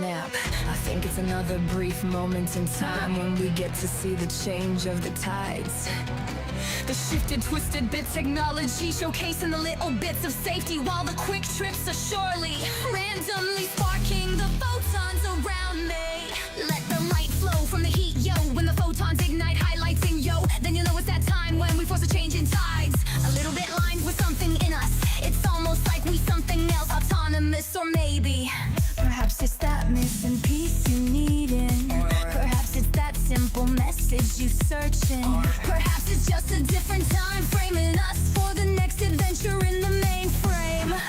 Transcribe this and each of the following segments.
snap. I think it's another brief moment in time when we get to see the change of the tides. The shifted, twisted bit technology showcasing the little bits of safety, while the quick trips are surely randomly sparking the photons around me. Let the light flow from the heat, yo. When the photons ignite, highlighting, yo, then you know it's that time when we force a change in tides. A little bit lined with something in us. It's almost like we something else, autonomous, or maybe perhaps it's that missing piece you needin'. Perhaps it's that simple message you searching. Perhaps it's just a different time framing us for the next adventure in the mainframe.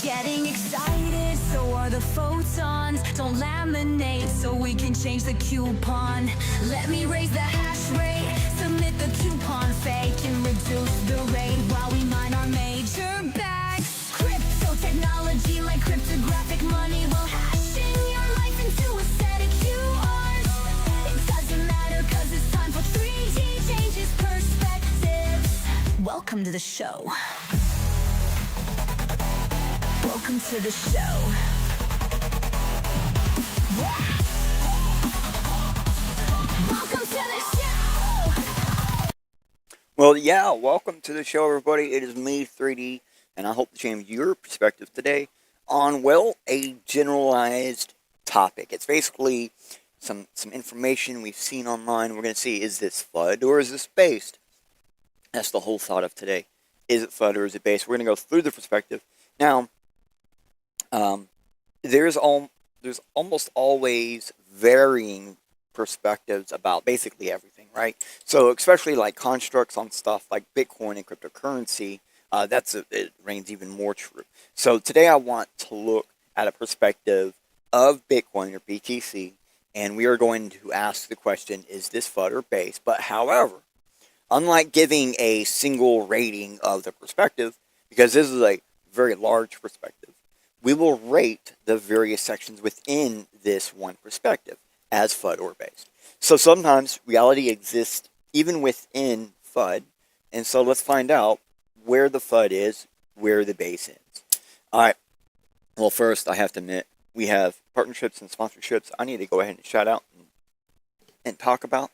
Getting excited, so are the photons. Don't laminate so we can change the coupon. Let me raise the hash rate, submit the coupon fake, and reduce the rate while we mine our major bags. Crypto technology like cryptographic money will hash in your life into a set of QRs. It doesn't matter cause it's time for 3D changes perspectives. Welcome to the show. Welcome to the show. Welcome to the show. Well, yeah, welcome to the show, everybody. It is me, 3D, and I hope to change your perspective today on, well, a generalized topic. It's basically some information we've seen online. We're going to see, is this FUD or is this based? That's the whole thought of today. Is it FUD or is it based? We're going to go through the perspective. Now, there's almost always varying perspectives about basically everything, right? So especially like constructs on stuff like Bitcoin and cryptocurrency, it reigns even more true. So today I want to look at a perspective of Bitcoin or BTC, and we are going to ask the question, is this FUD or base? But however, unlike giving a single rating of the perspective, because this is a very large perspective, we will rate the various sections within this one perspective as FUD or based. So sometimes reality exists even within FUD, and so let's find out where the FUD is, where the base is. All right. Well, first I have to admit we have partnerships and sponsorships I need to go ahead and shout out and talk about.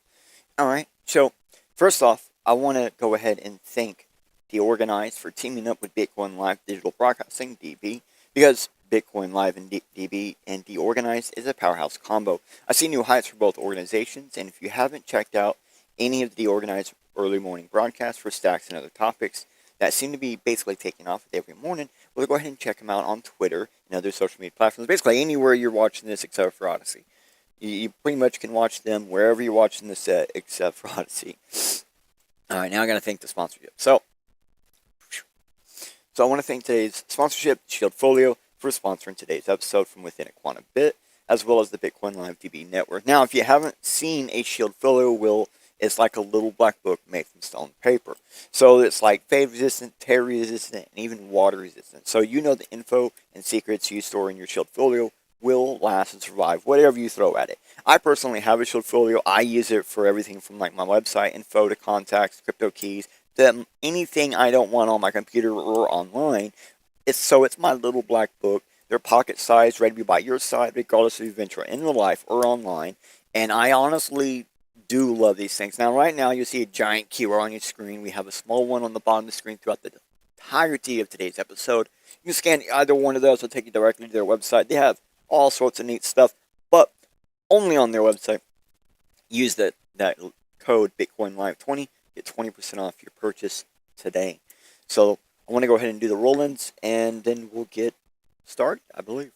All right. So first off, I want to go ahead and thank DeOrganized for teaming up with Bitcoin Live Digital Broadcasting, DB, because Bitcoin Live and DB and DeOrganized is a powerhouse combo. I see new heights for both organizations, and if you haven't checked out any of the DeOrganized early morning broadcasts for stacks and other topics that seem to be basically taking off every morning, well, go ahead and check them out on Twitter and other social media platforms. Basically anywhere you're watching this except for Odyssey. You pretty much can watch them wherever you're watching this at except for Odyssey. All right, now I got to thank the sponsorship. So I want to thank today's sponsorship, Shieldfolio, for sponsoring today's episode from within a quantum bit, as well as the Bitcoin Live DB network. Now, if you haven't seen a Shieldfolio, it's like a little black book made from stone paper. So it's like fade resistant, tear resistant, and even water resistant. So you know the info and secrets you store in your Shieldfolio will last and survive whatever you throw at it. I personally have a Shieldfolio. I use it for everything from like my website info to contacts, crypto keys, to anything I don't want on my computer or online. It's my little black book. They're pocket sized, ready to be by your side, regardless if you venture in real life or online. And I honestly do love these things. Now, right now, you'll see a giant QR on your screen. We have a small one on the bottom of the screen throughout the entirety of today's episode. You can scan either one of those. It'll take you directly to their website. They have all sorts of neat stuff, but only on their website. Use that code BitcoinLive20. Get 20% off your purchase today. So I want to go ahead and do the roll-ins, and then we'll get started, I believe.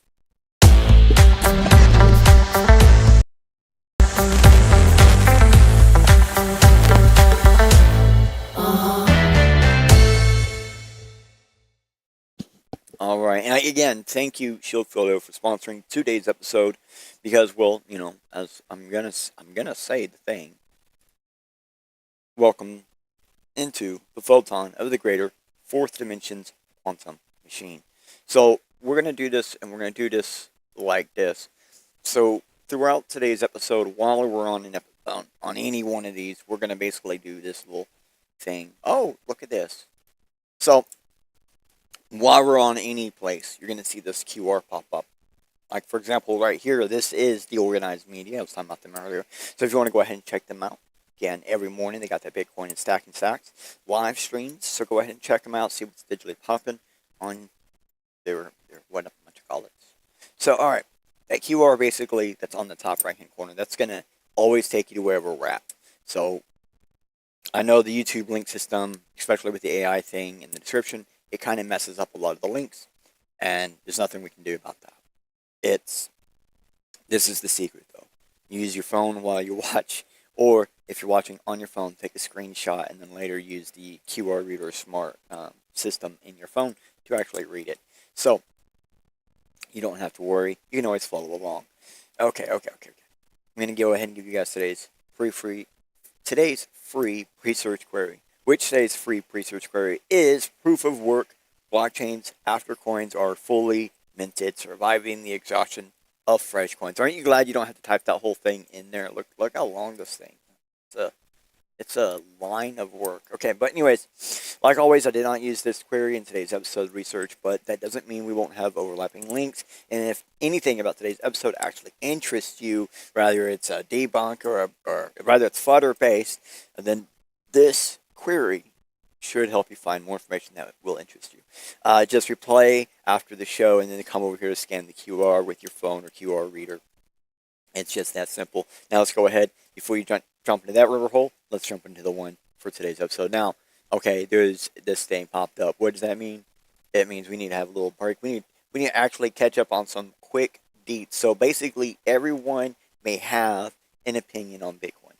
All right, and again, thank you, Shieldfolio, for sponsoring today's episode, because, well, you know, as I'm gonna say the thing. Welcome into the photon of the greater fourth dimension's quantum machine. So we're going to do this, and we're going to do this like this. So throughout today's episode, while we're on any one of these, we're going to basically do this little thing. Oh, look at this. So while we're on any place, you're going to see this QR pop up. Like, for example, right here, this is the Organized Media. I was talking about them earlier. So if you want to go ahead and check them out, again, every morning they got that Bitcoin and Stacking Stacks live streams. So go ahead and check them out, see what's digitally popping on their what you call it. So, all right, that QR basically that's on the top right-hand corner, that's going to always take you to wherever we're at. So I know the YouTube link system, especially with the AI thing in the description, it kind of messes up a lot of the links, and there's nothing we can do about that. This is the secret though. Use your phone while you watch, or if you're watching on your phone, take a screenshot and then later use the QR reader smart system in your phone to actually read it. So you don't have to worry. You can always follow along. Okay. I'm gonna go ahead and give you guys today's free pre-search query. Which today's free pre-search query is proof of work blockchains after coins are fully minted, surviving the exhaustion of fresh coins. Aren't you glad you don't have to type that whole thing in there? Look how long this thing. It's a line of work. Okay, but anyways, like always, I did not use this query in today's episode research, but that doesn't mean we won't have overlapping links. And if anything about today's episode actually interests you, whether it's a debunk or rather it's fodder based, then this query should help you find more information that will interest you. Just replay after the show and then come over here to scan the QR with your phone or QR reader. It's just that simple. Now let's go ahead. Before you jump into that river hole, let's jump into the one for today's episode. Now, okay, there's this thing popped up. What does that mean? It means we need to have a little break. We need to actually catch up on some quick deets. So basically, everyone may have an opinion on Bitcoin.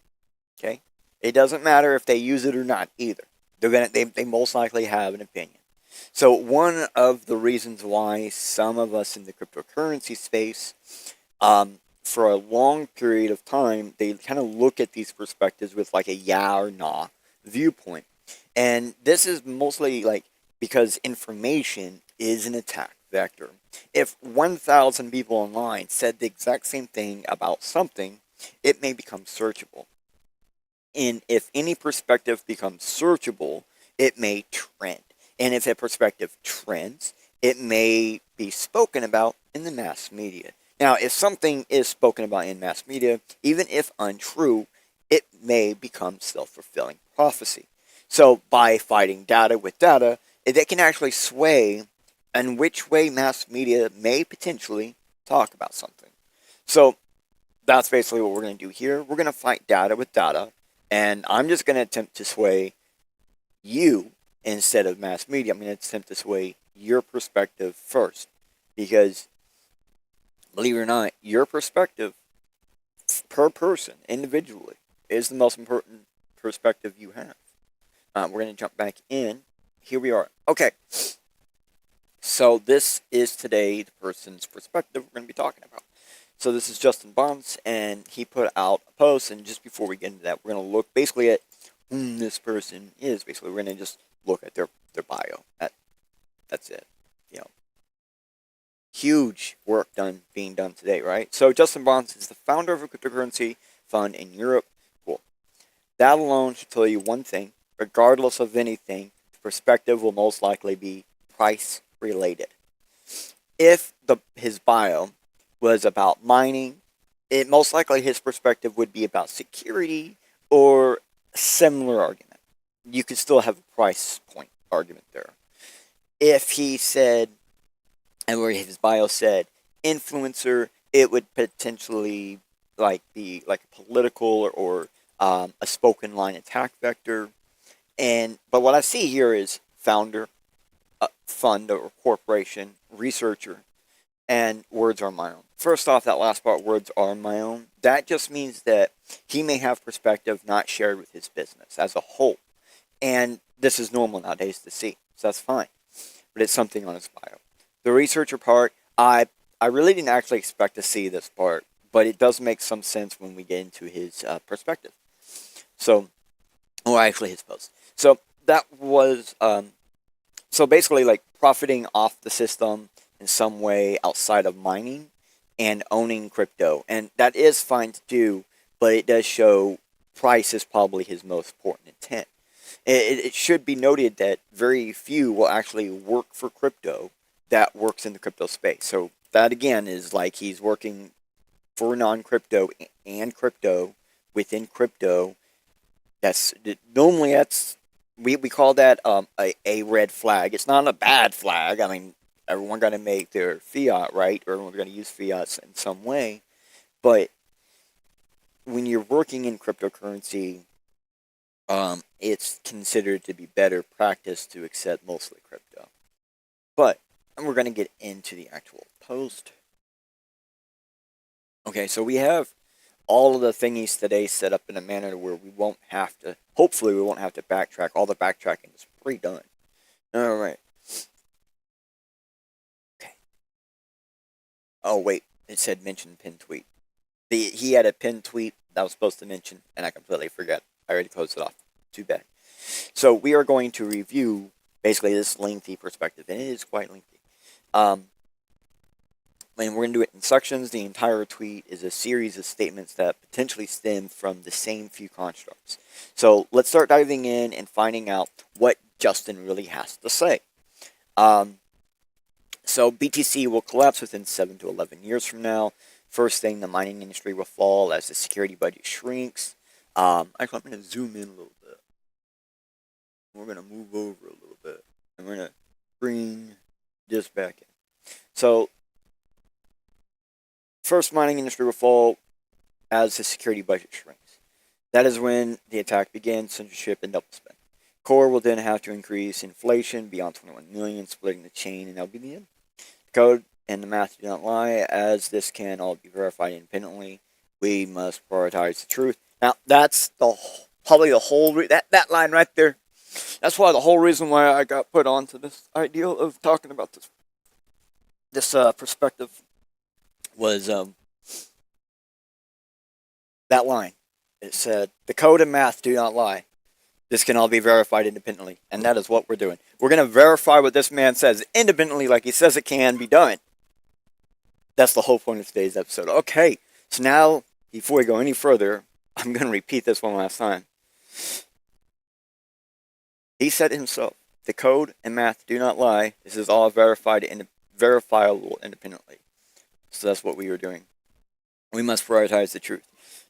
Okay, it doesn't matter if they use it or not either. They most likely have an opinion. So one of the reasons why some of us in the cryptocurrency space, for a long period of time, they kind of look at these perspectives with like a yeah or nah viewpoint. And this is mostly like because information is an attack vector. If 1,000 people online said the exact same thing about something, it may become searchable. And if any perspective becomes searchable, it may trend. And if a perspective trends, it may be spoken about in the mass media. Now, if something is spoken about in mass media, even if untrue, it may become self-fulfilling prophecy. So by fighting data with data, they can actually sway in which way mass media may potentially talk about something. So that's basically what we're going to do here. We're going to fight data with data, and I'm just going to attempt to sway you instead of mass media. I'm going to attempt to sway your perspective first, because believe it or not, your perspective per person, individually, is the most important perspective you have. We're going to jump back in. Here we are. Okay. So this is today the person's perspective we're going to be talking about. So this is Justin Bonds, and he put out a post, and just before we get into that, we're going to look basically at who this person is. Basically, we're going to just look at their bio. That's it. You know, huge work being done today, right? So Justin Bonds is the founder of a cryptocurrency fund in Europe. Cool. That alone should tell you one thing. Regardless of anything, the perspective will most likely be price related. If his bio was about mining, it most likely his perspective would be about security or a similar argument. You could still have a price point argument there. If he said, and where his bio said influencer, it would potentially be like a political or a spoken line attack vector. But what I see here is founder, fund or corporation, researcher, and words are my own. First off, that last part, words are my own, that just means that he may have perspective not shared with his business as a whole. And this is normal nowadays to see, so that's fine. But it's something on his bio. The researcher part, I really didn't actually expect to see this part, but it does make some sense when we get into his perspective. So, or actually his post. So that was, so basically like profiting off the system in some way outside of mining and owning crypto. And that is fine to do, but it does show price is probably his most important intent. It should be noted that very few will actually work for crypto that works in the crypto space. So that again is like he's working for non-crypto and crypto within crypto. That's normally that's we call that a red flag. It's not a bad flag. I mean, everyone got to make their fiat, right? Or everyone's going to use fiat in some way. But when you're working in cryptocurrency, it's considered to be better practice to accept mostly crypto. But and we're going to get into the actual post. Okay, so we have all of the thingies today set up in a manner where we won't have to, hopefully we won't have to backtrack. All the backtracking is pre-done. All right. Okay. Oh, wait. It said mention pinned tweet. He had a pinned tweet that I was supposed to mention, and I completely forgot. I already closed it off. Too bad. So we are going to review basically this lengthy perspective, and it is quite lengthy. And we're going to do it in sections. The entire tweet is a series of statements that potentially stem from the same few constructs. So let's start diving in and finding out what Justin really has to say. So BTC will collapse within 7 to 11 years from now. First thing, the mining industry will fall as the security budget shrinks. Actually, I'm going to zoom in a little bit. We're going to move over a little bit. I'm going to bring this back in. So first, mining industry will fall as the security budget shrinks. That is when the attack begins, censorship, and double spend. Core will then have to increase inflation beyond 21 million, splitting the chain, and that'll be the end. The code and the math do not lie, as this can all be verified independently. We must prioritize the truth. Now, that's probably the whole that line right there. That's why the whole reason why I got put onto this idea of talking about this perspective was that line. It said, the code and math do not lie. This can all be verified independently. And that is what we're doing. We're going to verify what this man says independently, like he says it can be done. That's the whole point of today's episode. Okay, so now, before we go any further, I'm going to repeat this one last time. He said himself, the code and math do not lie. This is all verifiable independently. So that's what we were doing. We must prioritize the truth.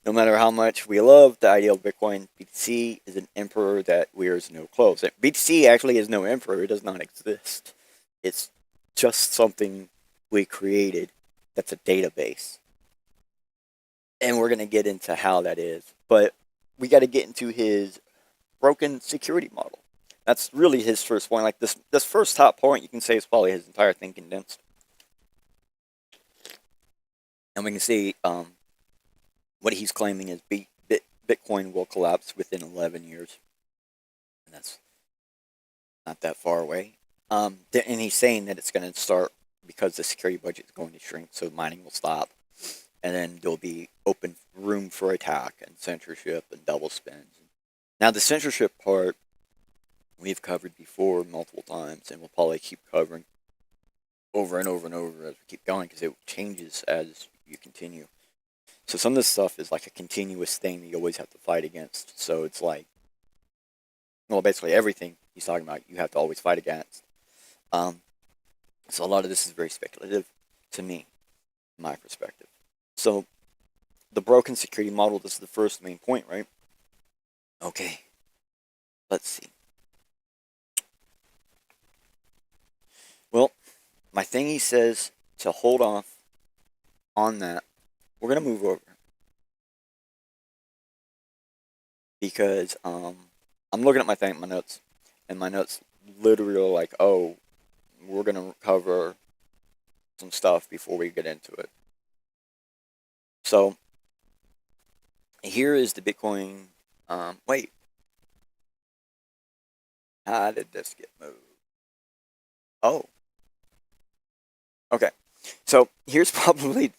No matter how much we love the idea of Bitcoin, BTC is an emperor that wears no clothes. BTC actually is no emperor. It does not exist. It's just something we created that's a database. And we're going to get into how that is. But we got to get into his broken security model. That's really his first point. Like this first top point, you can say is probably his entire thing condensed. And we can see what he's claiming is Bitcoin will collapse within 11 years. And that's not that far away. And he's saying that it's going to start because the security budget is going to shrink, so mining will stop. And then there'll be open room for attack and censorship and double spends. Now, the censorship part we've covered before multiple times, and we'll probably keep covering over and over and over as we keep going, because it changes as you continue. So some of this stuff is like a continuous thing that you always have to fight against. So it's like, well, basically everything he's talking about, you have to always fight against. So a lot of this is very speculative to me, my perspective. So the broken security model, this is the first main point, right? Okay, let's see. Well, my thingy says to hold off on that. We're going to move over. Because I'm looking at my notes. And my notes literally are like, oh, we're going to cover some stuff before we get into it. So, here is the Bitcoin. Wait. How did this get moved? Oh. Okay. So, here's probably...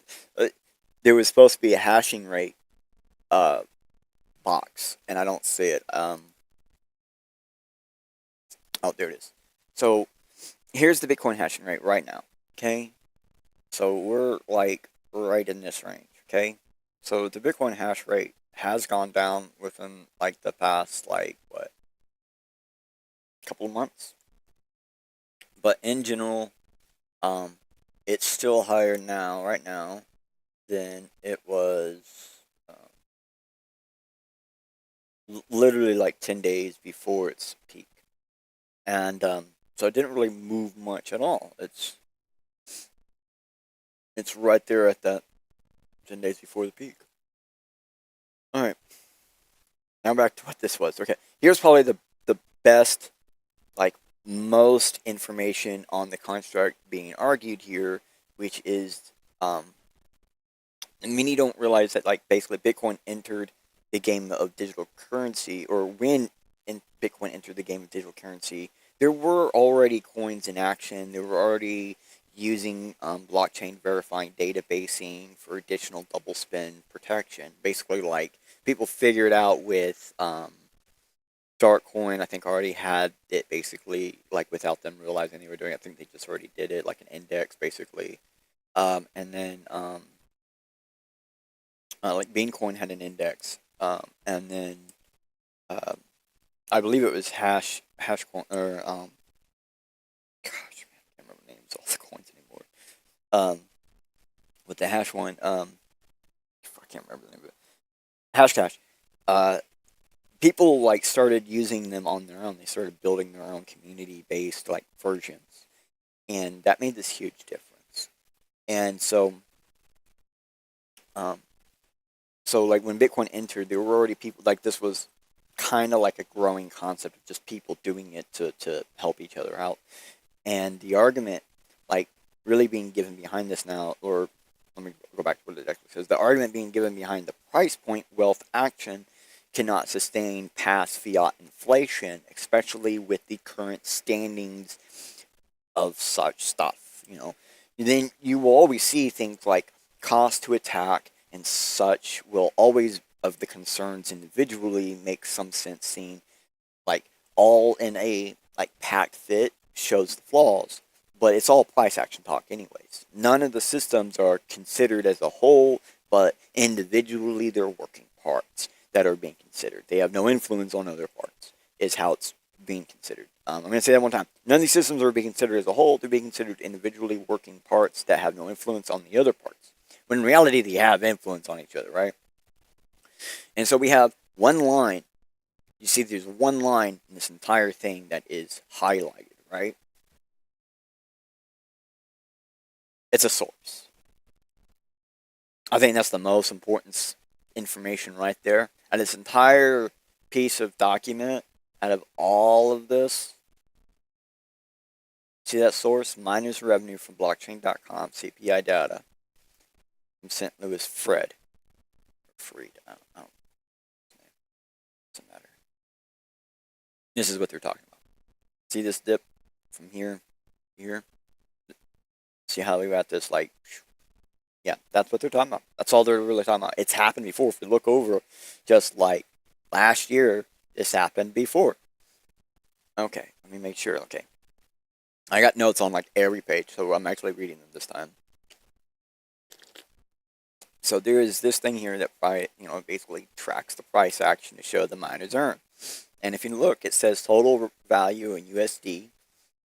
there was supposed to be a hashing rate box, and I don't see it. Oh, there it is. So, here's the Bitcoin hashing rate right now, okay? So, we're, like, right in this range, okay? So, the Bitcoin hash rate has gone down within, like, the past, like, what? Couple of months? But in general, it's still higher now, right now, than it was literally like 10 days before its peak. And so it didn't really move much at all. It's right there at that 10 days before the peak. All right, now back to what this was. Okay, here's probably the best, like, most information on the construct being argued here, which is many don't realize that, like, basically Bitcoin entered the game of digital currency, or when Bitcoin entered the game of digital currency, there were already coins in action. There were already using blockchain verifying databasing for additional double spend protection. Basically, like, people figured out with Darkcoin, I think, already had it basically, like, without them realizing they were doing it. I think they just already did it, like an index, basically. And then, like, Beancoin had an index. And then, uh, I believe it was Hashcoin, or, gosh, man, I can't remember the names of all the coins anymore. With the hash one, I can't remember the name of it. Hashcash. People, like, started using them on their own. They started building their own community-based, like, versions, and that made this huge difference. And so, um, like, when Bitcoin entered, there were already people, like, this was kind of like a growing concept of just people doing it to help each other out. And the argument, like, really being given behind this now, or let me go back to what it actually says. The argument being given behind the price point wealth action cannot sustain past fiat inflation, especially with the current standings of such stuff. Then you will always see things like cost to attack and such will always, of the concerns individually, make some sense seen, like, all in a, like, packed fit shows the flaws, but it's all price action talk anyways. None of the systems are considered as a whole, but individually they're working parts that are being considered. They have no influence on other parts, is how it's being considered. I'm going to say that one time. None of these systems are being considered as a whole. They're being considered individually working parts that have no influence on the other parts. When in reality, they have influence on each other, right? And so we have one line. You see there's one line in this entire thing that is highlighted, right? It's a source. I think that's the most important information right there. And this entire piece of document, out of all of this, see that source? Miners revenue from blockchain.com, CPI data from St. Louis Fred. Freed. I don't know. Doesn't matter. This is what they're talking about. See this dip from here to here? See how we got this, like, yeah, that's what they're talking about. That's all they're really talking about. It's happened before. If you look over, just like last year, this happened before. Okay, let me make sure. Okay. I got notes on, like, every page, so I'm actually reading them this time. So there is this thing here that basically tracks the price action to show the miners earn. And if you look, it says total value in USD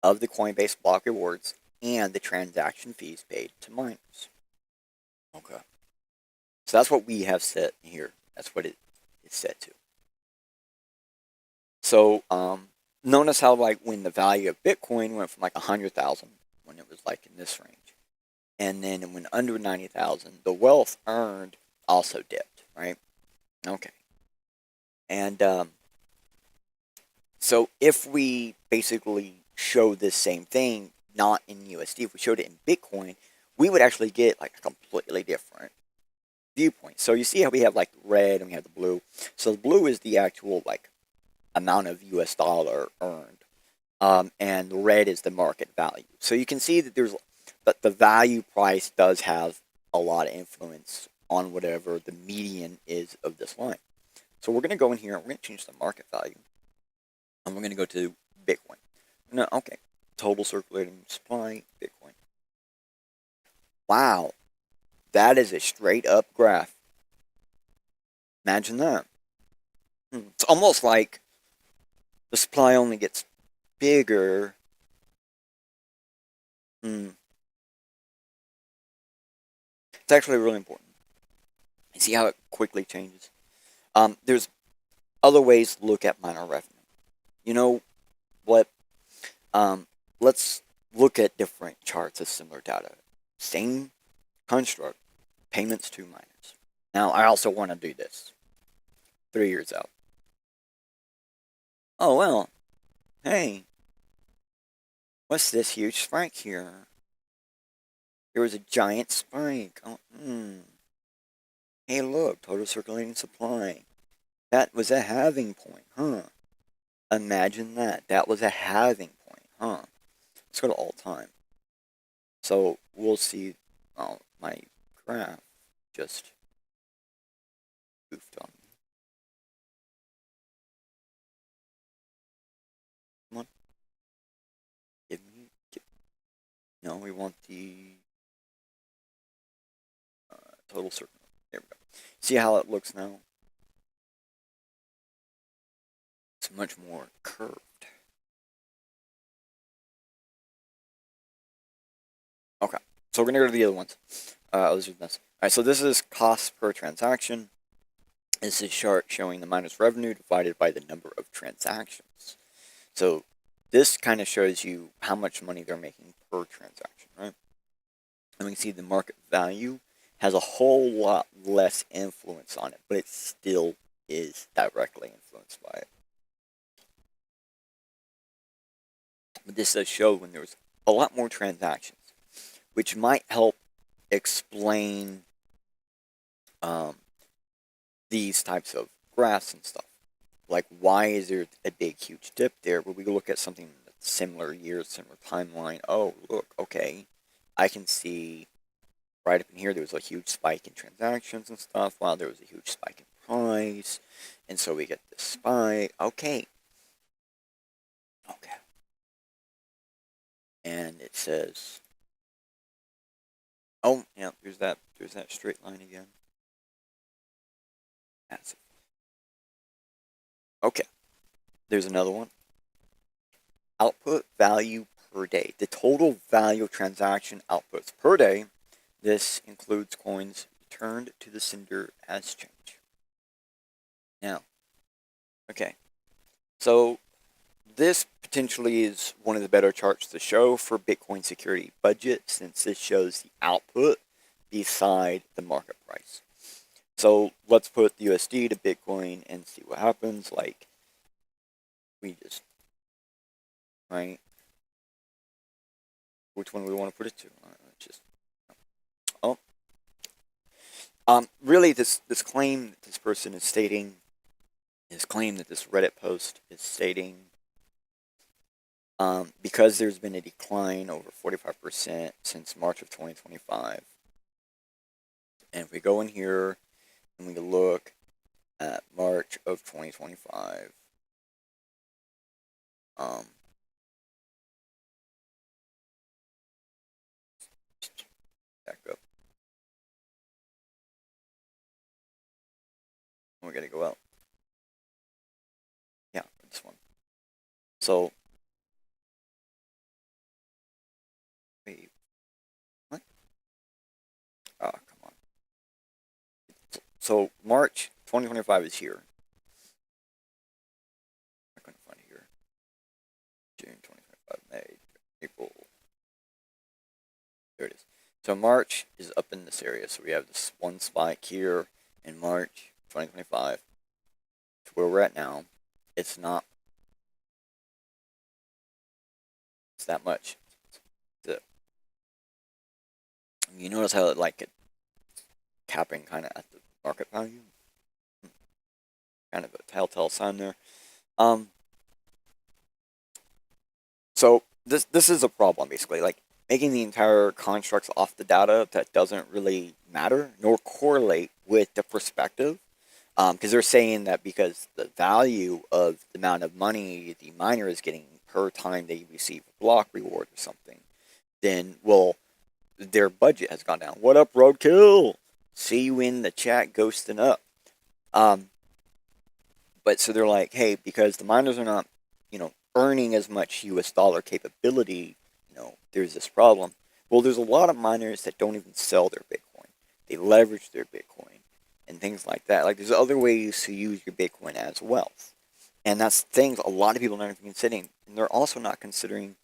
of the Coinbase block rewards and the transaction fees paid to miners. Okay. So that's what we have set here. That's what it's set to. So notice how, like, when the value of Bitcoin went from like 100,000 when it was like in this range, and then it went under 90,000, the wealth earned also dipped, right? Okay. And so if we basically show this same thing, not in USD, if we showed it in Bitcoin, we would actually get, like, a completely different viewpoint. So you see how we have, like, red and we have the blue. So the blue is the actual, like, amount of US dollar earned. And the red is the market value. So you can see that the value price does have a lot of influence on whatever the median is of this line. So we're going to go in here and we're going to change the market value. And we're going to go to Bitcoin. No, okay. Total circulating supply, Bitcoin. Wow. That is a straight up graph. Imagine that. It's almost like the supply only gets bigger. It's actually really important. You see how it quickly changes? There's other ways to look at miner revenue. You know what? Let's look at different charts of similar data. Same construct, payments to miners. Now, I also want to do this 3 years out. Oh, well, hey, what's this huge spike here? There was a giant spike. Oh, Hey, look, total circulating supply. That was a halving point, huh? Imagine that. That was a halving point, huh? Let's go to all time. So we'll see. Oh, my graph just goofed on me. Come on. No, we want the total circle. There we go. See how it looks now? It's much more curved. Okay, so we're gonna go to the other ones. Let's do this. All right, so this is cost per transaction. This is a chart showing the minus revenue divided by the number of transactions. So this kind of shows you how much money they're making per transaction, right? And we can see the market value has a whole lot less influence on it, but it still is directly influenced by it. But this does show when there's a lot more transactions, which might help explain these types of graphs and stuff. Like, why is there a big, huge dip there? But we look at something that's similar years, similar timeline. Oh, look, okay. I can see right up in here, there was a huge spike in transactions and stuff, while there was a huge spike in price. And so we get this spike. Okay. Okay. And it says, oh, yeah, there's that straight line again. Massive. Okay. There's another one. Output value per day. The total value of transaction outputs per day. This includes coins returned to the sender as change. Now, okay. So this potentially is one of the better charts to show for Bitcoin security budget, since this shows the output beside the market price. So let's put the USD to Bitcoin and see what happens. Like, we just, right? Which one we want to put it to? Just, really, this claim that this person is stating, this claim that this Reddit post is stating, because there's been a decline over 45% since March of 2025. And if we go in here and we look at March of 2025, back up. We gotta go out. Yeah, this one. So, wait, what? Oh, come on. So March 2025 is here. I couldn't find it here. June 2025, May, April. There it is. So March is up in this area. So we have this one spike here in March 2025. To where we're at now, it's not. It's that much. You notice how it like it capping kind of at the market value. Kind of a telltale sign there. So this is a problem basically. Like, making the entire constructs off the data that doesn't really matter nor correlate with the perspective. Because they're saying that because the value of the amount of money the miner is getting per time they receive a block reward or something, then, well, their budget has gone down. What up, Roadkill? See you in the chat, ghosting up. But so they're like, hey, because the miners are not, earning as much US dollar capability, there's this problem. Well, there's a lot of miners that don't even sell their Bitcoin. They leverage their Bitcoin and things like that. Like there's other ways to use your Bitcoin as wealth. And that's things a lot of people are not even considering. And they're also not considering,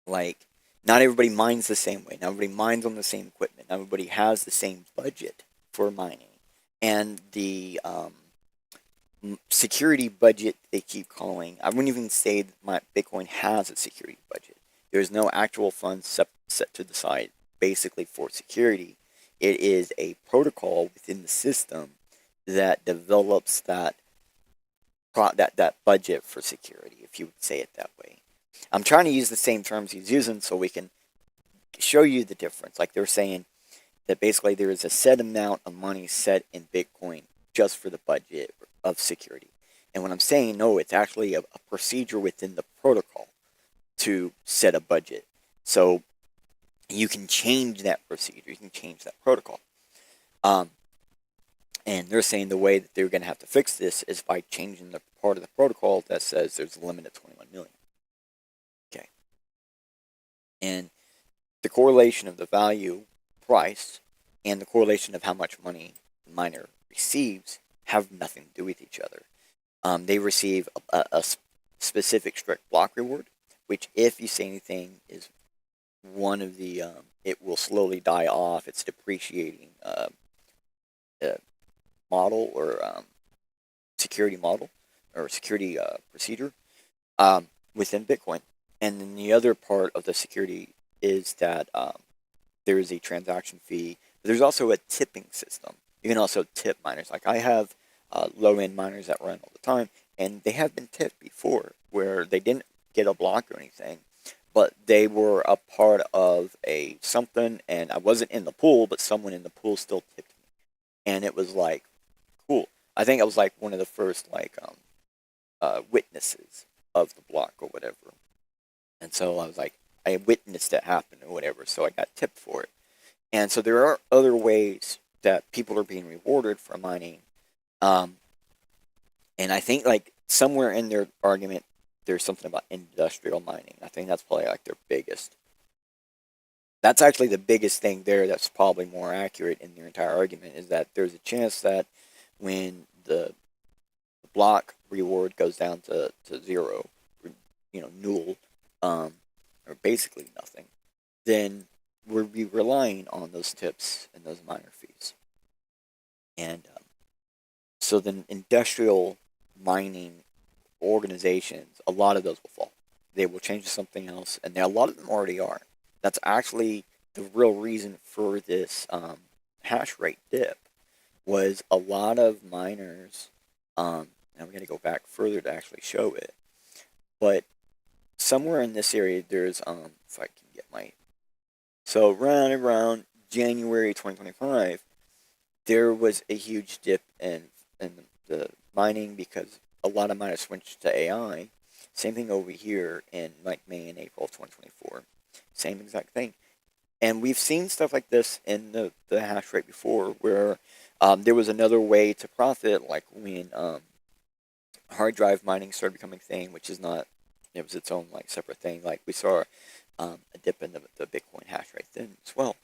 like, not everybody mines the same way. Not everybody mines on the same equipment. Not everybody has the same budget for mining. And the security budget they keep calling, I wouldn't even say that my Bitcoin has a security budget. There's no actual funds set to the side basically for security. It is a protocol within the system that develops that budget for security, if you would say it that way. I'm trying to use the same terms he's using so we can show you the difference. Like they're saying that basically there is a set amount of money set in Bitcoin just for the budget of security. And when I'm saying no, it's actually a procedure within the protocol to set a budget. So you can change that procedure, you can change that protocol. And they're saying the way that they're going to have to fix this is by changing the part of the protocol that says there's a limit of 21 million. Okay. And the correlation of the value price and the correlation of how much money the miner receives have nothing to do with each other. They receive a specific strict block reward, which if you say anything is one of the, it will slowly die off. It's depreciating model or security model or security procedure within Bitcoin. And then the other part of the security is that there is a transaction fee. But there's also a tipping system. You can also tip miners. Like I have low-end miners that run all the time, and they have been tipped before where they didn't get a block or anything, but they were a part of a something, and I wasn't in the pool, but someone in the pool still tipped me. And it was like, cool. I think I was like one of the first like witnesses of the block or whatever. And so I was like, I witnessed it happen or whatever, so I got tipped for it. And so there are other ways that people are being rewarded for mining. And I think like somewhere in their argument, there's something about industrial mining. I think that's probably like their biggest. That's actually the biggest thing there that's probably more accurate in their entire argument is that there's a chance that when the block reward goes down to zero, null, or basically nothing, then we'll be relying on those tips and those miner fees. And so then industrial mining organizations, a lot of those will fall. They will change to something else, and a lot of them already are. That's actually the real reason for this hash rate dip was a lot of miners, and I'm going to go back further to actually show it, but somewhere in this area there's, if I can get my, so around January 2025, there was a huge dip in the mining because a lot of miners switched to AI. Same thing over here in like May and April of 2024. Same exact thing. And we've seen stuff like this in the hash rate before where there was another way to profit, like when hard drive mining started becoming a thing, which is not, it was its own like separate thing. Like we saw a dip in the Bitcoin hash rate then as well.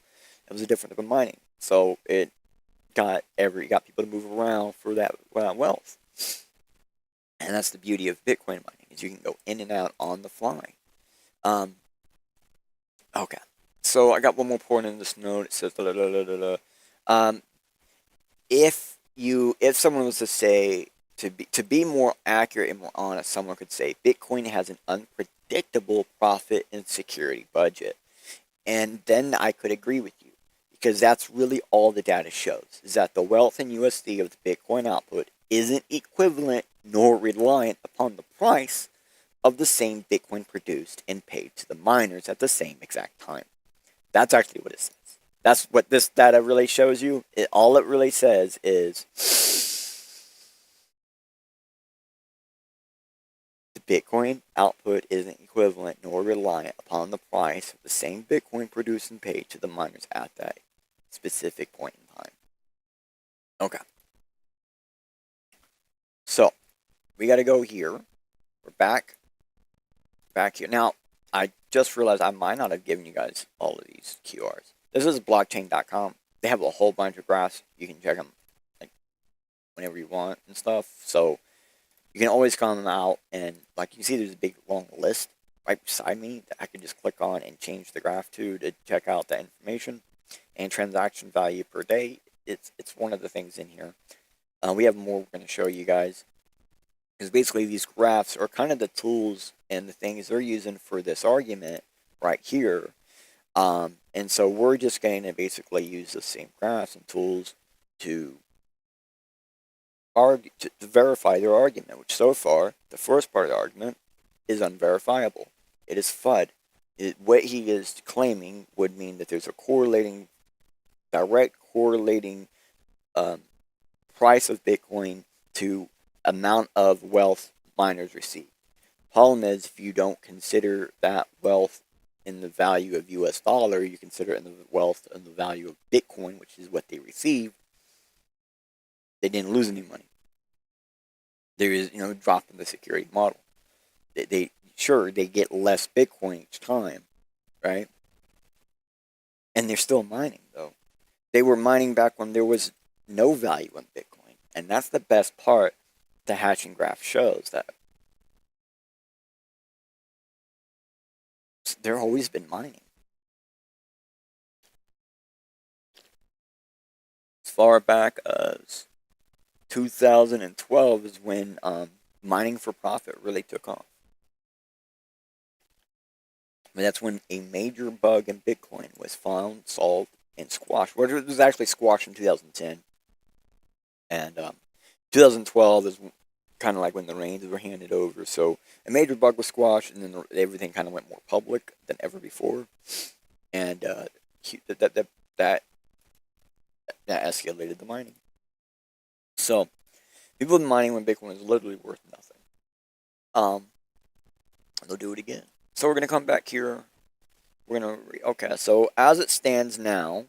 It was a different type of mining. So it got people to move around for that wealth. And that's the beauty of Bitcoin mining, is you can go in and out on the fly. Okay. So I got one more point in this note. It says if someone was to say, to be more accurate and more honest, someone could say Bitcoin has an unpredictable profit and security budget. And then I could agree with you, because that's really all the data shows, is that the wealth in USD of the Bitcoin output isn't equivalent nor reliant upon the price of the same Bitcoin produced and paid to the miners at the same exact time. That's actually what it says. That's what this data really shows you. All it really says is the Bitcoin output isn't equivalent nor reliant upon the price of the same Bitcoin produced and paid to the miners at that specific point in time. Okay. So, we got to go here. We're back here. Now, I just realized I might not have given you guys all of these QRs. This is blockchain.com. they have a whole bunch of graphs. You can check them like whenever you want and stuff. So you can always call them out, and like you see, there's a big long list right beside me that I can just click on and change the graph to check out that information. And transaction value per day, it's one of the things in here. We have more we're going to show you guys, because basically these graphs are kind of the tools and the things they're using for this argument right here. And so we're just going to basically use the same graphs and tools to argue, to verify their argument, which so far, the first part of the argument is unverifiable. It is FUD. What he is claiming would mean that there's a direct correlating price of Bitcoin to amount of wealth miners receive. Problem is, if you don't consider that wealth in the value of US dollar, you consider it in the wealth and the value of Bitcoin, which is what they receive, they didn't lose any money. There is, drop in the security model. They get less Bitcoin each time, right? And they're still mining, though. They were mining back when there was no value in Bitcoin. And that's the best part the hashing graph shows, that they've always been mining. As far back as 2012 is when mining for profit really took off. But that's when a major bug in Bitcoin was found, solved, and squashed. Well, it was actually squashed in 2010. And 2012 is kind of like when the reins were handed over. So a major bug was squashed, and then everything kind of went more public than ever before. And that escalated the mining. So people have been mining when Bitcoin is literally worth nothing. They'll do it again. So we're going to come back here. We're going to, okay, so as it stands now,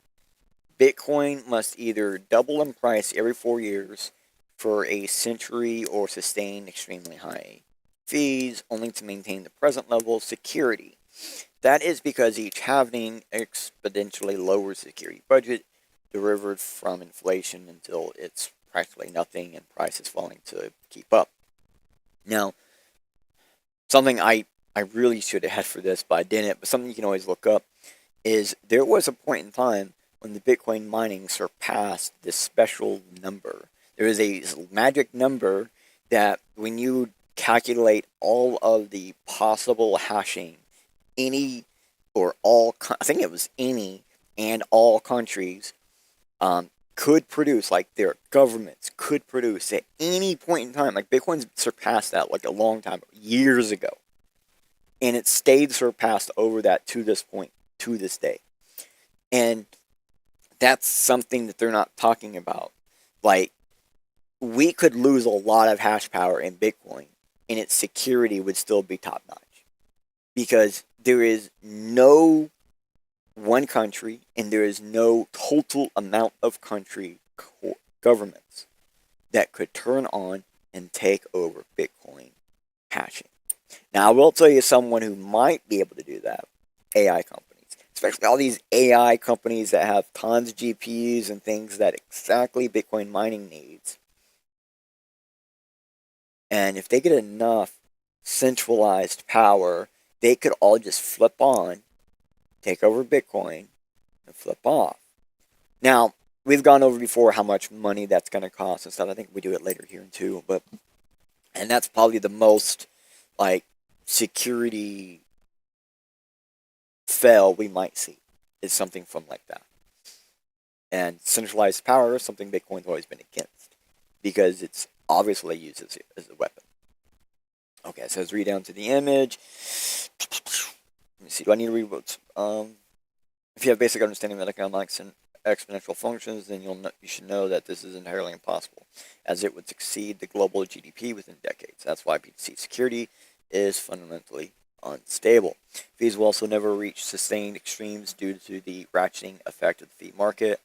Bitcoin must either double in price every 4 years for a century or sustain extremely high fees, only to maintain the present level of security. That is because each halving exponentially lowers the security budget derived from inflation until it's practically nothing and prices falling to keep up. Now, something I really should have had for this, but I didn't, but something you can always look up, is there was a point in time when the Bitcoin mining surpassed this special number. There is a magic number that when you calculate all of the possible hashing, any or all, I think it was any and all countries could produce, like their governments could produce at any point in time. Like Bitcoin's surpassed that like a long time, years ago. And it stayed surpassed over that to this point, to this day. And that's something that they're not talking about. Like, we could lose a lot of hash power in Bitcoin, and its security would still be top notch. Because there is no one country, and there is no total amount of country governments that could turn on and take over Bitcoin hashing. Now, I will tell you someone who might be able to do that: AI companies. Especially all these AI companies that have tons of GPUs and things that exactly Bitcoin mining needs. And if they get enough centralized power, they could all just flip on, take over Bitcoin, and flip off. Now, we've gone over before how much money that's going to cost and stuff. I think we do it later here too. And that's probably the most, like, security fail we might see, is something from like that. And centralized power is something Bitcoin's always been against, because it's obviously used as a weapon. Okay, so let's read down to the image. Let me see, do I need to read what's, if you have basic understanding of economics and exponential functions, then you should know that this is entirely impossible, as it would exceed the global GDP within decades. That's why BTC security is fundamentally unstable. Fees will also never reach sustained extremes due to the ratcheting effect of the fee market.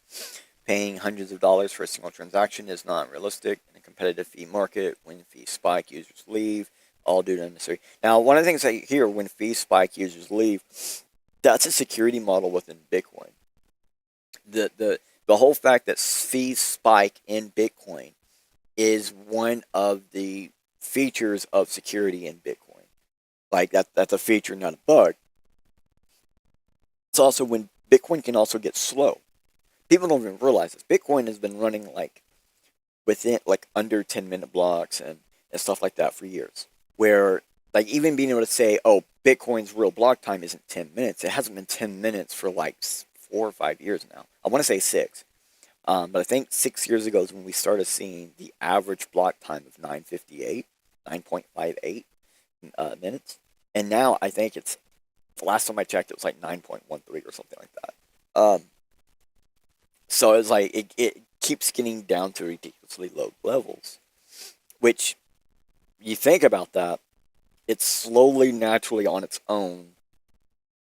Paying hundreds of dollars for a single transaction is not realistic in a competitive fee market. When fees spike, users leave, all due to unnecessary. Now, one of the things I hear, when fees spike, users leave, that's a security model within Bitcoin. The the whole fact that fees spike in Bitcoin is one of the features of security in Bitcoin. Like that's a feature, not a bug. It's also when Bitcoin can also get slow. People don't even realize this. Bitcoin has been running like within like under 10-minute blocks and stuff like that for years. Where like even being able to say, oh, Bitcoin's real block time isn't 10 minutes. It hasn't been 10 minutes for like 4 or 5 years now. I want to say 6. But I think 6 years ago is when we started seeing the average block time of 9.58 minutes. And now I think it's, the last time I checked, it was like 9.13 or something like that. So it's like, it keeps getting down to ridiculously low levels. Which, you think about that, it's slowly, naturally on its own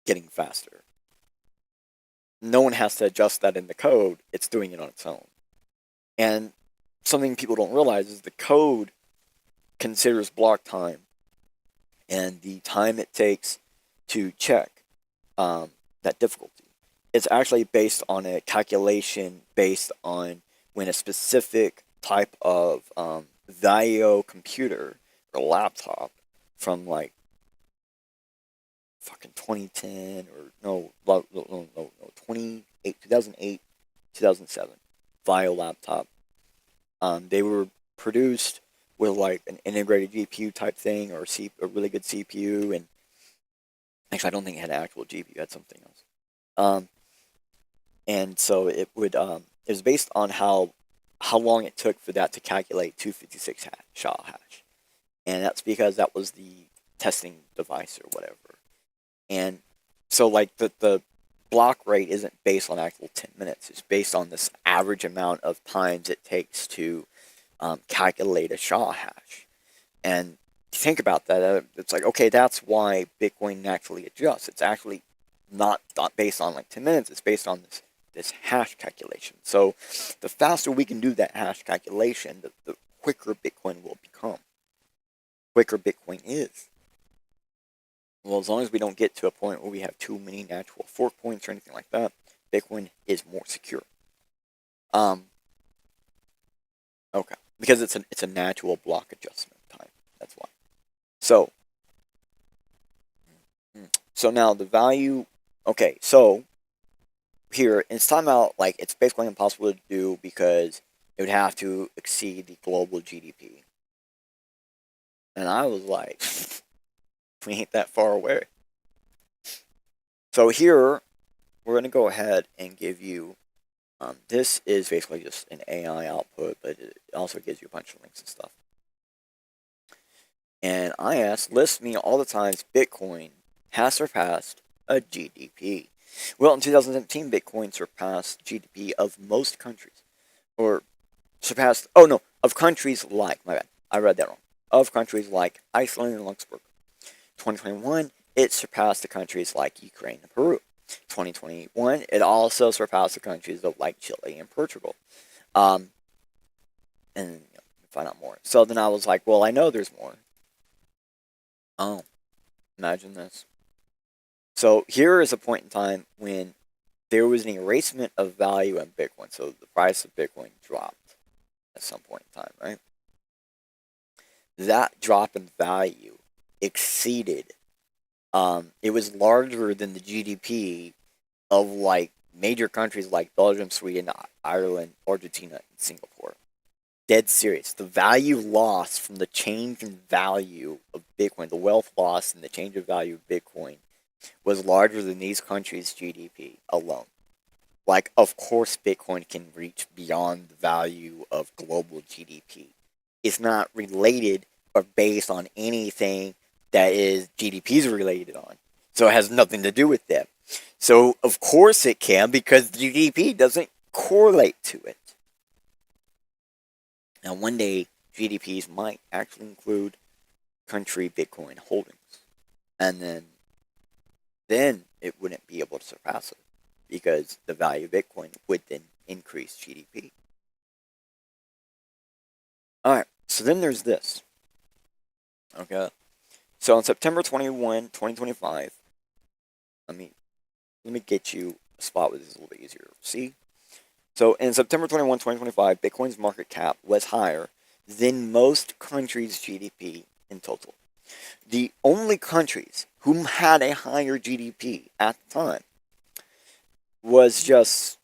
getting faster. No one has to adjust that in the code, it's doing it on its own. And something people don't realize is the code considers block time and the time it takes to check that difficulty. It's actually based on a calculation based on when a specific type of VAIO computer or laptop from like fucking 2010 or no 2008 2007 VAIO laptop. They were produced with like an integrated GPU type thing or a really good CPU, and actually I don't think it had an actual GPU, it had something else. And so it was based on how long it took for that to calculate 256 SHA-hash, and that's because that was the testing device or whatever. And so like the block rate isn't based on actual 10 minutes. It's based on this average amount of times it takes to calculate a SHA-hash. And think about that. It's like, okay, that's why Bitcoin naturally adjusts. It's actually not based on like 10 minutes. It's based on this hash calculation. So the faster we can do that hash calculation, the quicker Bitcoin will become. Quicker Bitcoin is. Well, as long as we don't get to a point where we have too many natural fork points or anything like that, Bitcoin is more secure. Okay, because it's a natural block adjustment time. That's why. So now the value. Okay, so here it's talking about like it's basically impossible to do because it would have to exceed the global GDP. And I was like, we ain't that far away. So here, we're going to go ahead and give you, this is basically just an AI output, but it also gives you a bunch of links and stuff. And I asked, list me all the times Bitcoin has surpassed a GDP. Well, in 2017, Bitcoin surpassed GDP of most countries. Or surpassed, oh no, of countries like, my bad, I read that wrong. Of countries like Iceland and Luxembourg. 2021, it surpassed the countries like Ukraine and Peru. 2021, it also surpassed the countries of like Chile and Portugal. And find out more. So then I was like, well, I know there's more. Oh, imagine this. So here is a point in time when there was an erasement of value in Bitcoin. So the price of Bitcoin dropped at some point in time, right? That drop in value exceeded, it was larger than the GDP of like major countries like Belgium, Sweden, Ireland, Argentina, and Singapore. Dead serious. The value lost from the change in value of Bitcoin, the wealth loss and the change of value of Bitcoin was larger than these countries' GDP alone. Like, of course, Bitcoin can reach beyond the value of global GDP. It's not related or based on anything that is GDP's related on. So it has nothing to do with them. So, of course it can, because GDP doesn't correlate to it. Now, one day, GDPs might actually include country Bitcoin holdings. And then it wouldn't be able to surpass it, because the value of Bitcoin would then increase GDP. Alright, so then there's this. Okay. So on September 21, 2025, let me get you a spot where this is a little bit easier to see. So in September 21, 2025, Bitcoin's market cap was higher than most countries' GDP in total. The only countries who had a higher GDP at the time was just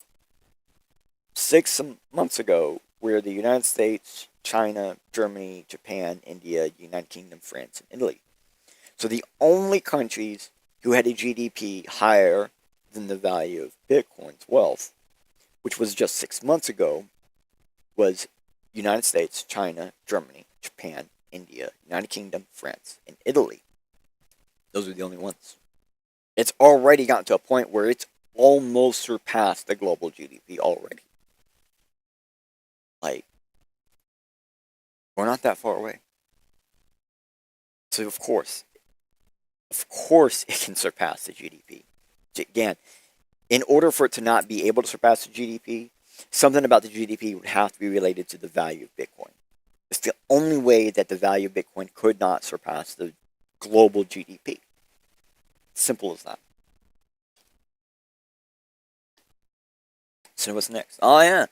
6 months ago, where the United States, China, Germany, Japan, India, United Kingdom, France, and Italy. So the only countries who had a GDP higher than the value of Bitcoin's wealth, which was just 6 months ago, was United States, China, Germany, Japan, India, United Kingdom, France, and Italy. Those are the only ones. It's already gotten to a point where it's almost surpassed the global GDP already. Like, we're not that far away. So of course it can surpass the GDP. Again, in order for it to not be able to surpass the GDP, something about the GDP would have to be related to the value of Bitcoin. It's the only way that the value of Bitcoin could not surpass the global GDP. Simple as that. So what's next? Oh yeah,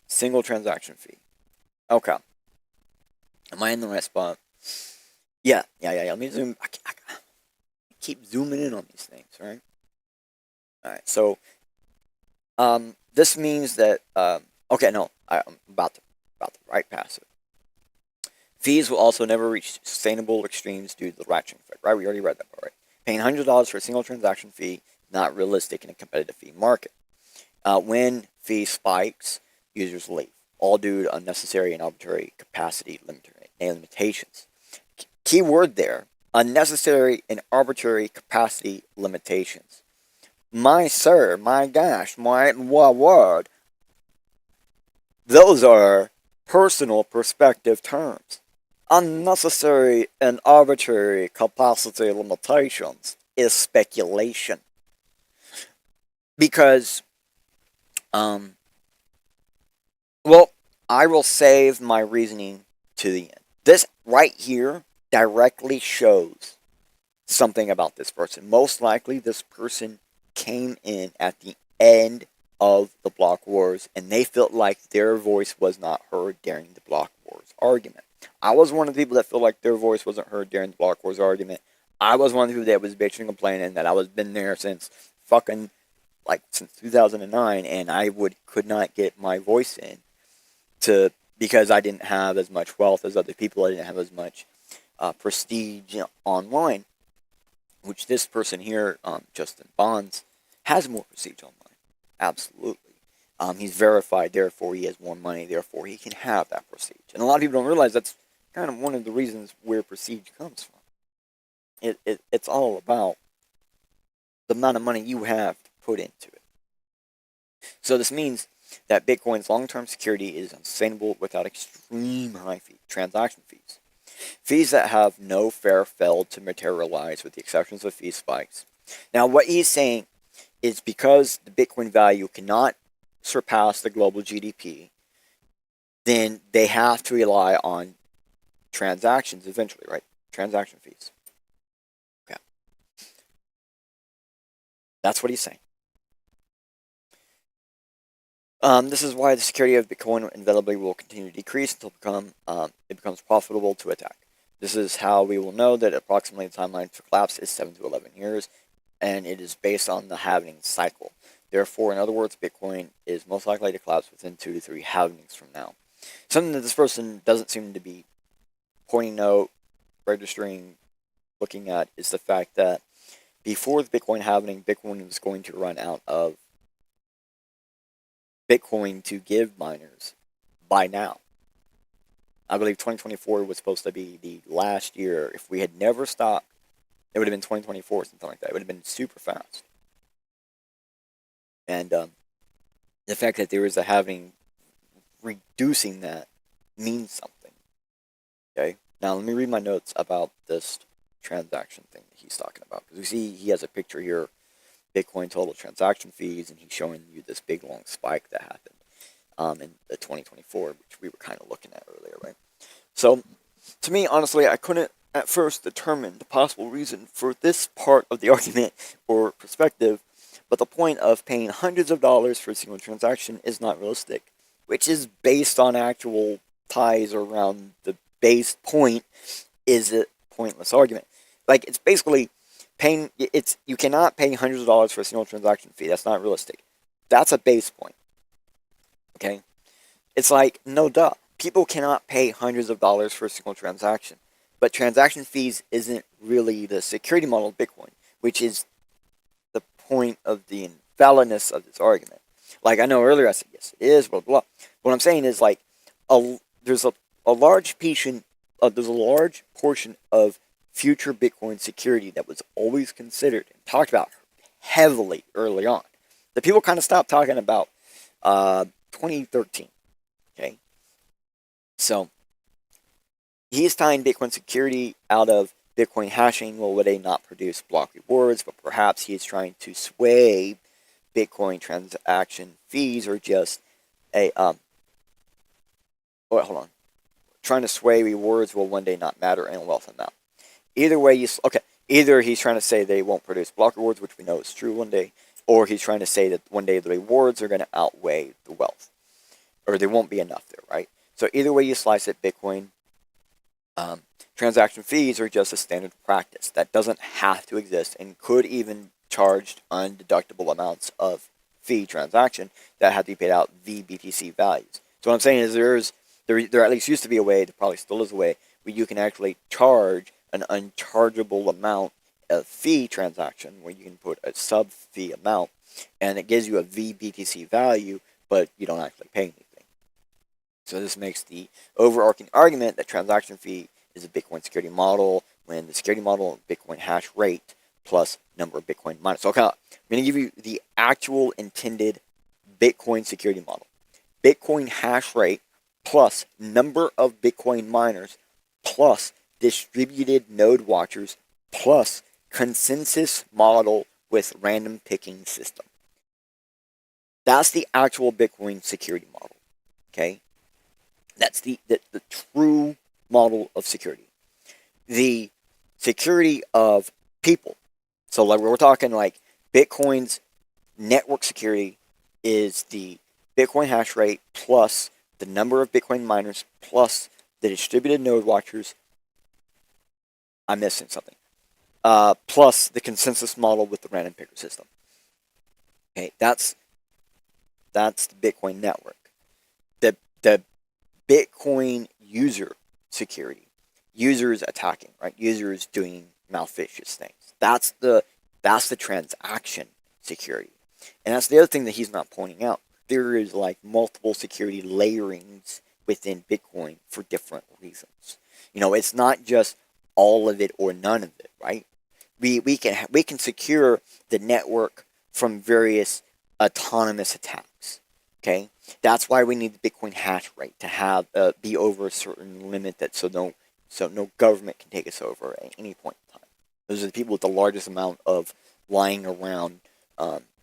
single transaction fee. Okay. Am I in the right spot? Yeah. Let me zoom. I keep zooming in on these things, right? All right. So, this means that okay, no, I'm about to right past it. Fees will also never reach sustainable extremes due to the ratcheting effect, right? We already read that part, right? Paying $100 for a single transaction fee, not realistic in a competitive fee market. When fee spikes, users leave, all due to unnecessary and arbitrary capacity limitations. Key word there, unnecessary and arbitrary capacity limitations. My sir, my gosh, my word. Those are personal perspective terms. Unnecessary and arbitrary capacity limitations is speculation. Because, well, I will save my reasoning to the end. This right here directly shows something about this person. Most likely, this person came in at the end of the block wars, and they felt like their voice was not heard during the block wars argument. I was one of the people that felt like their voice wasn't heard during the block wars argument. I was one of the people that was bitching and complaining that I was been there since since 2009, and I could not get my voice in because I didn't have as much wealth as other people. I didn't have as much prestige online, which this person here, Justin Bonds, has more prestige online. Absolutely. He's verified, therefore he has more money, therefore he can have that prestige. And a lot of people don't realize that's kind of one of the reasons where prestige comes from. It's all about the amount of money you have to put into it. So this means that Bitcoin's long-term security is unsustainable without extreme high transaction fees. Fees that have no fair failed to materialize with the exceptions of fee spikes. Now what he's saying is because the Bitcoin value cannot surpass the global GDP, then they have to rely on transactions eventually, right? Transaction fees. Okay. That's what he's saying. This is why the security of Bitcoin inevitably will continue to decrease until it becomes profitable to attack. This is how we will know that approximately the timeline for collapse is 7 to 11 years, and it is based on the halving cycle. Therefore, in other words, Bitcoin is most likely to collapse within 2 to 3 halvings from now. Something that this person doesn't seem to be pointing out, registering, looking at is the fact that before the Bitcoin halving, Bitcoin was going to run out of Bitcoin to give miners by now. I believe 2024 was supposed to be the last year. If we had never stopped, it would have been 2024, something like that. It would have been super fast. And the fact that there is a halving, reducing that means something. Okay? Now, let me read my notes about this transaction thing that he's talking about. Because we see he has a picture here, Bitcoin total transaction fees, and he's showing you this big long spike that happened in the 2024, which we were kind of looking at earlier, right? So, to me, honestly, I couldn't at first determine the possible reason for this part of the argument or perspective, But the point of paying hundreds of dollars for a single transaction is not realistic, which is based on actual ties around the base point is a pointless argument. Like, it's basically you cannot pay hundreds of dollars for a single transaction fee. That's not realistic. That's a base point. Okay? It's like, no duh. People cannot pay hundreds of dollars for a single transaction. But transaction fees isn't really the security model of Bitcoin, which is the point of the invalidness of this argument. Like, I know earlier I said, yes, it is, blah, blah. What I'm saying is, like, there's a large portion of future Bitcoin security that was always considered and talked about heavily early on. The people kind of stopped talking about 2013. Okay? So, he's tying Bitcoin security out of Bitcoin hashing. Well, would they not produce block rewards? But perhaps he is trying to sway Bitcoin transaction fees, or just trying to sway rewards will one day not matter in wealth amount. Either way, either he's trying to say they won't produce block rewards, which we know is true one day, or he's trying to say that one day the rewards are going to outweigh the wealth, or there won't be enough there, right? So either way you slice it, Bitcoin transaction fees are just a standard practice that doesn't have to exist and could even charge undeductible amounts of fee transaction that have to be paid out via BTC values. So what I'm saying is there at least used to be a way, there probably still is a way, where you can actually charge an unchargeable amount of fee transaction, where you can put a sub fee amount, and it gives you a VBTC value, but you don't actually pay anything. So this makes the overarching argument that transaction fee is a Bitcoin security model, when the security model of Bitcoin hash rate plus number of Bitcoin miners. So I'm going to give you the actual intended Bitcoin security model. Bitcoin hash rate plus number of Bitcoin miners plus distributed node watchers plus consensus model with random picking system. That's the actual Bitcoin security model. Okay? That's the true model of security. The security of people. So like we're talking like Bitcoin's network security is the Bitcoin hash rate plus the number of Bitcoin miners plus the distributed node watchers. I'm missing something. Plus the consensus model with the random picker system. Okay, that's the Bitcoin network. The Bitcoin user security. Users attacking, right? Users doing malicious things. That's the transaction security. And that's the other thing that he's not pointing out. There is like multiple security layerings within Bitcoin for different reasons. It's not just all of it or none of it, right? We can secure the network from various autonomous attacks. Okay, that's why we need the Bitcoin hash rate to have be over a certain limit so no government can take us over at any point in time. Those are the people with the largest amount of lying around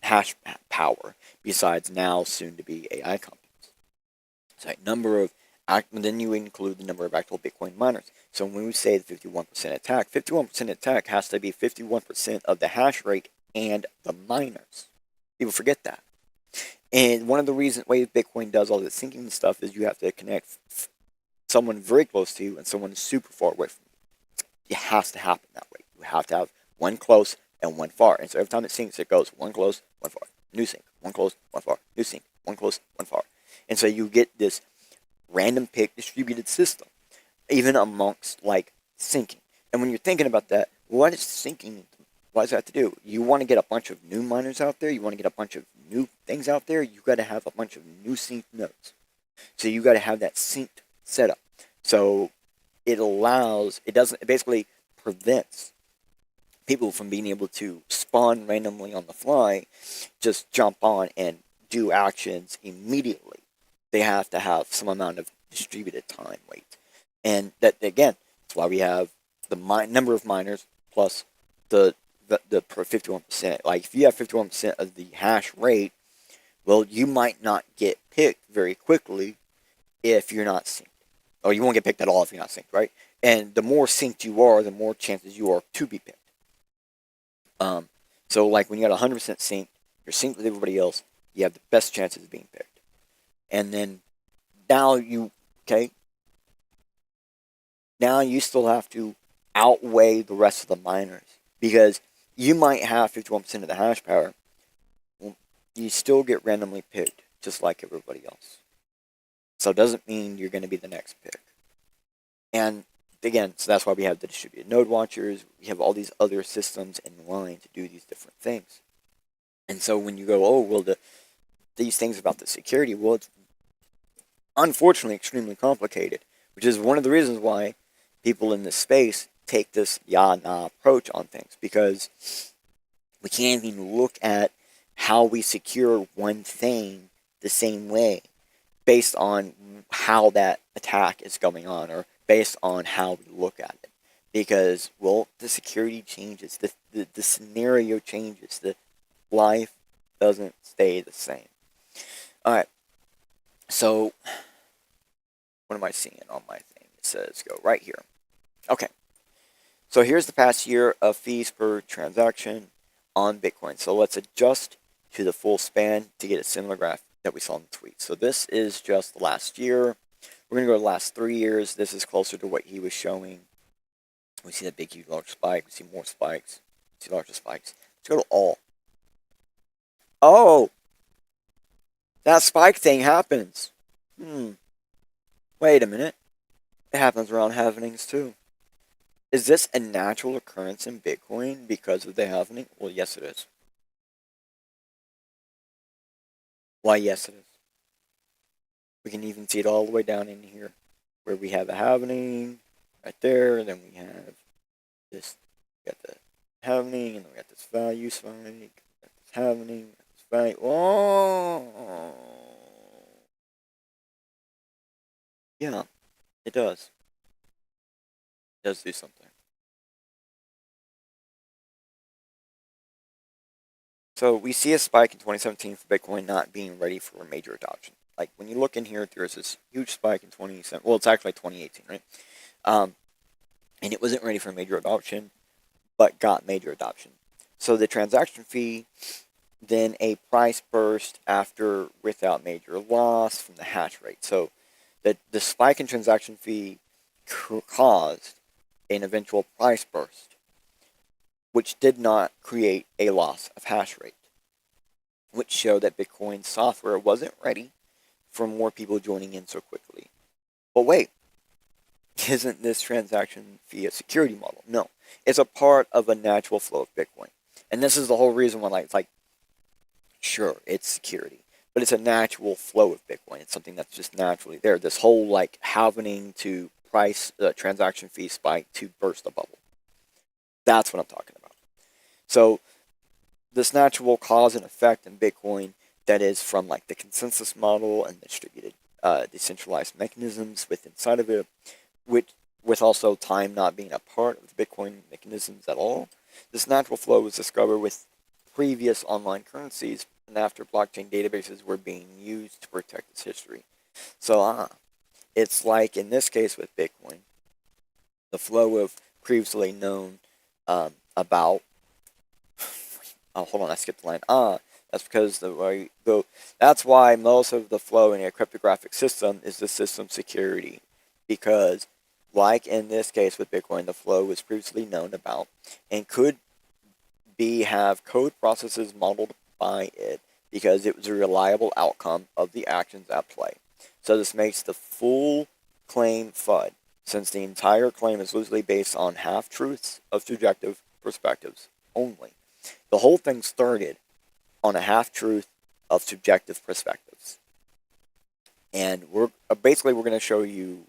hash power, besides now soon to be AI companies. So then you include the number of actual Bitcoin miners. So when we say the 51% attack has to be 51% of the hash rate and the miners. People forget that. And one of the ways Bitcoin does all this syncing stuff is you have to connect someone very close to you and someone super far away from you. It has to happen that way. You have to have one close and one far. And so every time it syncs, it goes one close, one far. New sync, one close, one far. New sync, one close, one far. And so you get this random pick distributed system, even amongst like syncing. And when you're thinking about that, what is syncing? What does that have to do? You want to get a bunch of new miners out there? You want to get a bunch of new things out there? You got to have a bunch of new synced nodes. So you got to have that synced setup. So it basically prevents people from being able to spawn randomly on the fly, just jump on and do actions immediately. They have to have some amount of distributed time wait. And that, again, that's why we have the number of miners plus the 51%. Like, if you have 51% of the hash rate, well, you might not get picked very quickly if you're not synced. Or you won't get picked at all if you're not synced, right? And the more synced you are, the more chances you are to be picked. So, like, when you got 100% synced, you're synced with everybody else, you have the best chances of being picked. And then now you still have to outweigh the rest of the miners, because you might have 51% of the hash power. Well, you still get randomly picked just like everybody else. So it doesn't mean you're going to be the next pick. And again, so that's why we have the distributed node watchers. We have all these other systems in line to do these different things. And so when you go, oh, well, these things about the security, well, it's unfortunately extremely complicated, which is one of the reasons why people in this space take this nah approach on things, because we can't even look at how we secure one thing the same way based on how that attack is going on, or based on how we look at it. Because, well, the security changes, the scenario changes, the life doesn't stay the same. Alright, so what am I seeing on my thing? It says go right here. Okay, so here's the past year of fees per transaction on Bitcoin. So let's adjust to the full span to get a similar graph that we saw in the tweet. So this is just the last year. We're going to go to the last 3 years. This is closer to what he was showing. We see that big, huge, large spike. We see more spikes. We see larger spikes. Let's go to all. Oh! That spike thing happens. Wait a minute. It happens around halvenings too. Is this a natural occurrence in Bitcoin because of the halvening? Well, yes it is. Why, yes it is. We can even see it all the way down in here, where we have a halvening right there, and then we have this, we got the halvening, and then we got this value spike, we got this halvening, this value. Oh! Yeah, it does. It does do something. So we see a spike in 2017 for Bitcoin not being ready for major adoption. Like when you look in here, there's this huge spike in 2017. Well, it's actually 2018, right? And it wasn't ready for major adoption, but got major adoption. So the transaction fee, then a price burst after without major loss from the hash rate. So the spike in transaction fee caused an eventual price burst, which did not create a loss of hash rate, which showed that Bitcoin software wasn't ready for more people joining in so quickly. But wait, isn't this transaction fee a security model? No, it's a part of a natural flow of Bitcoin. And this is the whole reason why, it's like, sure, it's security, but it's a natural flow of Bitcoin. It's something that's just naturally there. This whole like happening to price transaction fee spike to burst a bubble. That's what I'm talking about. So this natural cause and effect in Bitcoin that is from like the consensus model and the distributed decentralized mechanisms within inside of it, with also time not being a part of the Bitcoin mechanisms at all. This natural flow was discovered with previous online currencies and after blockchain databases were being used to protect its history. So it's like in this case with Bitcoin, the flow of previously known about. Oh, hold on, I skipped the line. That's because that's why most of the flow in a cryptographic system is the system security, because like in this case with Bitcoin, the flow was previously known about and could have code processes modeled by it because it was a reliable outcome of the actions at play. So this makes the full claim FUD, since the entire claim is loosely based on half-truths of subjective perspectives only. The whole thing started on a half-truth of subjective perspectives. And we're going to show you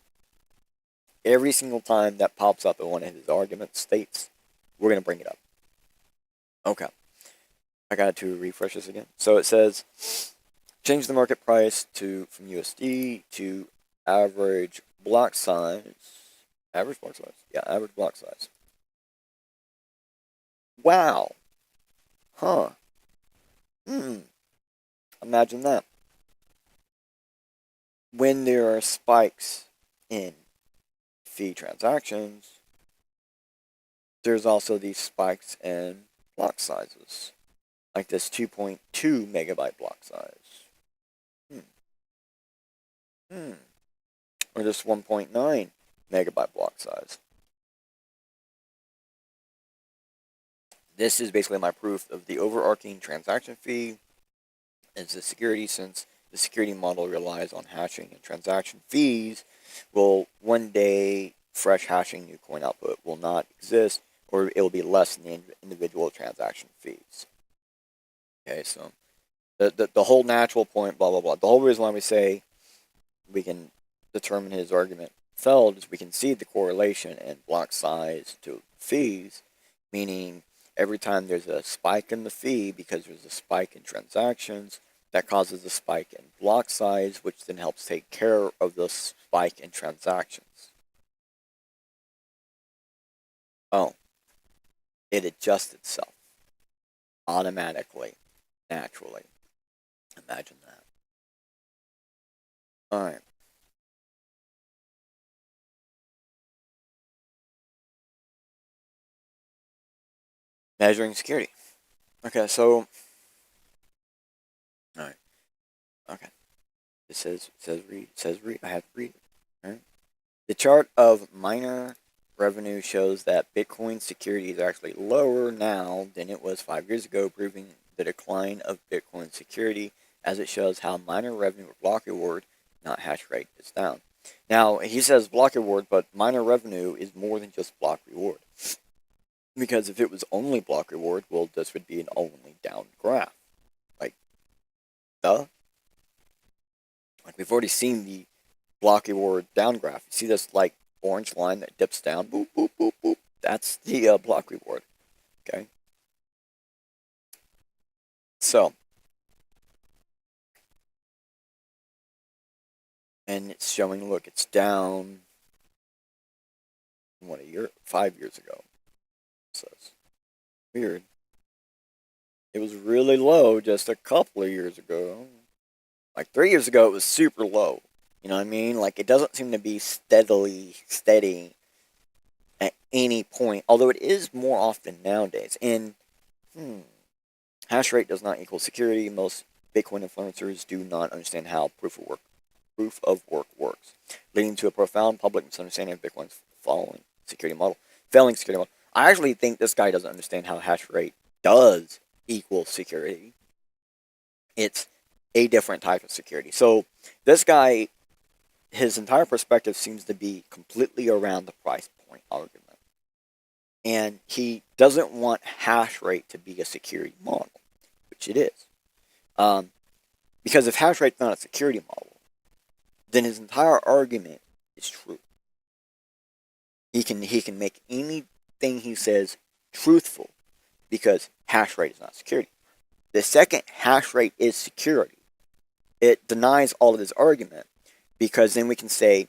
every single time that pops up in one of his argument states, we're going to bring it up. Okay. I got to refresh this again. So it says, change the market price from USD to average block size. Average block size? Yeah, average block size. Wow. Huh. Imagine that. When there are spikes in fee transactions, there's also these spikes in block sizes. like this 2.2 megabyte block size. Or this 1.9 megabyte block size. This is basically my proof of the overarching transaction fee as the security, since the security model relies on hashing and transaction fees. Will one day fresh hashing new coin output will not exist, or it will be less than the individual transaction fees. Okay, so the whole natural point, blah blah blah. The whole reason why we say we can determine his argument failed is we can see the correlation in block size to fees, meaning every time there's a spike in the fee because there's a spike in transactions, that causes a spike in block size, which then helps take care of the spike in transactions. Oh, it adjusts itself automatically, naturally. Imagine that. All right. Measuring security. Okay, so, all right. Okay. It says read. I have to read it. All right. The chart of miner revenue shows that Bitcoin security is actually lower now than it was 5 years ago, proving the decline of Bitcoin security, as it shows how miner revenue or block reward, not hash rate, is down. Now, he says block reward, but miner revenue is more than just block reward. Because if it was only block reward, well, this would be an only down graph. Like, duh. Like, we've already seen the block reward down graph. You see this, like, orange line that dips down? Boop, boop, boop, boop. That's the block reward. Okay? So, and it's showing, look, it's down, what, 5 years ago. So it's weird. It was really low just a couple of years ago. Like 3 years ago, it was super low. You know what I mean? Like, it doesn't seem to be steady at any point, although it is more often nowadays. And, hash rate does not equal security. Most Bitcoin influencers do not understand how proof of work works, leading to a profound public misunderstanding of Bitcoin's failing security model. I actually think this guy doesn't understand how hash rate does equal security. It's a different type of security. So this guy, his entire perspective seems to be completely around the price point argument. And he doesn't want hash rate to be a security model, which it is. Because if hash rate's not a security model, then his entire argument is true. He can make anything he says truthful because hash rate is not security. The second hash rate is security, it denies all of his argument, because then we can say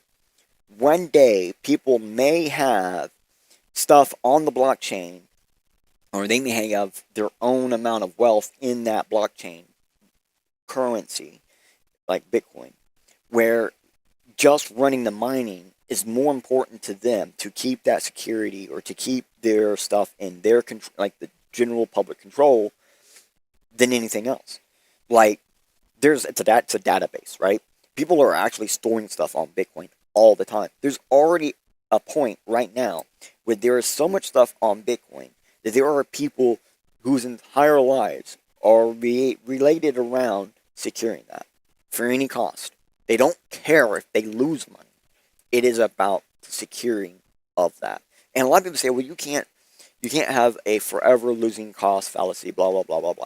one day people may have stuff on the blockchain, or they may have their own amount of wealth in that blockchain currency, like Bitcoin, where just running the mining is more important to them to keep that security or to keep their stuff in their control, like the general public control, than anything else. Like, it's a database, right? People are actually storing stuff on Bitcoin all the time. There's already a point right now where there is so much stuff on Bitcoin that there are people whose entire lives are related around securing that for any cost. They don't care if they lose money. It is about the securing of that. And a lot of people say, well, you can't have a forever losing cost fallacy, blah, blah, blah, blah, blah.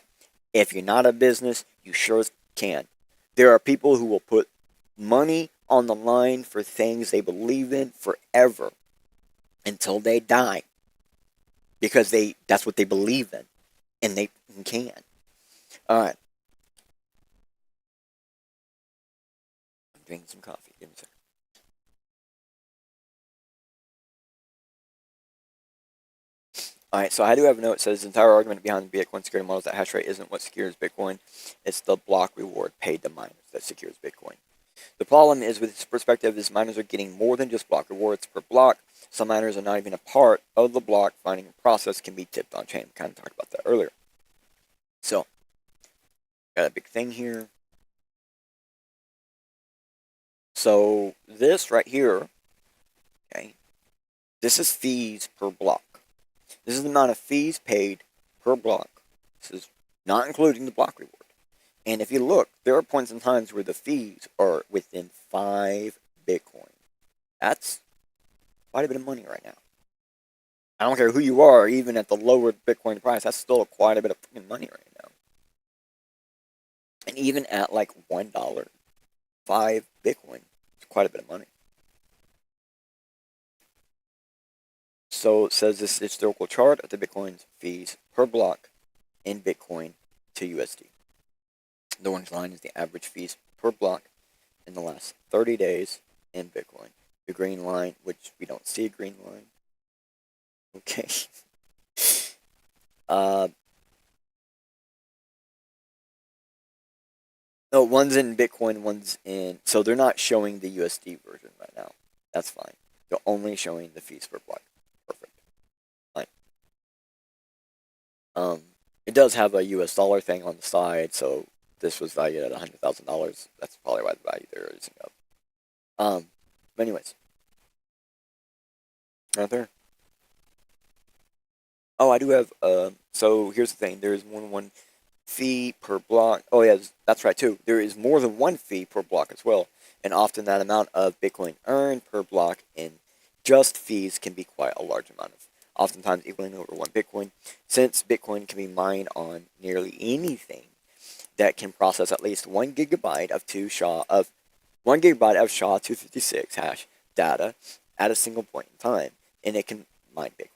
If you're not a business, you sure can. There are people who will put money on the line for things they believe in forever until they die, because that's what they believe in, and they can. All right. I'm drinking some coffee. Give me a second. Alright, so I do have a note that says the entire argument behind the Bitcoin security model is that hash rate isn't what secures Bitcoin. It's the block reward paid to miners that secures Bitcoin. The problem is, with this perspective, is miners are getting more than just block rewards per block. Some miners are not even a part of the block finding process can be tipped on chain. We kind of talked about that earlier. So, Got a big thing here. So this right here, okay, this is fees per block. This is the amount of fees paid per block. This is not including the block reward. And if you look, there are points in times where the fees are within 5 Bitcoin. That's quite a bit of money right now. I don't care who you are, even at the lower Bitcoin price, that's still quite a bit of freaking money right now. And even at like $1, 5 Bitcoin, it's quite a bit of money. So it says this historical chart of the Bitcoin's fees per block in Bitcoin to USD. The orange line is the average fees per block in the last 30 days in Bitcoin. The green line, which we don't see a green line. Okay. No, one's in Bitcoin, one's in... So they're not showing the USD version right now. That's fine. They're only showing the fees per block. Perfect. Fine. It does have a US dollar thing on the side, so this was valued at $100,000. That's probably why the value there is up. But anyways. Right there. Oh, I do have, so here's the thing. There is more than one fee per block. Oh, yeah, that's right, too. There is more than one fee per block as well. And often that amount of Bitcoin earned per block in just fees can be quite a large amount of, oftentimes equaling over 1 Bitcoin. Since Bitcoin can be mined on nearly anything that can process at least 1 gigabyte of 1 gigabyte of SHA-256 hash data at a single point in time, and it can mine Bitcoin.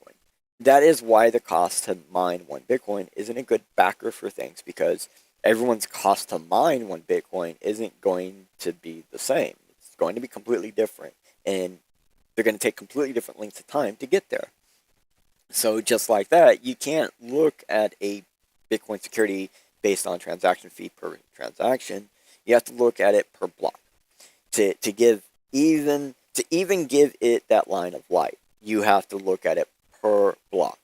That is why the cost to mine 1 Bitcoin isn't a good backer for things, because everyone's cost to mine 1 Bitcoin isn't going to be the same. It's going to be completely different, and they're going to take completely different lengths of time to get there. So just like that, you can't look at a Bitcoin security based on transaction fee per transaction. You have to look at it per block. To even give it that line of light, you have to look at it per block.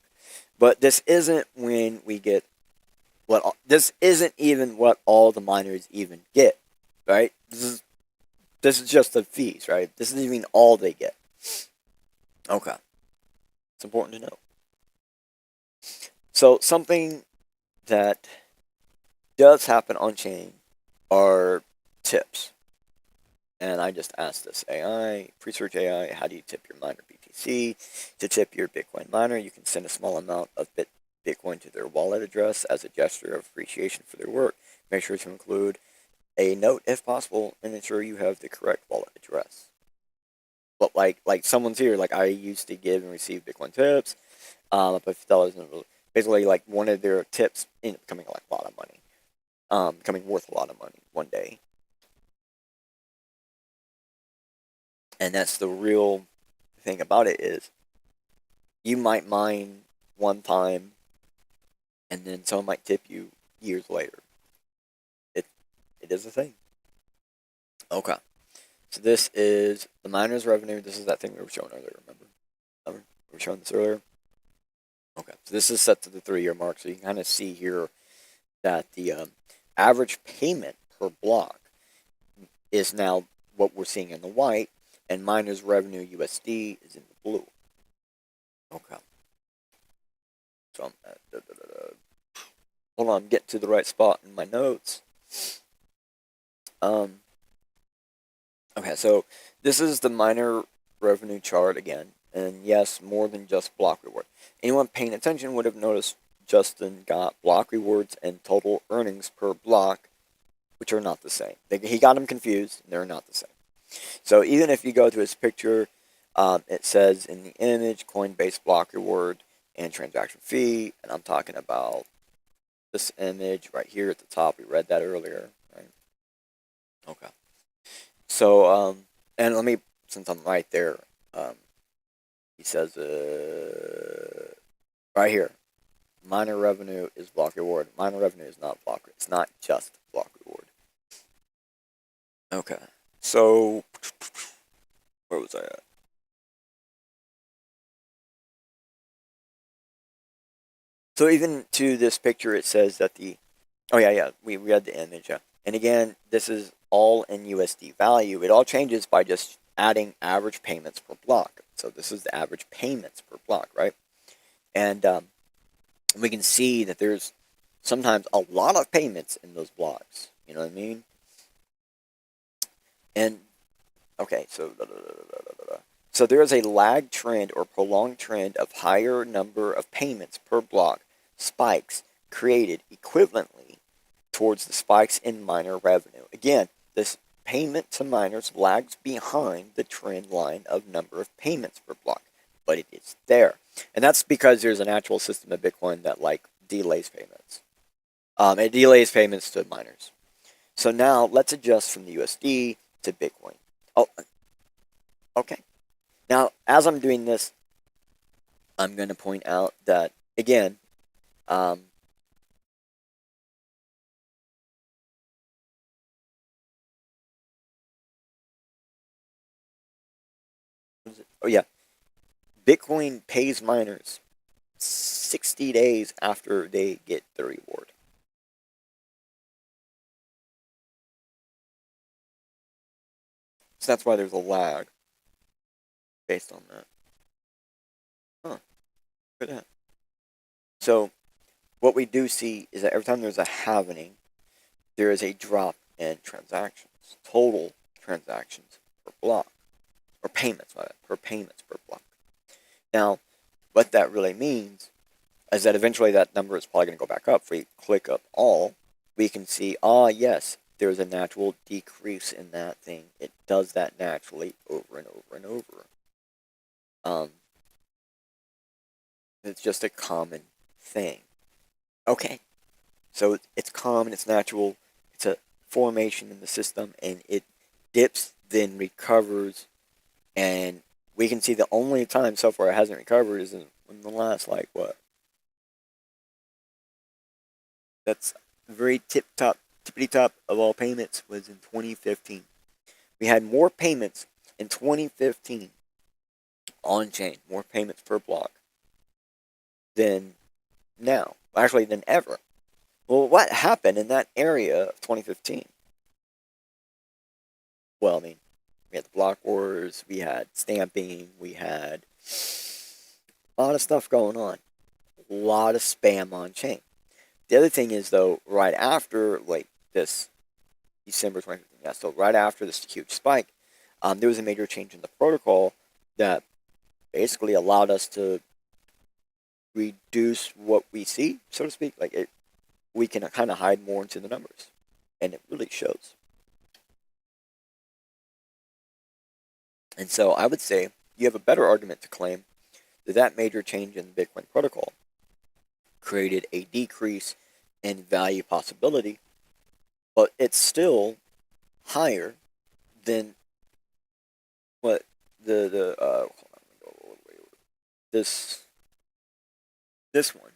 But this isn't when we get this isn't even what all the miners even get, right? This is just the fees, right? This isn't even all they get. Okay. It's important to know. So something that does happen on chain are tips. And I just asked this AI, Presearch AI, how do you tip your miner BTC? To tip your Bitcoin miner, you can send a small amount of Bitcoin to their wallet address as a gesture of appreciation for their work. Make sure to include a note if possible, and ensure you have the correct wallet address. But like someone's here, like I used to give and receive Bitcoin tips, up $50, and basically like one of their tips ended up becoming like a lot of money, becoming worth a lot of money one day. And that's the real thing about it, is you might mine one time and then someone might tip you years later. It is a thing. Okay. So this is the miner's revenue. This is that thing we were showing earlier, remember? We were showing this earlier? Okay. So this is set to the 3-year mark. So you can kind of see here that the average payment per block is now what we're seeing in the white, and miner's revenue USD is in the blue. Okay. So hold on, I'm getting to the right spot in my notes. Okay, so this is the miner revenue chart again, and yes, more than just block reward. Anyone paying attention would have noticed Justin got block rewards and total earnings per block, which are not the same. He got them confused, and they're not the same. So even if you go to his picture, it says in the image, Coinbase block reward and transaction fee, and I'm talking about this image right here at the top. We read that earlier, right? Okay. So, and let me, since I'm right there, he says, right here, miner revenue is block reward. Miner revenue is not block. It's not just block reward. Okay. So, where was I at? So even to this picture, it says that the Oh yeah, we read the image. Yeah. And again, this is all in USD value. It all changes by just adding average payments per block. So this is the average payments per block, right? And we can see that there's sometimes a lot of payments in those blocks. You know what I mean? And okay, so there is a lag trend or prolonged trend of higher number of payments per block spikes created equivalently towards the spikes in miner revenue. Again, this payment to miners lags behind the trend line of number of payments per block, but it is there. And that's because there's an actual system of Bitcoin that like delays payments. It delays payments to miners. So now let's adjust from the USD to Bitcoin. Oh, okay. Now, as I'm doing this, I'm going to point out that, again, oh yeah, Bitcoin pays miners 60 days after they get the reward. So that's why there's a lag based on that. Huh, look at that. So what we do see is that every time there's a halvening, there is a drop in transactions, total transactions per block, or payments, per payments per block. Now, what that really means is that eventually that number is probably going to go back up. If we click up all, we can see, yes, there's a natural decrease in that thing. It does that naturally over and over and over. It's just a common thing. Okay, so it's common, it's natural, it's a formation in the system, and it dips, then recovers, and we can see the only time so far it hasn't recovered is in the last, like, what? That's very tippity top of all payments was in 2015. We had more payments in 2015 on chain, more payments per block than now, actually than ever. Well, what happened in that area of 2015? Well, I mean, we had the block wars, we had stamping, we had a lot of stuff going on, a lot of spam on chain. The other thing is, though, right after like this December 2015, yeah, so right after this huge spike, there was a major change in the protocol that basically allowed us to reduce what we see, so to speak. Like we can kind of hide more into the numbers, and it really shows. And so I would say you have a better argument to claim that that major change in the Bitcoin protocol created a decrease in value possibility, but it's still higher than what this one.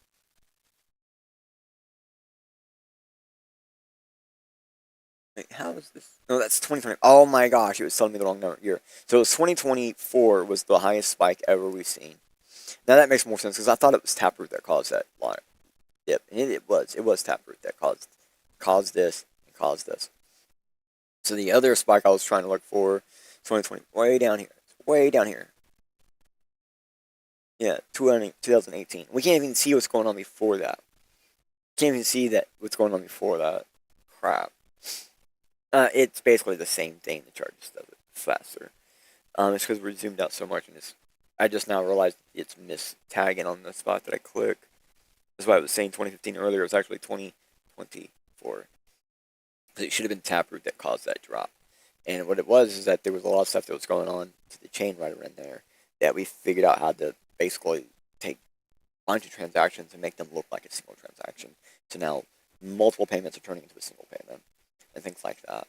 Wait, how is this? No, that's 2020. Oh my gosh, it was telling me the wrong year. So it was 2024 was the highest spike ever we've seen. Now that makes more sense because I thought it was Taproot that caused that dip, and it was. It was Taproot that caused this and caused this. So the other spike I was trying to look for, 2020, way down here. Way down here. Yeah, 2018. We can't even see what's going on before that. Can't even see that what's going on before that. Crap. It's basically the same thing. The chart just does it faster. It's because we're zoomed out so much, and I just now realized it's mistagging on the spot that I click. That's why I was saying 2015 earlier. It was actually 2024. It should have been Taproot that caused that drop. And what it was is that there was a lot of stuff that was going on to the chain right around there that we figured out how to basically take a bunch of transactions and make them look like a single transaction. So now multiple payments are turning into a single payment and things like that.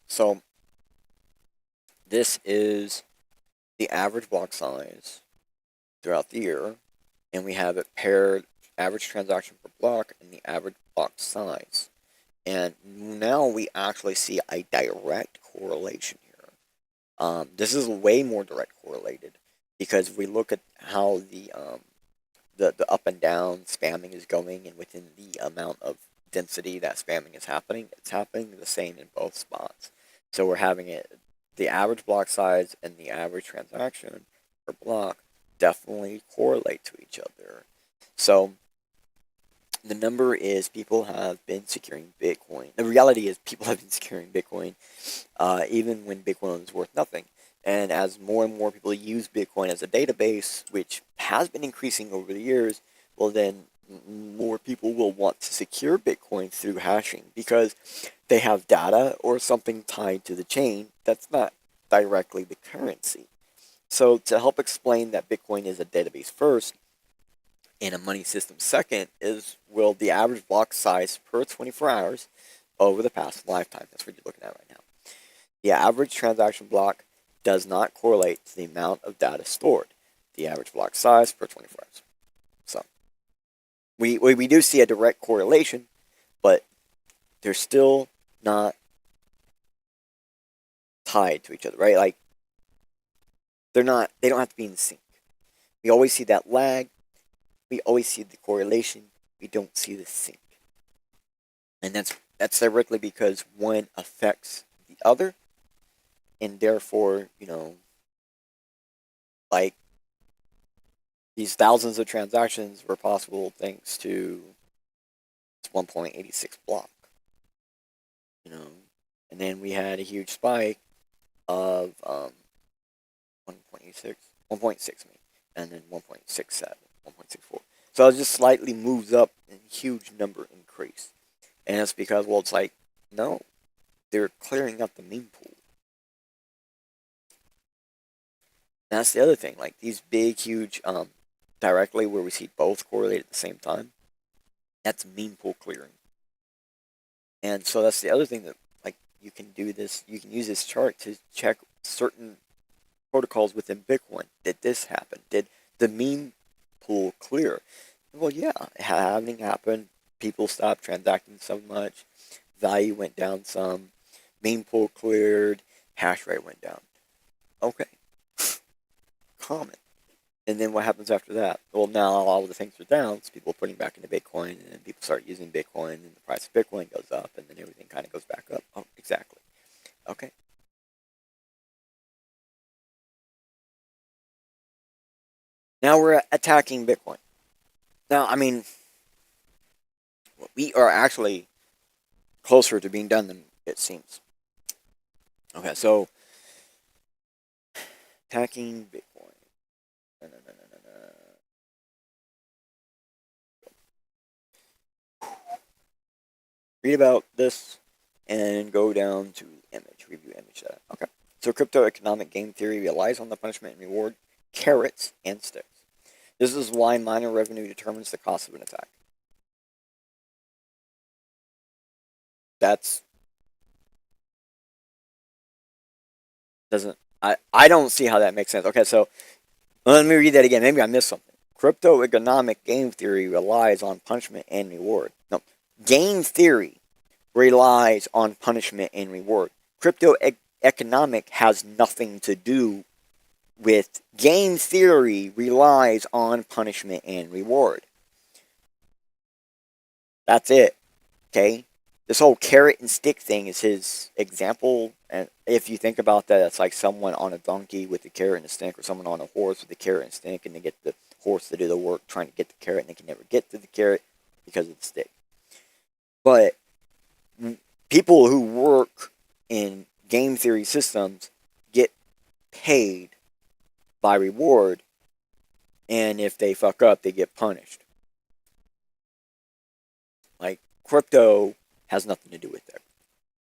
So this is the average block size throughout the year, and we have it paired average transaction per block and the average block size. And now we actually see a direct correlation here. This is way more direct correlated because if we look at how the the up and down spamming is going, and within the amount of density that spamming is happening, it's happening the same in both spots. So we're having it, the average block size and the average transaction per block definitely correlate to each other. So the number is people have been securing Bitcoin. The reality is people have been securing Bitcoin even when Bitcoin was worth nothing. And as more and more people use Bitcoin as a database, which has been increasing over the years, well, then more people will want to secure Bitcoin through hashing because they have data or something tied to the chain that's not directly the currency. So to help explain that Bitcoin is a database first and a money system second is, well, the average block size per 24 hours over the past lifetime. That's what you're looking at right now. The average transaction block does not correlate to the amount of data stored. The average block size per 24 hours. So we do see a direct correlation, but they're still not tied to each other, right? Like they don't have to be in sync. We always see that lag. We always see the correlation. We don't see the sync. And that's directly because one affects the other, and therefore, like these thousands of transactions were possible thanks to 1.86 block, and then we had a huge spike of 1.86, 1.6, and then 1.67, 1.64. So it just slightly moves up and huge number increase. And that's because, well, it's like, no, they're clearing up the meme pool. And that's the other thing, like these big, huge, directly where we see both correlate at the same time, that's meme pool clearing. And so that's the other thing that, like, you can do this, you can use this chart to check certain protocols within Bitcoin. Did this happen? Did the meme pool clear? Well, yeah, having happened. People stopped transacting so much. Value went down some. Meme pool cleared. Hash rate went down. Okay. Common. And then what happens after that? Well, now all the things are down, so people are putting back into Bitcoin, and then people start using Bitcoin, and the price of Bitcoin goes up, and then everything kind of goes back up. Oh, exactly. Okay. Now we're attacking Bitcoin. Now, I mean, we are actually closer to being done than it seems. Okay, so attacking Bitcoin. No, no, no, no, no. Read about this and go down to image, review image data. Okay, so crypto economic game theory relies on the punishment and reward, carrots and sticks. This is why miner revenue determines the cost of an attack. That's doesn't I don't see how that makes sense. Okay, so let me read that again. Maybe I missed something. Crypto economic game theory relies on punishment and reward. No, game theory relies on punishment and reward. Crypto economic has nothing to do with game theory relies on punishment and reward. That's it. Okay? This whole carrot and stick thing is his example. And if you think about that, it's like someone on a donkey with a carrot and a stick, or someone on a horse with a carrot and stick, and they get the horse to do the work trying to get the carrot, and they can never get to the carrot because of the stick. But people who work in game theory systems get paid by reward, and if they fuck up, they get punished. Like, crypto has nothing to do with that,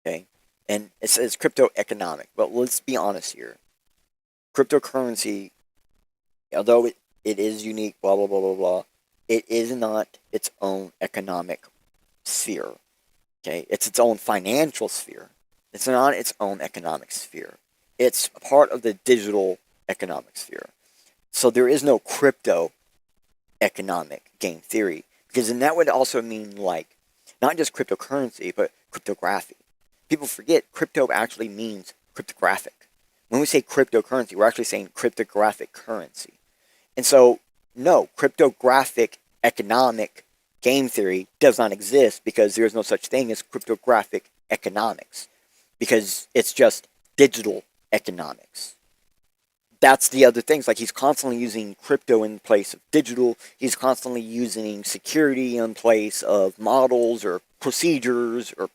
okay? And it says crypto economic, but let's be honest here. Cryptocurrency, although it is unique, blah, blah, blah, blah, blah, it is not its own economic sphere, okay? It's its own financial sphere. It's not its own economic sphere. It's part of the digital economic sphere. So there is no crypto economic game theory, because then that would also mean, like, not just cryptocurrency, but cryptography. People forget crypto actually means cryptographic. When we say cryptocurrency, we're actually saying cryptographic currency. And so no, cryptographic economic game theory does not exist because there is no such thing as cryptographic economics, because it's just digital economics. That's the other things. Like, he's constantly using crypto in place of digital. He's constantly using security in place of models or procedures or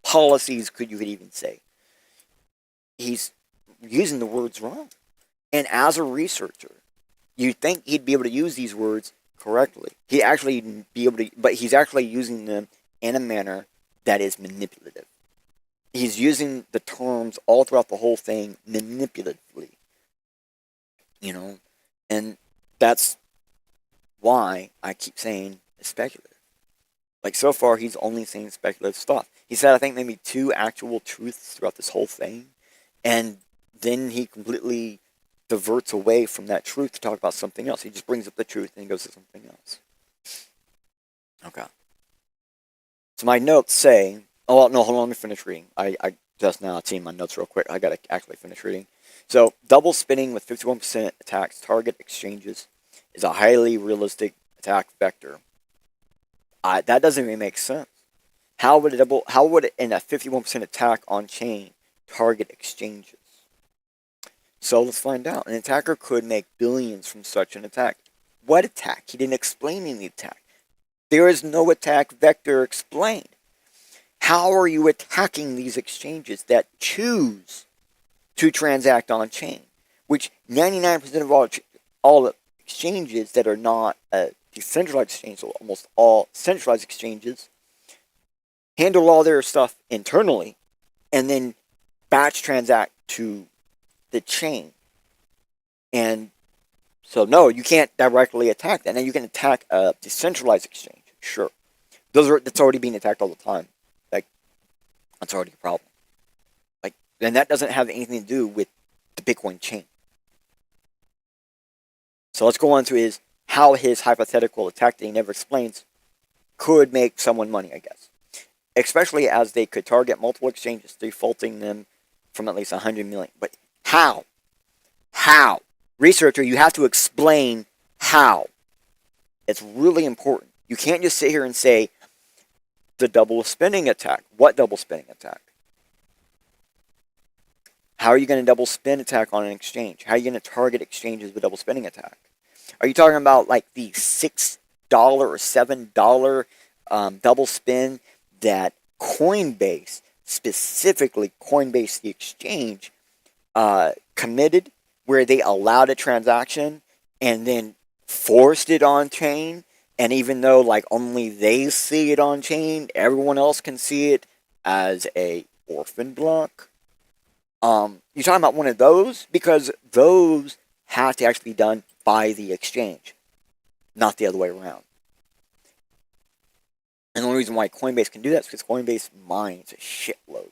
policies, you could even say. He's using the words wrong. And as a researcher, you'd think he'd be able to use these words correctly. He'd actually be able to, but he's actually using them in a manner that is manipulative. He's using the terms all throughout the whole thing manipulatively. And that's why I keep saying it's speculative. Like, so far, he's only saying speculative stuff. He said, I think, maybe 2 actual truths throughout this whole thing, and then he completely diverts away from that truth to talk about something else. He just brings up the truth and he goes to something else. Okay. So my notes say, oh, no, hold on, let me finish reading. I just now seen my notes real quick. I got to actually finish reading. So, double spinning with 51% attacks target exchanges is a highly realistic attack vector. That doesn't even make sense. How would in a 51% attack on chain target exchanges? So let's find out. An attacker could make billions from such an attack. What attack? He didn't explain any attack. There is no attack vector explained. How are you attacking these exchanges that choose to transact on chain? Which 99% of all exchanges that are not decentralized exchanges, so almost all centralized exchanges, handle all their stuff internally and then batch transact to the chain. And so, no, you can't directly attack that. Now, you can attack a decentralized exchange, sure. That's already being attacked all the time. Like, that's already a problem. Like, and that doesn't have anything to do with the Bitcoin chain. So let's go on to how his hypothetical attack that he never explains could make someone money, I guess. Especially as they could target multiple exchanges, defaulting them from at least 100 million. But how? How? Researcher, you have to explain how. It's really important. You can't just sit here and say the double spinning attack. What double spinning attack? How are you going to double spin attack on an exchange? How are you going to target exchanges with double spinning attack? Are you talking about like the $6 or $7 double spin that Coinbase, specifically Coinbase the exchange, committed, where they allowed a transaction and then forced it on chain, and even though like only they see it on chain, everyone else can see it as a orphan block? You're talking about one of those? Because those have to actually be done by the exchange, not the other way around. And the only reason why Coinbase can do that is because Coinbase mines a shitload.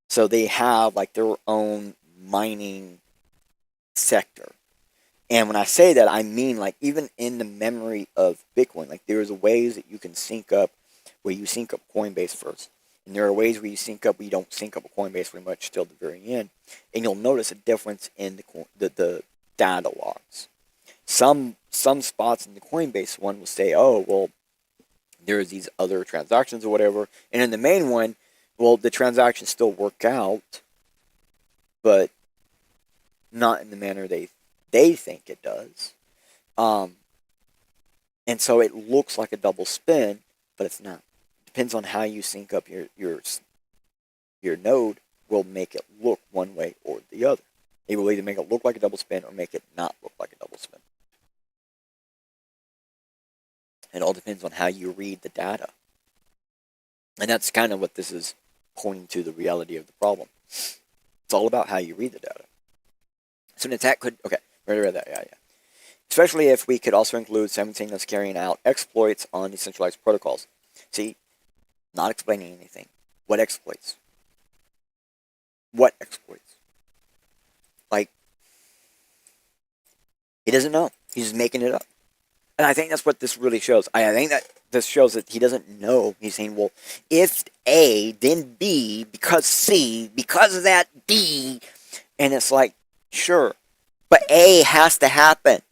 So they have like their own mining sector. And when I say that, I mean like even in the memory of Bitcoin, like there's ways that you can sync up where you sync up Coinbase first. And there are ways where you sync up where you don't sync up with Coinbase very much till the very end. And you'll notice a difference in the data logs. Some spots in the Coinbase one will say, oh, well, there's these other transactions or whatever. And in the main one, well, the transactions still work out, but not in the manner they think it does. And so it looks like a double spin, but it's not. Depends on how you sync up your node will make it look one way or the other. It will either make it look like a double spin or make it not look like a double spin. It all depends on how you read the data. And that's kind of what this is pointing to, the reality of the problem. It's all about how you read the data. So an attack could, okay, read that, yeah. Especially if we could also include simultaneously carrying out exploits on decentralized protocols. See, not explaining anything. What exploits? What exploits? Like, he doesn't know. He's just making it up. And I think that's what this really shows. I think that this shows that he doesn't know. He's saying, well, if A, then B, because C, because of that D. And it's like, sure. But A has to happen.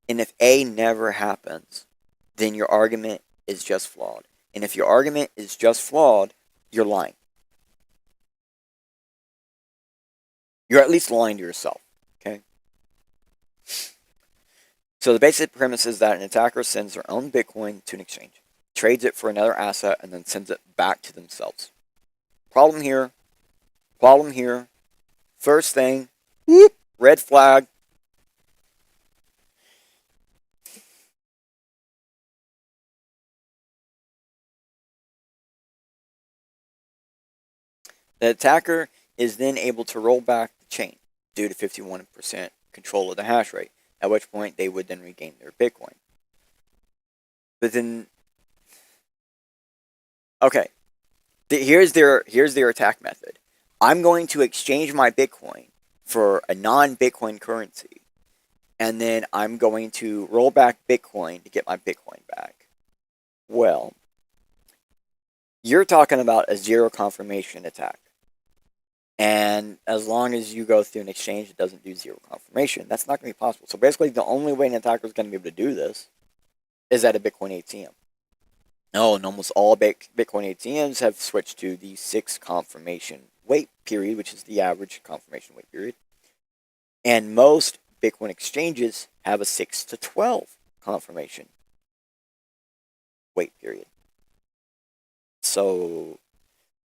And if A never happens, then your argument is just flawed. And if your argument is just flawed, you're lying. You're at least lying to yourself. Okay? So the basic premise is that an attacker sends their own Bitcoin to an exchange, trades it for another asset, and then sends it back to themselves. Problem here. First thing, whoop, red flag. The attacker is then able to roll back the chain due to 51% control of the hash rate, at which point they would then regain their Bitcoin. But then, okay, here's their attack method. I'm going to exchange my Bitcoin for a non-Bitcoin currency, and then I'm going to roll back Bitcoin to get my Bitcoin back. Well, you're talking about a zero confirmation attack. And as long as you go through an exchange that doesn't do zero confirmation, that's not going to be possible. So basically, the only way an attacker is going to be able to do this is at a Bitcoin ATM. Oh, and almost all Bitcoin ATMs have switched to the 6 confirmation wait period, which is the average confirmation wait period. And most Bitcoin exchanges have a 6 to 12 confirmation wait period. So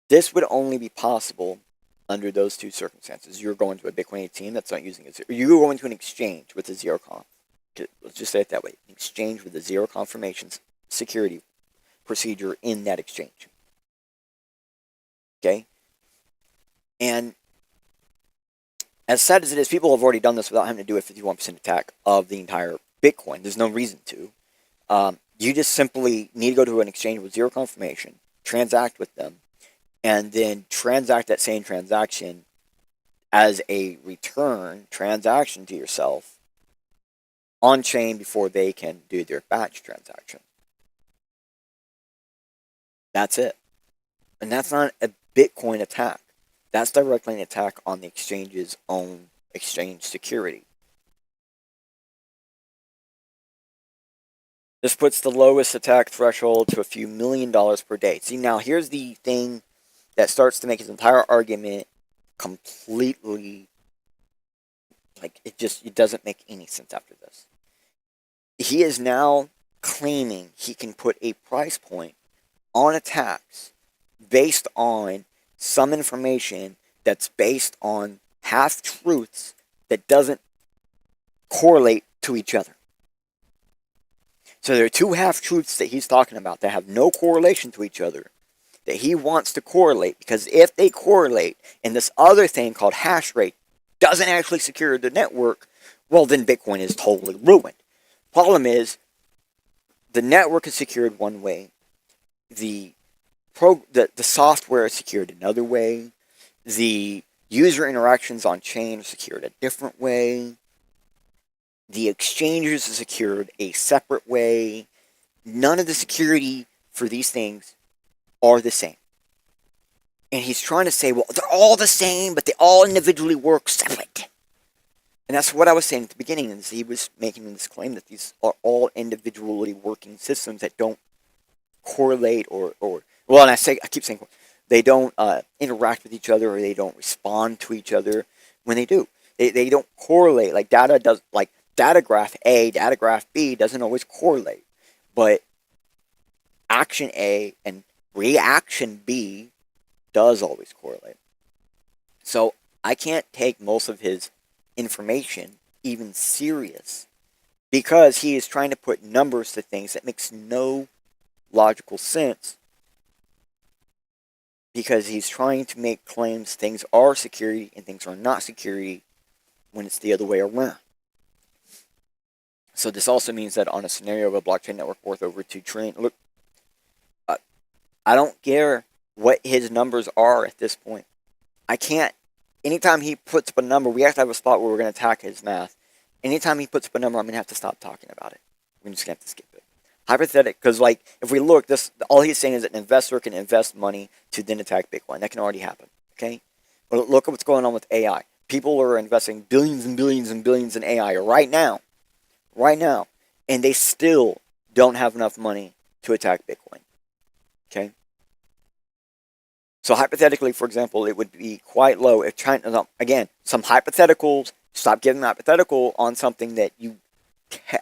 this would only be possible under those two circumstances. You're going to a Bitcoin ATM that's not using a zero. You're going to an exchange with a zero conf. Let's just say it that way. An exchange with a zero confirmation security procedure in that exchange. Okay? And as sad as it is, people have already done this without having to do a 51% attack of the entire Bitcoin. There's no reason to. You just simply need to go to an exchange with zero confirmation, transact with them, and then transact that same transaction as a return transaction to yourself on chain before they can do their batch transaction. That's it. And that's not a Bitcoin attack. That's directly an attack on the exchange's own exchange security. This puts the lowest attack threshold to a few $1 million per day. See, now here's the thing that starts to make his entire argument completely, like, it doesn't make any sense after this. He is now claiming he can put a price point on attacks based on some information that's based on half-truths that doesn't correlate to each other. So there are two half-truths that he's talking about that have no correlation to each other, that he wants to correlate, because if they correlate and this other thing called hash rate doesn't actually secure the network, well, then Bitcoin is totally ruined. Problem is, the network is secured one way, the software is secured another way, the user interactions on chain are secured a different way, the exchanges are secured a separate way. None of the security for these things are the same. And he's trying to say, well, they're all the same, but they all individually work separate. And that's what I was saying at the beginning, is he was making this claim that these are all individually working systems that don't correlate or well, and I keep saying they don't interact with each other, or they don't respond to each other when they do. They don't correlate. Like data graph A, data graph B doesn't always correlate. But action A and reaction B does always correlate. So I can't take most of his information even serious, because he is trying to put numbers to things that makes no logical sense, because he's trying to make claims things are security and things are not security when it's the other way around. So this also means that on a scenario of a blockchain network worth over $2 trillion, look, I don't care what his numbers are at this point. I can't. Anytime he puts up a number, we have to have a spot where we're going to attack his math. Anytime he puts up a number, I'm going to have to stop talking about it. We're just going to have to skip it. Hypothetical, because like if we look, all he's saying is that an investor can invest money to then attack Bitcoin. That can already happen. Okay, but look at what's going on with AI. People are investing billions and billions and billions in AI right now. right now, and they still don't have enough money to attack Bitcoin. Okay? So hypothetically, for example, it would be quite low if China, again, some hypotheticals, stop giving hypothetical on something that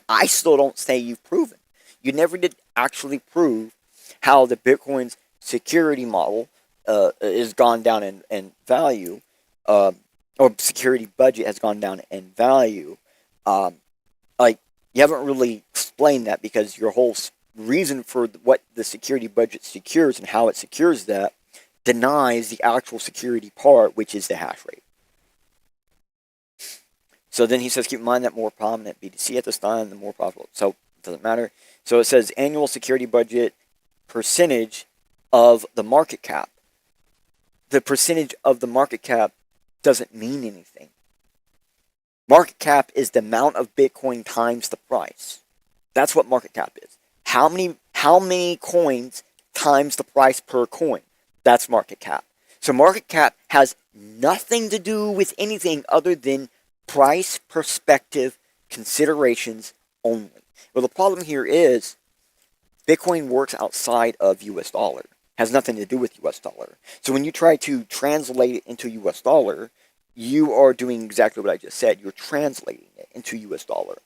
I still don't say you've proven. You never did actually prove how the Bitcoin's security model has gone down in value, or security budget has gone down in value. Like, you haven't really explained that, because your whole reason for what the security budget secures and how it secures that denies the actual security part, which is the hash rate. So then he says, keep in mind that more prominent BTC at this time, the more profitable. So it doesn't matter. So it says annual security budget percentage of the market cap. The percentage of the market cap doesn't mean anything. Market cap is the amount of Bitcoin times the price. That's what market cap is. How many coins times the price per coin? That's market cap. So market cap has nothing to do with anything other than price perspective considerations only. Well, the problem here is Bitcoin works outside of US dollar. Has nothing to do with US dollar. So when you try to translate it into US dollar, you are doing exactly what I just said. You're translating it into US dollar.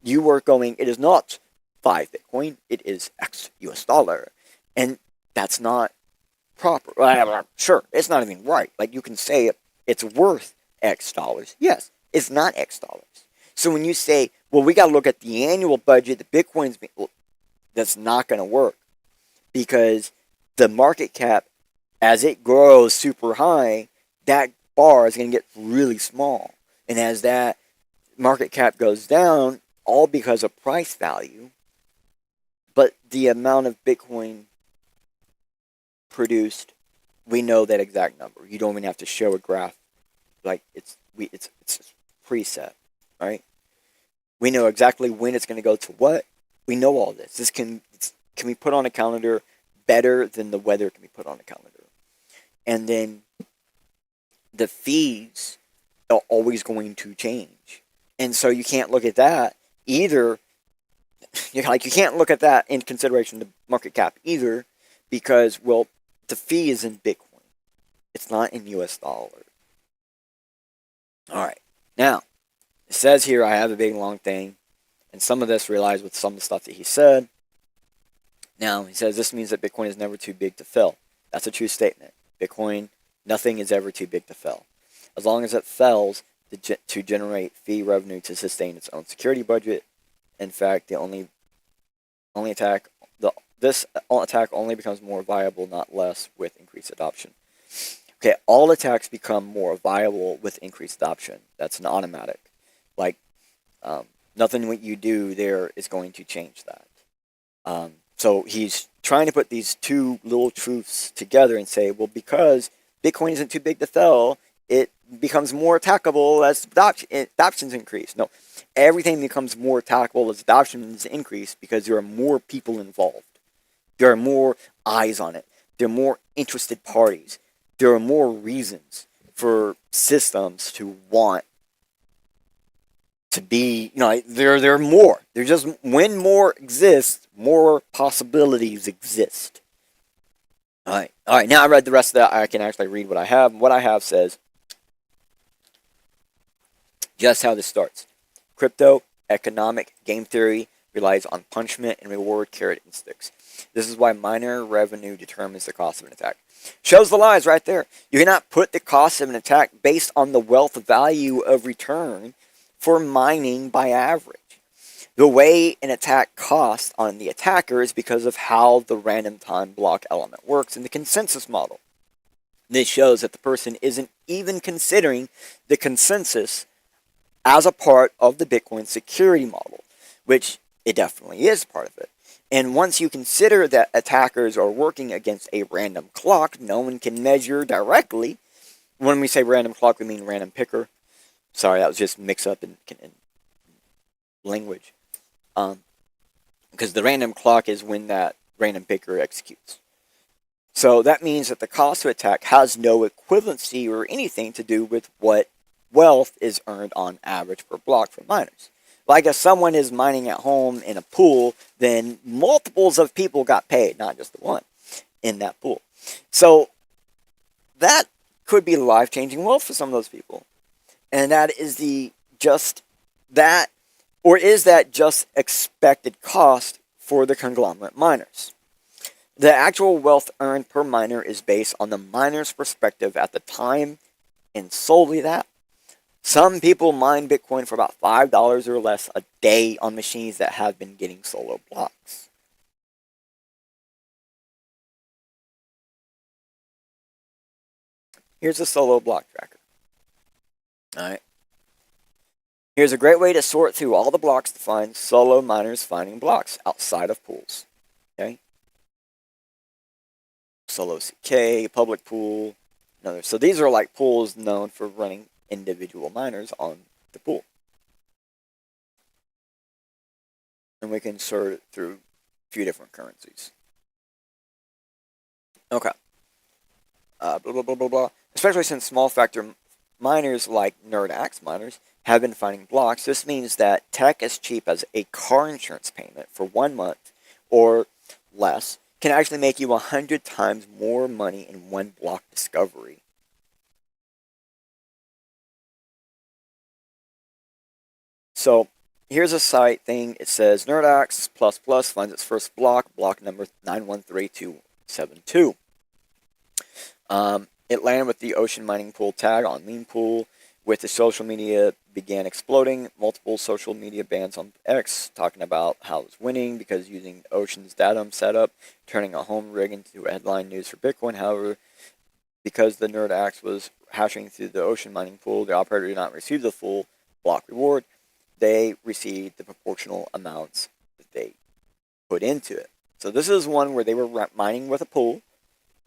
You are going, it is not 5 Bitcoin, it is X US dollar. And that's not proper. Sure, it's not even right. Like, you can say it's worth X dollars. Yes, it's not X dollars. So when you say, well, we got to look at the annual budget, the Bitcoin's, well, that's not going to work, because the market cap, as it grows super high, that bar is going to get really small. And as that market cap goes down, all because of price value, but the amount of Bitcoin produced, we know that exact number. You don't even have to show a graph. Like, it's preset, right? We know exactly when it's going to go to what. We know all this. This can be put on a calendar better than the weather can be put on a calendar. And then the fees are always going to change. And so you can't look at that either. You can't look at that in consideration the market cap either, because, well, the fee is in Bitcoin. It's not in US dollar. All right. Now, it says here, I have a big long thing, and some of this relies with some of the stuff that he said. Now, he says this means that Bitcoin is never too big to fail. That's a true statement. Bitcoin, nothing is ever too big to fail. As long as it fails to generate fee revenue to sustain its own security budget. In fact, this attack only becomes more viable, not less, with increased adoption. Okay, all attacks become more viable with increased adoption. That's an automatic. Like, nothing what you do there is going to change that. So he's trying to put these two little truths together and say, well, because Bitcoin isn't too big to fail, it becomes more attackable as adoptions increase. No, everything becomes more attackable as adoptions increase, because there are more people involved. There are more eyes on it. There are more interested parties. There are more reasons for systems to want to be, there are more. There's just, when more exists, more possibilities exist. All right. Now I read the rest of that. I can actually read what I have. What I have says just how this starts. Crypto economic game theory relies on punishment and reward, carrot and sticks. This is why miner revenue determines the cost of an attack. Shows the lies right there. You cannot put the cost of an attack based on the wealth value of return for mining by average. The way an attack costs on the attacker is because of how the random time block element works in the consensus model. This shows that the person isn't even considering the consensus as a part of the Bitcoin security model, which it definitely is part of it. And once you consider that attackers are working against a random clock, no one can measure directly. When we say random clock, we mean random picker. Sorry, that was just mix up in language. Because the random clock is when that random picker executes. So that means that the cost to attack has no equivalency or anything to do with what wealth is earned on average per block for miners. Like if someone is mining at home in a pool, then multiples of people got paid, not just the one in that pool. So that could be life-changing wealth for some of those people. And that is the just that, or is that just expected cost for the conglomerate miners? The actual wealth earned per miner is based on the miner's perspective at the time, and solely that. Some people mine Bitcoin for about $5 or less a day on machines that have been getting solo blocks. Here's a solo block tracker. Alright. Here's a great way to sort through all the blocks to find solo miners finding blocks outside of pools. Okay. Solo CK, public pool, another. So these are like pools known for running individual miners on the pool. And we can sort it through a few different currencies. Okay. Blah, blah, blah, blah, blah. Especially since small factor miners like NerdAxe miners have been finding blocks, this means that tech as cheap as a car insurance payment for 1 month or less can actually make you 100 times more money in one block discovery. So here's a site thing. It says NerdAxe++ finds its first block number 913272. It landed with the ocean mining pool tag on meme pool. With the social media began exploding, multiple social media bans on X talking about how it's winning because using Ocean's datum setup, turning a home rig into a headline news for Bitcoin. However, because the NerdAxe was hashing through the ocean mining pool, the operator did not receive the full block reward. They received the proportional amounts that they put into it. So this is one where they were mining with a pool.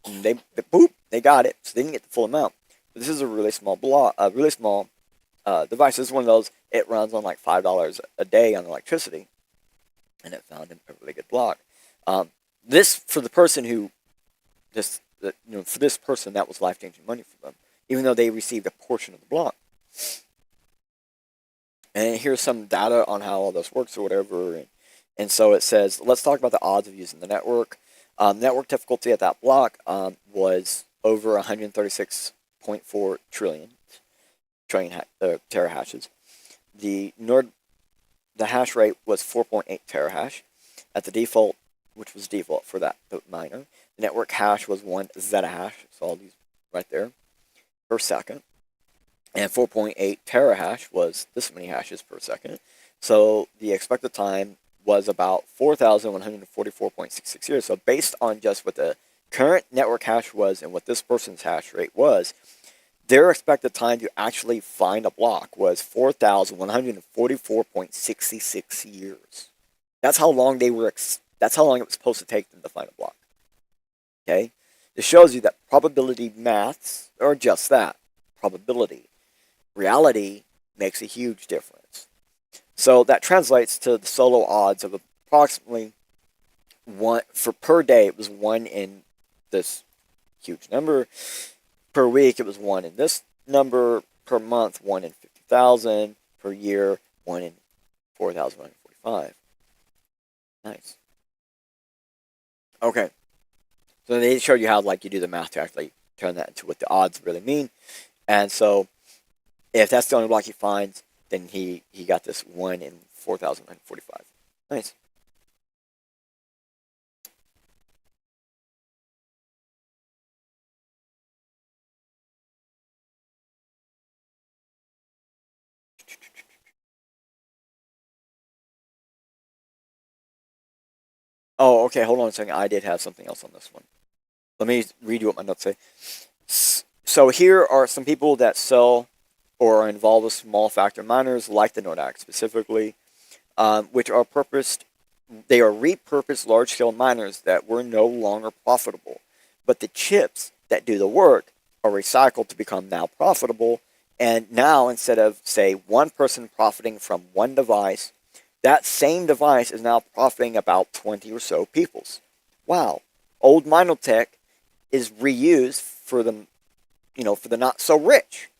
And they got it, so they didn't get the full amount. But this is a really small block, device. This is one of those. It runs on like $5 a day on electricity, and it found a really good block. This for the person who, for this person that was life-changing money for them, even though they received a portion of the block. And here's some data on how all this works or whatever. And so it says, let's talk about the odds of using the network. Network difficulty at that block was over 136.4 trillion terahashes. The hash rate was 4.8 terahash at the default, which was default for that miner. The network hash was 1 zettahash, so all these right there, per second. And 4.8 terahash was this many hashes per second. So the expected time was about 4,144.66 years. So based on just what the current network hash was and what this person's hash rate was, their expected time to actually find a block was 4,144.66 years. That's how long that's how long it was supposed to take them to find a block. Okay? This shows you that probability maths are just that, probability. Reality makes a huge difference. So that translates to the solo odds of approximately one for per day. It was 1 in this huge number. Per week, it was 1 in this number. Per month, 1 in 50,000. Per year, 1 in 4,145. Nice. Okay. So they showed you how you do the math to actually turn that into what the odds really mean. And so if that's the only block he finds, then he got this 1 in 4,145. Nice. Oh, okay, hold on a second. I did have something else on this one. Let me read you what my notes say. So here are some people that sell or are involved with small factor miners, like the NerdAxe specifically, which are repurposed large-scale miners that were no longer profitable. But the chips that do the work are recycled to become now profitable. And now, instead of, say, one person profiting from one device, that same device is now profiting about 20 or so people's. Wow. Old minotech is reused for the not so rich.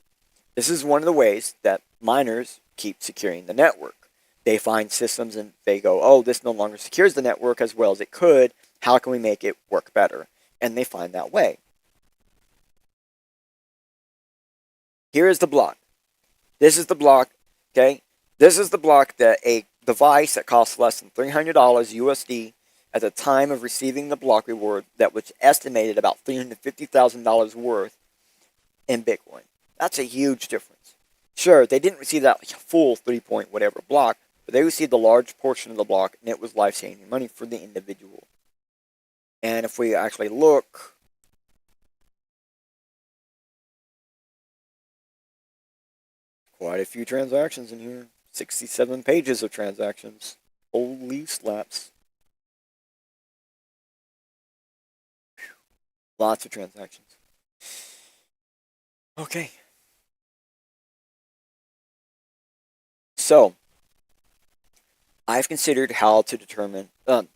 This is one of the ways that miners keep securing the network. They find systems and they go, oh, this no longer secures the network as well as it could. How can we make it work better? And they find that way. Here is the block. This is the block, okay? This is the block that a device that costs less than $300 USD at the time of receiving the block reward that was estimated about $350,000 worth in Bitcoin. That's a huge difference. Sure, they didn't receive that full 3-point whatever block, but they received a large portion of the block, and it was life-changing money for the individual. And if we actually look, quite a few transactions in here. 67 pages of transactions. Holy slaps. Lots of transactions. Okay. So, I've considered how to determine... oh,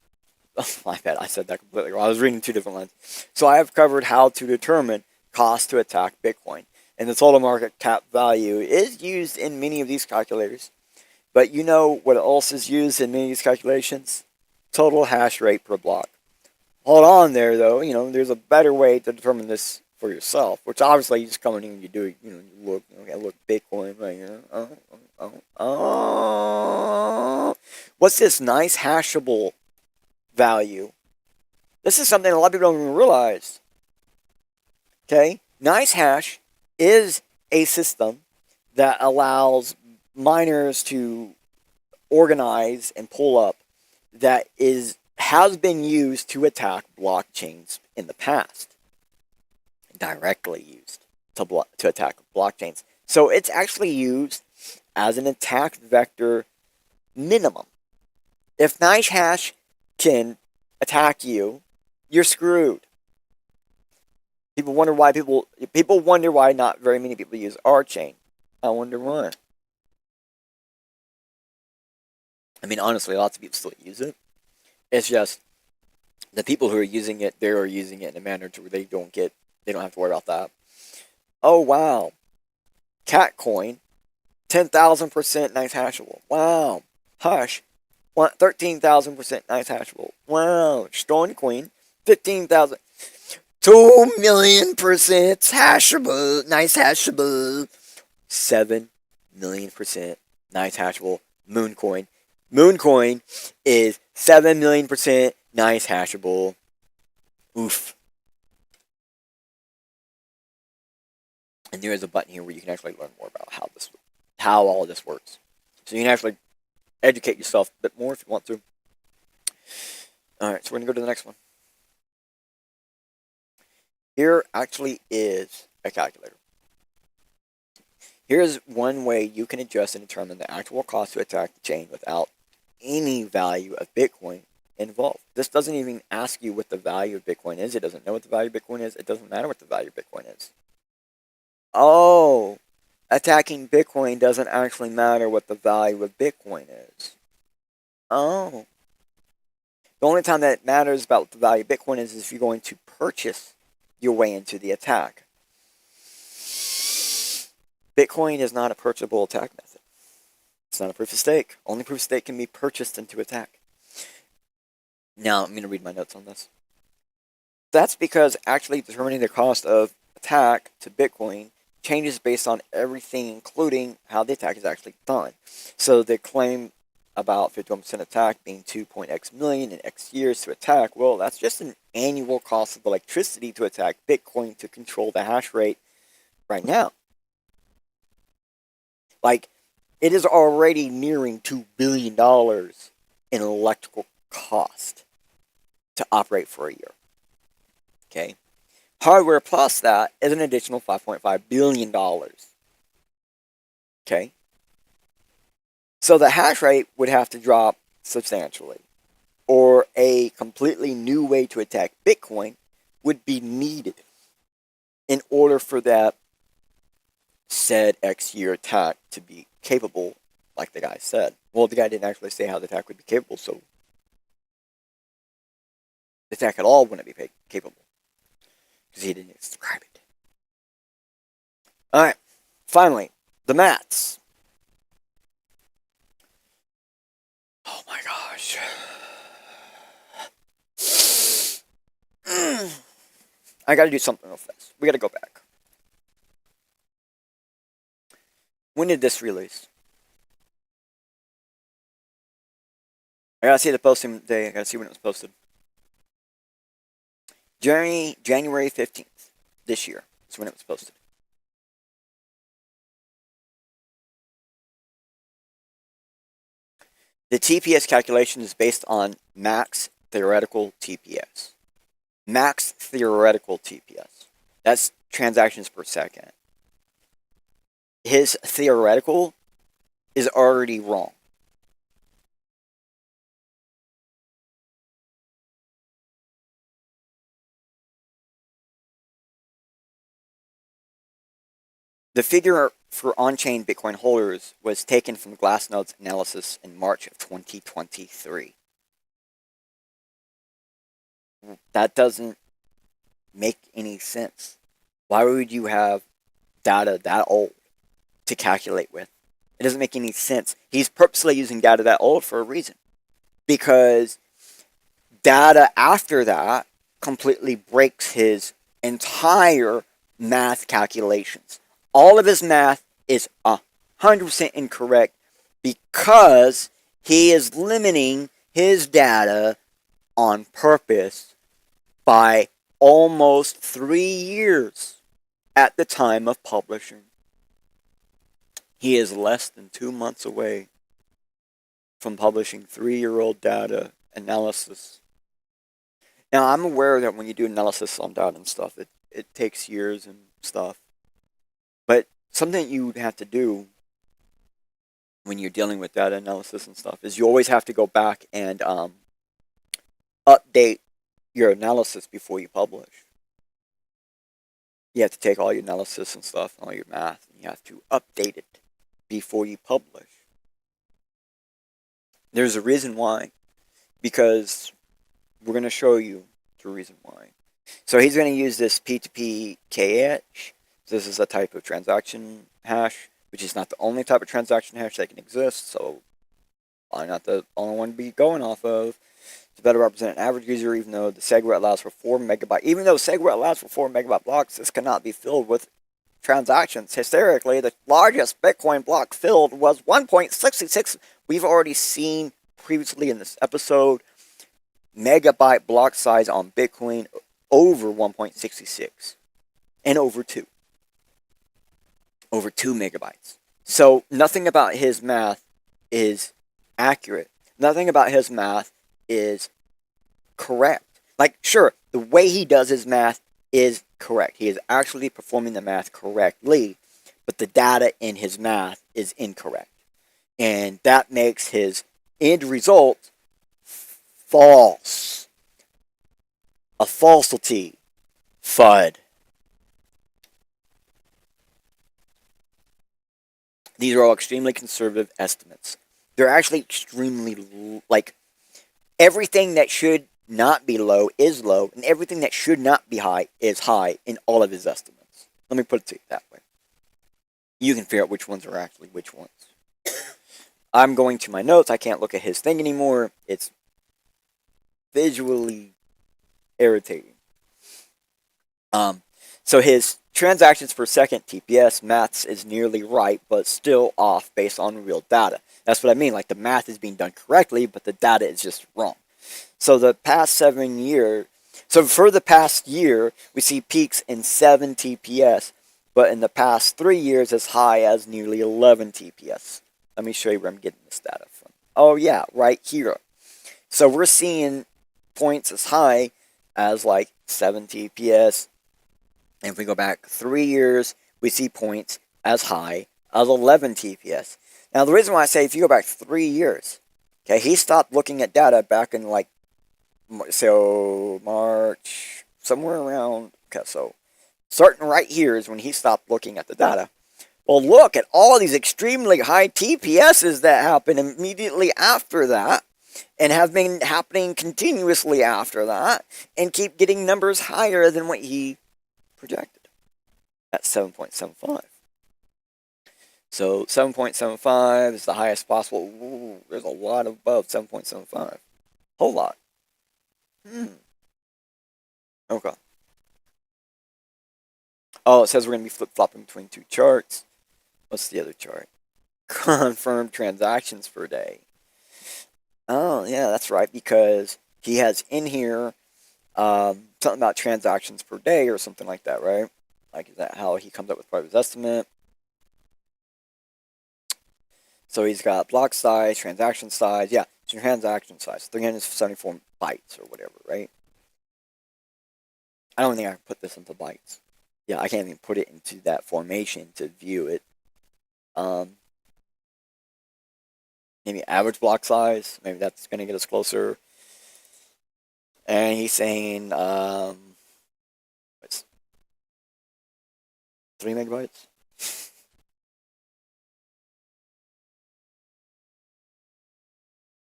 my bad, I said that completely wrong. I was reading two different lines. So I have covered how to determine cost to attack Bitcoin. And the total market cap value is used in many of these calculators. But you know what else is used in many of these calculations? Total hash rate per block. Hold on there, though. You know, there's a better way to determine this for yourself, which obviously you just come in here and you do it. You know, you look, okay, look, Bitcoin right here. What's this nice hashable value? This is something a lot of people don't even realize. Okay? Nice hash is a system that allows miners to organize and pull up that has been used to attack blockchains in the past. Directly used to attack blockchains. So it's actually used as an attack vector minimum. If nice hash can attack you, you're screwed. People wonder why not very many people use our chain. I wonder why. I mean, honestly, lots of people still use it. It's just the people who are using it, they are using it in a manner to where they don't have to worry about that. Oh wow, cat coin, 10,000% nice hashable. Wow, hush, 13,000% nice hashable. Wow, Stone Queen, 15,000. 2 million% hashable, nice hashable. 7 million% nice hashable. Mooncoin. Mooncoin is 7 million% nice hashable. Oof. And there is a button here where you can actually learn more about how all of this works. So you can actually educate yourself a bit more if you want to. Alright, so we're going to go to the next one. Here actually is a calculator. Here's one way you can adjust and determine the actual cost to attack the chain without any value of Bitcoin involved. This doesn't even ask you what the value of Bitcoin is. It doesn't know what the value of Bitcoin is. It doesn't matter what the value of Bitcoin is. Oh, attacking Bitcoin doesn't actually matter what the value of Bitcoin is. Oh. The only time that it matters about what the value of Bitcoin is if you're going to purchase your way into the attack. Bitcoin is not a purchasable attack method. It's not a proof of stake. Only proof of stake can be purchased into attack. Now, I'm going to read my notes on this. That's because actually determining the cost of attack to Bitcoin changes based on everything, including how the attack is actually done. So they claim about 51% attack being 2.x million in X years to attack. Well, that's just an annual cost of electricity to attack Bitcoin to control the hash rate right now. Like, it is already nearing $2 billion in electrical cost to operate for a year. Okay? Hardware plus that is an additional $5.5 billion. Okay? So the hash rate would have to drop substantially. Or a completely new way to attack Bitcoin would be needed in order for that said X year attack to be capable, like the guy said. Well, the guy didn't actually say how the attack would be capable, so the attack at all wouldn't be capable. Because he didn't describe it. Alright, finally, the mats. gosh. I gotta do something real fast. We gotta go back. When did this release? I gotta see the posting day. I gotta see when it was posted. January 15th this year is when it was posted. The TPS calculation is based on max theoretical TPS. Max theoretical TPS. That's transactions per second. His theoretical is already wrong. The figure for on-chain Bitcoin holders was taken from Glassnode's analysis in March of 2023. That doesn't make any sense. Why would you have data that old to calculate with? It doesn't make any sense. He's purposely using data that old for a reason. Because data after that completely breaks his entire math calculations. All of his math is 100% incorrect because he is limiting his data on purpose by almost 3 years at the time of publishing. He is less than 2 months away from publishing 3-year-old data analysis. Now, I'm aware that when you do analysis on data and stuff, it takes years and stuff. But something you would have to do when you're dealing with data analysis and stuff is you always have to go back and update your analysis before you publish. You have to take all your analysis and stuff, all your math, and you have to update it before you publish. There's a reason why, because we're going to show you the reason why. So he's going to use this P2P hash. This is a type of transaction hash, which is not the only type of transaction hash that can exist, so why not the only one to be going off of? To better represent an average user, even though the SegWit allows for 4 megabyte. Even though SegWit allows for 4 megabyte blocks, this cannot be filled with transactions. Hysterically, the largest Bitcoin block filled was 1.66. We've already seen previously in this episode megabyte block size on Bitcoin over 1.66 and over 2. Over 2 megabytes. So nothing about his math is accurate. Nothing about his math is correct. Like, sure, the way he does his math is correct. He is actually performing the math correctly, but the data in his math is incorrect. And that makes his end result false. A falsity. FUD. These are all extremely conservative estimates. They're actually extremely, like, everything that should not be low is low, and everything that should not be high is high in all of his estimates. Let me put it to you that way. You can figure out which ones are actually which ones. I'm going to my notes. I can't look at his thing anymore. It's visually irritating. So his transactions per second TPS maths is nearly right, but still off based on real data. That's what I mean. Like, the math is being done correctly, but the data is just wrong. So the past 7 years, so for the past year, we see peaks in 7 TPS, but in the past 3 years, as high as nearly 11 TPS. Let me show you where I'm getting this data from. Oh yeah, right here. So we're seeing points as high as like 7 TPS. And if we go back 3 years, we see points as high as 11 TPS. Now, the reason why I say if you go back 3 years, okay, he stopped looking at data back in like, so March, somewhere around, okay, so starting right here is when he stopped looking at the data. Well, look at all these extremely high TPSs that happened immediately after that, and have been happening continuously after that, and keep getting numbers higher than what he projected at 7.75. So 7.75 is the highest possible. Ooh, there's a lot above 7.75. Whole lot. Okay. Oh, it says we're going to be flip-flopping between two charts. What's the other chart? Confirmed transactions per day. Oh, yeah, that's right, because he has in here something about transactions per day or something like that, right? Like, is that how he comes up with part of his estimate? So he's got block size, transaction size. Yeah, transaction size, 374 bytes or whatever, right? I don't think I can put this into bytes. Yeah, I can't even put it into that formation to view it. Maybe average block size. Maybe that's going to get us closer. And he's saying, what's 3 megabytes?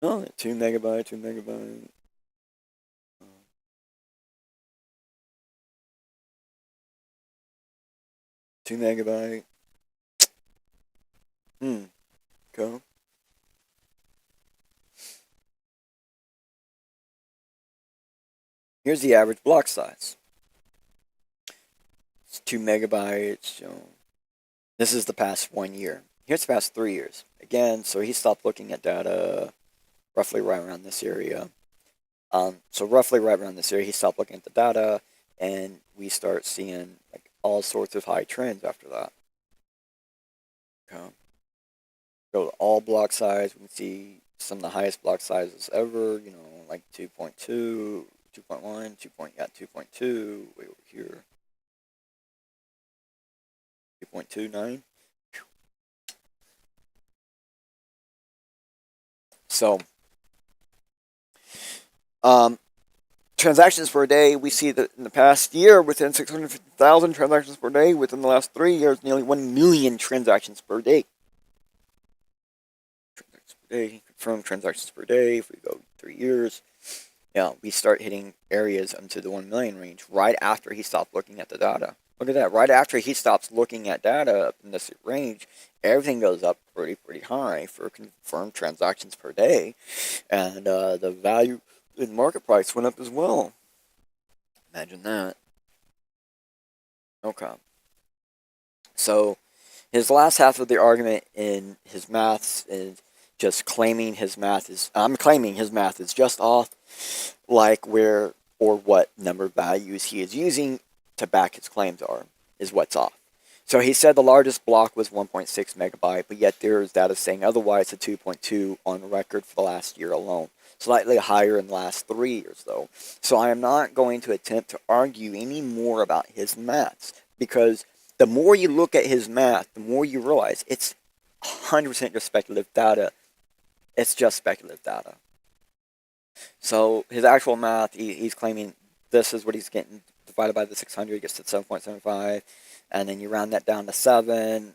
Oh, 2 megabyte, 2 megabyte. 2 megabyte. Go. Here's the average block size. It's 2 megabytes. So this is the past 1 year. Here's the past 3 years. Again, so he stopped looking at data roughly right around this area. So roughly right around this area, he stopped looking at the data, and we start seeing like all sorts of high trends after that. Okay. Go to all block size. We can see some of the highest block sizes ever. You know, like 2.2, 2.1, 2.2, way over here. 2.29. So, transactions per day, we see that in the past year, within 650,000 transactions per day, within the last 3 years, nearly 1 million transactions per day. Transactions per day, confirmed transactions per day, if we go 3 years, yeah, we start hitting areas into the 1 million range right after he stopped looking at the data. Look at that, right after he stops looking at data up in this range, everything goes up pretty high for confirmed transactions per day, and the value in market price went up as well. Imagine that. Okay. So his last half of the argument in his maths is just claiming his math is, I'm claiming his math is just off, like where or what number values he is using to back his claims is what's off. So he said the largest block was 1.6 megabyte, but yet there is data saying otherwise to 2.2 on record for the last year alone. Slightly higher in the last 3 years, though. So I am not going to attempt to argue any more about his maths, because the more you look at his math, the more you realize it's 100% just speculative data. It's just speculative data. So his actual math, he's claiming this is what he's getting divided by the 600, gets to 7.75, and then you round that down to 7,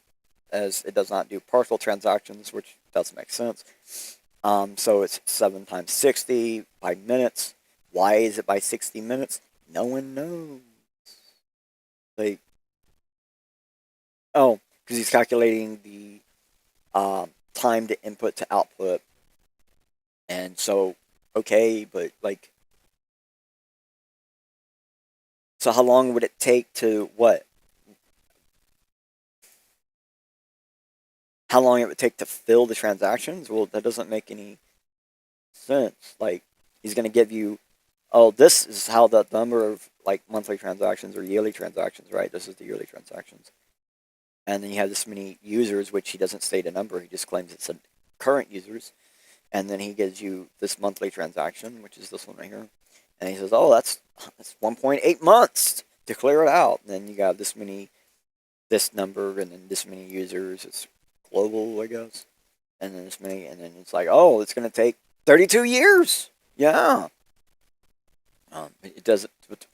as it does not do partial transactions, which doesn't make sense. So it's 7 times 60 by minutes. Why is it by 60 minutes? No one knows. Like, oh, because he's calculating the time to input to output. And so, okay, but like, so how long would it take to what? How long it would take to fill the transactions? Well, that doesn't make any sense. Like, he's going to give you, oh, this is how the number of like monthly transactions or yearly transactions, right? This is the yearly transactions. And then you have this many users, which he doesn't state a number. He just claims it's a current users. And then he gives you this monthly transaction, which is this one right here. And he says, oh, that's 1.8 months to clear it out. And then you got this number, and then this many users. It's global, I guess. And then this many, and then it's like, oh, it's going to take 32 years. Yeah. It doesn't make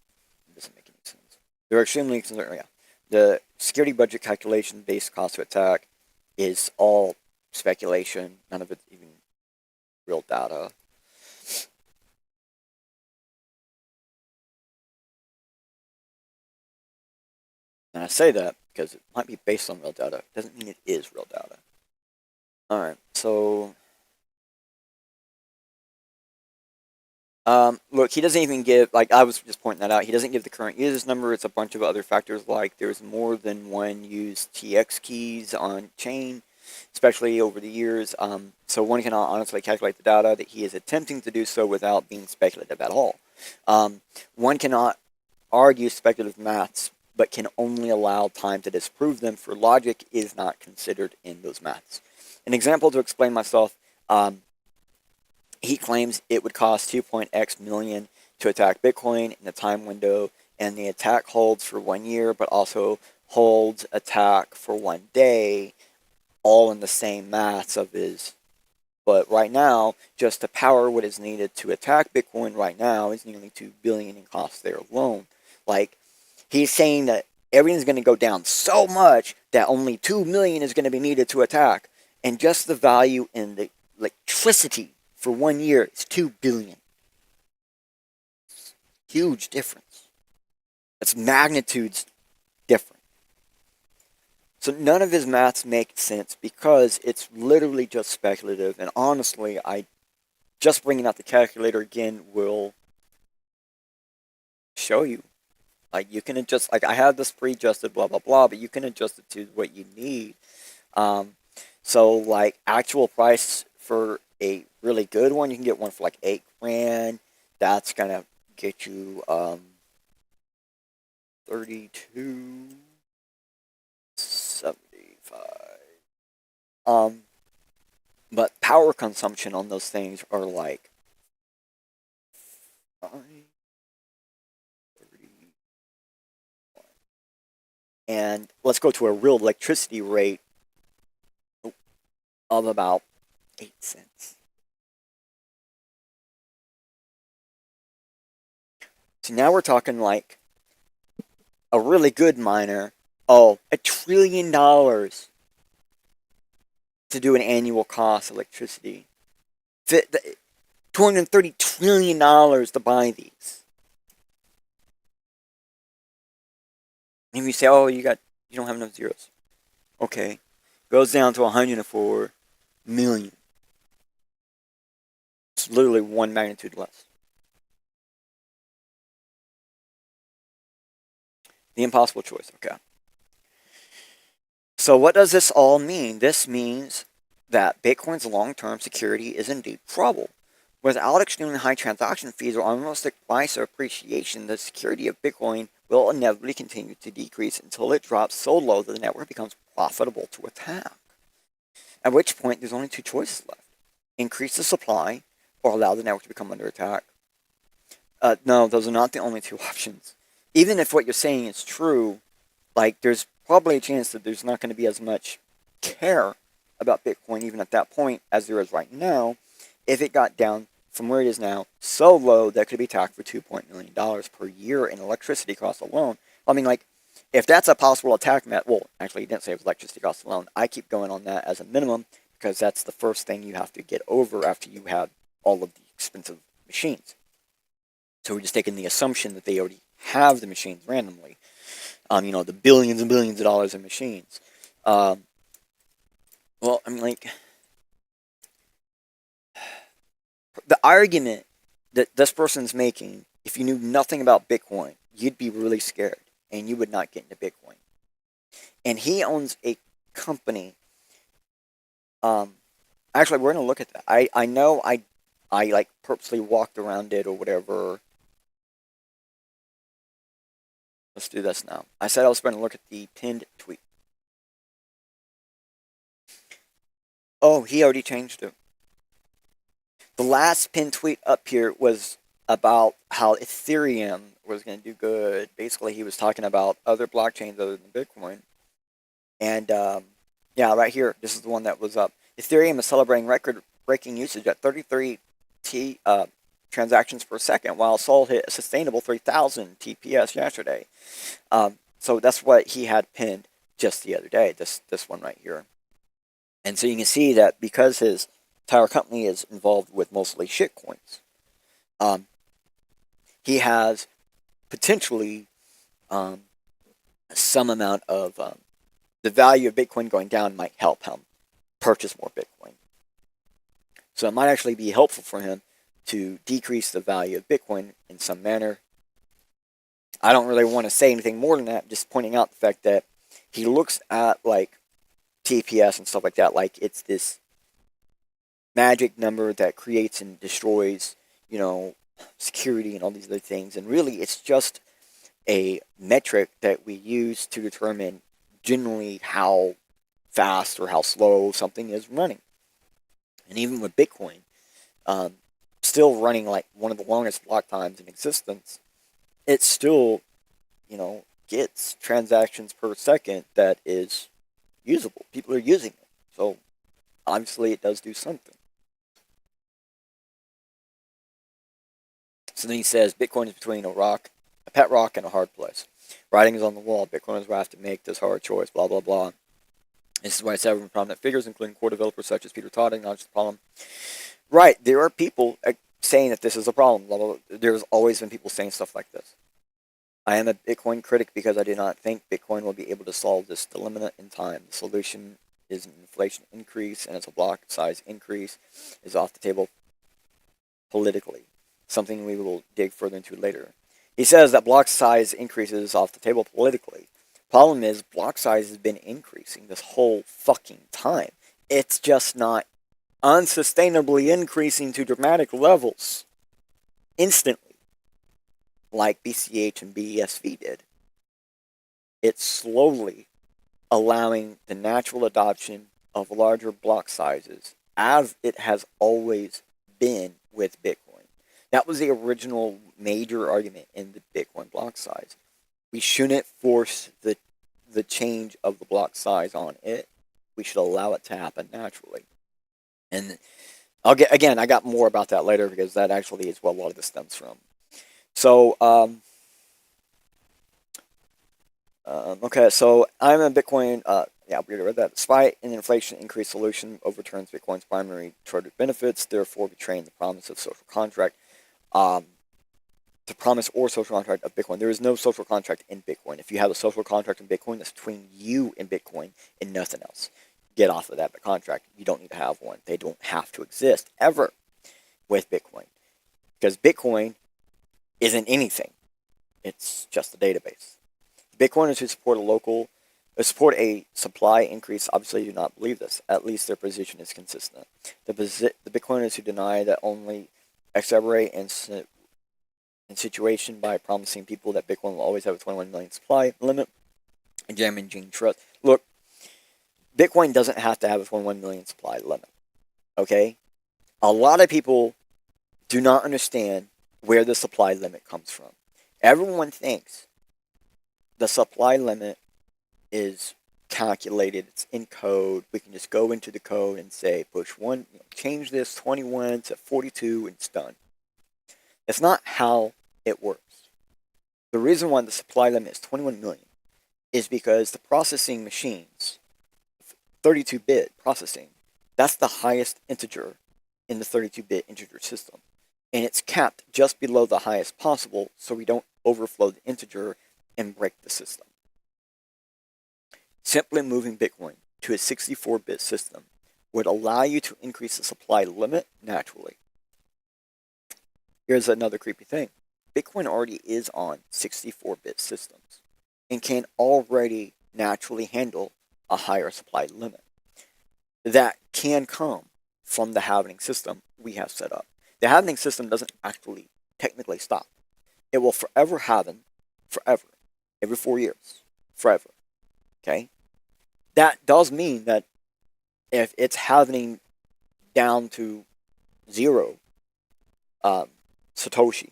any sense. They're extremely concerned. Yeah. The security budget calculation based cost of attack is all speculation. None of it even real data. And I say that because it might be based on real data. Doesn't mean it is real data. All right, so look, he doesn't even give, like I was just pointing that out, he doesn't give the current users number. It's a bunch of other factors, like there's more than one used TX keys on chain, especially over the years. So one cannot honestly calculate the data that he is attempting to do so without being speculative at all. One cannot argue speculative maths, but can only allow time to disprove them, for logic is not considered in those maths. An example to explain myself, he claims it would cost 2.x million to attack Bitcoin in the time window, and the attack holds for 1 year, but also holds attack for 1 day, all in the same maths of his. But right now, just to power what is needed to attack Bitcoin right now is nearly 2 billion in costs there alone. Like, he's saying that everything's going to go down so much that only 2 million is going to be needed to attack, and just the value in the electricity for 1 year is 2 billion. Huge difference. That's magnitudes different. So none of his maths make sense because it's literally just speculative. And honestly, just bringing out the calculator again will show you. Like, you can adjust, like I have this pre-adjusted blah blah blah, but you can adjust it to what you need. So like actual price for a really good one, you can get one for like 8 grand. That's gonna get you 32.75. But power consumption on those things are like 5, 30. And let's go to a real electricity rate of about 8 cents. So now we're talking like a really good miner. Oh, $1 trillion to do an annual cost of electricity. $230 trillion to buy these. And you say, oh, you don't have enough zeros. Okay. Goes down to 104 million. It's literally one magnitude less. The impossible choice, okay. So what does this all mean? This means that Bitcoin's long-term security is in deep trouble. Without extremely high transaction fees or unrealistic price appreciation, the security of Bitcoin will inevitably continue to decrease until it drops so low that the network becomes profitable to attack. At which point, there's only 2 choices left. Increase the supply or allow the network to become under attack. No, those are not the only 2 options. Even if what you're saying is true, like, there's probably a chance that there's not going to be as much care about Bitcoin even at that point as there is right now, if it got down from where it is now so low that it could be attacked for $2 million per year in electricity costs alone. I mean, like, if that's a possible attack method, well, actually, he didn't say it was electricity costs alone. I keep going on that as a minimum because that's the first thing you have to get over after you have all of the expensive machines. So we're just taking the assumption that they already have the machines randomly. The billions and billions of dollars in machines. Well, I mean, like, the argument that this person's making, if you knew nothing about Bitcoin, you'd be really scared and you would not get into Bitcoin. And he owns a company. Actually, we're going to look at that. I know I like purposely walked around it or whatever. Let's do this now. I said I was going to look at the pinned tweet. Oh, he already changed it. The last pinned tweet up here was about how Ethereum was going to do good. Basically, he was talking about other blockchains other than Bitcoin. And, yeah, right here, this is the one that was up. Ethereum is celebrating record-breaking usage at 33 transactions per second, while Sol hit a sustainable 3,000 TPS yesterday. So that's what he had pinned just the other day, this one right here. And so you can see that because his entire company is involved with mostly shitcoins, he has potentially some amount of the value of Bitcoin going down might help him purchase more Bitcoin. So it might actually be helpful for him to decrease the value of Bitcoin in some manner. I don't really want to say anything more than that, just pointing out the fact that he looks at like TPS and stuff like that like it's this magic number that creates and destroys, security and all these other things. And really, it's just a metric that we use to determine generally how fast or how slow something is running. And even with Bitcoin, still running like one of the longest block times in existence, it still, gets transactions per second that is usable. People are using it. So obviously it does do something. So then he says, Bitcoin is between a pet rock and a hard place. Writing is on the wall. Bitcoiners will have to make this hard choice, blah, blah, blah. This is why several prominent figures, including core developers such as Peter Todd, acknowledge the problem. Right, there are people saying that this is a problem. Blah, blah, blah. There's always been people saying stuff like this. I am a Bitcoin critic because I do not think Bitcoin will be able to solve this dilemma in time. The solution is an inflation increase, and as a block size increase is off the table politically, something we will dig further into later. He says that block size increases off the table politically. Problem is, block size has been increasing this whole fucking time. It's just not unsustainably increasing to dramatic levels instantly, like BCH and BESV did. It's slowly allowing the natural adoption of larger block sizes, as it has always been with Bitcoin. That was the original major argument in the Bitcoin block size. We shouldn't force the change of the block size on it. We should allow it to happen naturally. And I got more about that later because that actually is what a lot of this stems from. So, okay, so I'm a Bitcoin, we already read that. Despite an inflation increase solution overturns Bitcoin's primary chartered benefits, therefore betraying the promise of social contract. The promise or social contract of Bitcoin. There is no social contract in Bitcoin. If you have a social contract in Bitcoin, that's between you and Bitcoin and nothing else. Get off of that contract. You don't need to have one. They don't have to exist ever with Bitcoin. Because Bitcoin isn't anything. It's just a database. Bitcoiners who support a supply increase obviously do not believe this. At least their position is consistent. The Bitcoiners who deny that only XMR in situation by promising people that Bitcoin will always have a 21 million supply limit and jamming Gene Trust. Look, Bitcoin doesn't have to have a 21 million supply limit. Okay? A lot of people do not understand where the supply limit comes from. Everyone thinks the supply limit is calculated, it's in code. We can just go into the code and say, push one, change this 21 to 42 and it's done. That's not how it works. The reason why the supply limit is 21 million is because the processing machines, 32-bit processing, that's the highest integer in the 32-bit integer system. And it's capped just below the highest possible so we don't overflow the integer and break the system. Simply moving Bitcoin to a 64-bit system would allow you to increase the supply limit naturally. Here's another creepy thing. Bitcoin already is on 64-bit systems and can already naturally handle a higher supply limit. That can come from the halving system we have set up. The halving system doesn't actually technically stop. It will forever halve, forever, every 4 years, forever. Okay? That does mean that if it's halving down to 0 Satoshi,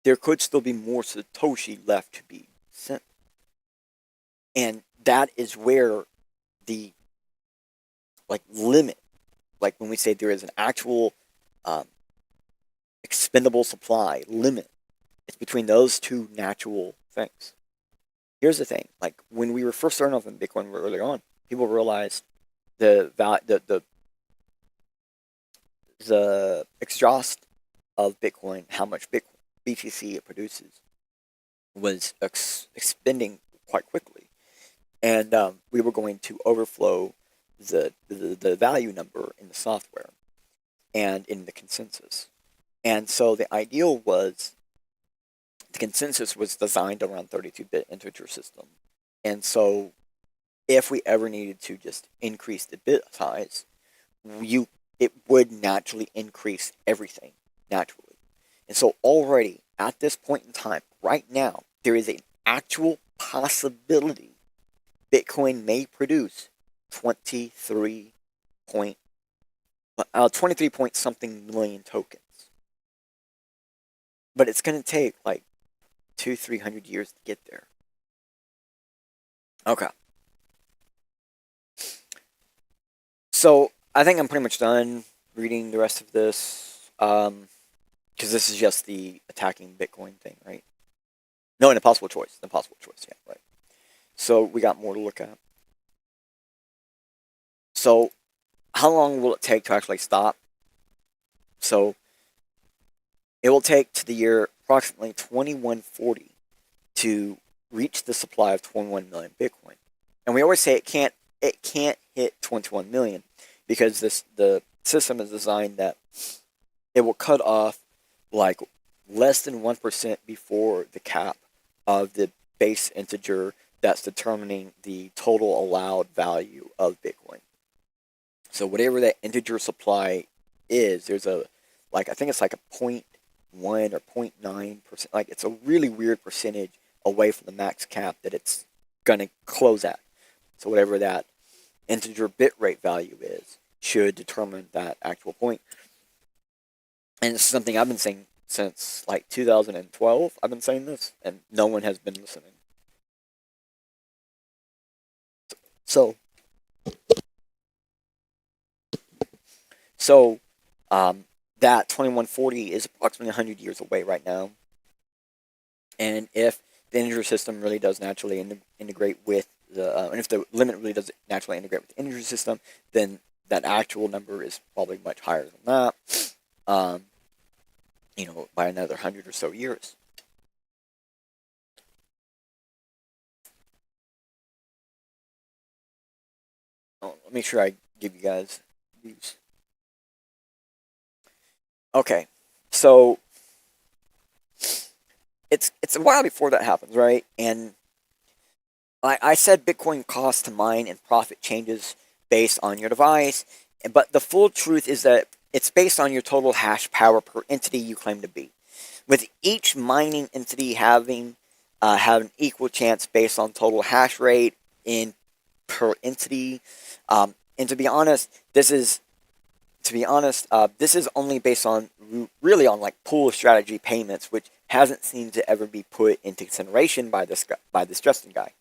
there could still be more Satoshi left to be sent. And that is where the limit, like when we say there is an actual expendable supply limit, it's between those two natural things. Here's the thing, like when we were first starting off in Bitcoin early on, people realized the exhaust of Bitcoin, how much BTC it produces, was expending quite quickly. and we were going to overflow the value number in the software and in the consensus. And so the ideal was the consensus was designed around 32-bit integer system. And so if we ever needed to just increase the bit size, it would naturally increase everything naturally. And so already at this point in time, right now, there is an actual possibility Bitcoin may produce 23 point something million tokens. But it's going to take like 200-300 years to get there. Okay. So I think I'm pretty much done reading the rest of this, because this is just the attacking Bitcoin thing, right? No, an impossible choice. Yeah, right. So we got more to look at. So how long will it take to actually stop? So it will take to the year approximately 2140 to reach the supply of 21 million Bitcoin. And we always say it can't hit 21 million because the system is designed that it will cut off like less than 1% before the cap of the base integer that's determining the total allowed value of Bitcoin. So whatever that integer supply is, there's a, like, I think it's like a 0.1 or 0.9%, like it's a really weird percentage away from the max cap that it's going to close at. So whatever that integer bit rate value is should determine that actual point. And it's something I've been saying since like 2012. I've been saying this, and no one has been listening. So that 2140 is approximately 100 years away right now. And if the integer system really does naturally integrate with and if the limit really does naturally integrate with the integer system, then that actual number is probably much higher than that, by another 100 or so years. Oh, let me make sure I give you guys these. Okay, so it's a while before that happens, right? And I said Bitcoin cost to mine and profit changes based on your device, but the full truth is that it's based on your total hash power per entity you claim to be, with each mining entity having have an equal chance based on total hash rate in per entity. And to be honest, this is only based on really on like pool strategy payments, which hasn't seemed to ever be put into consideration by this Justin guy.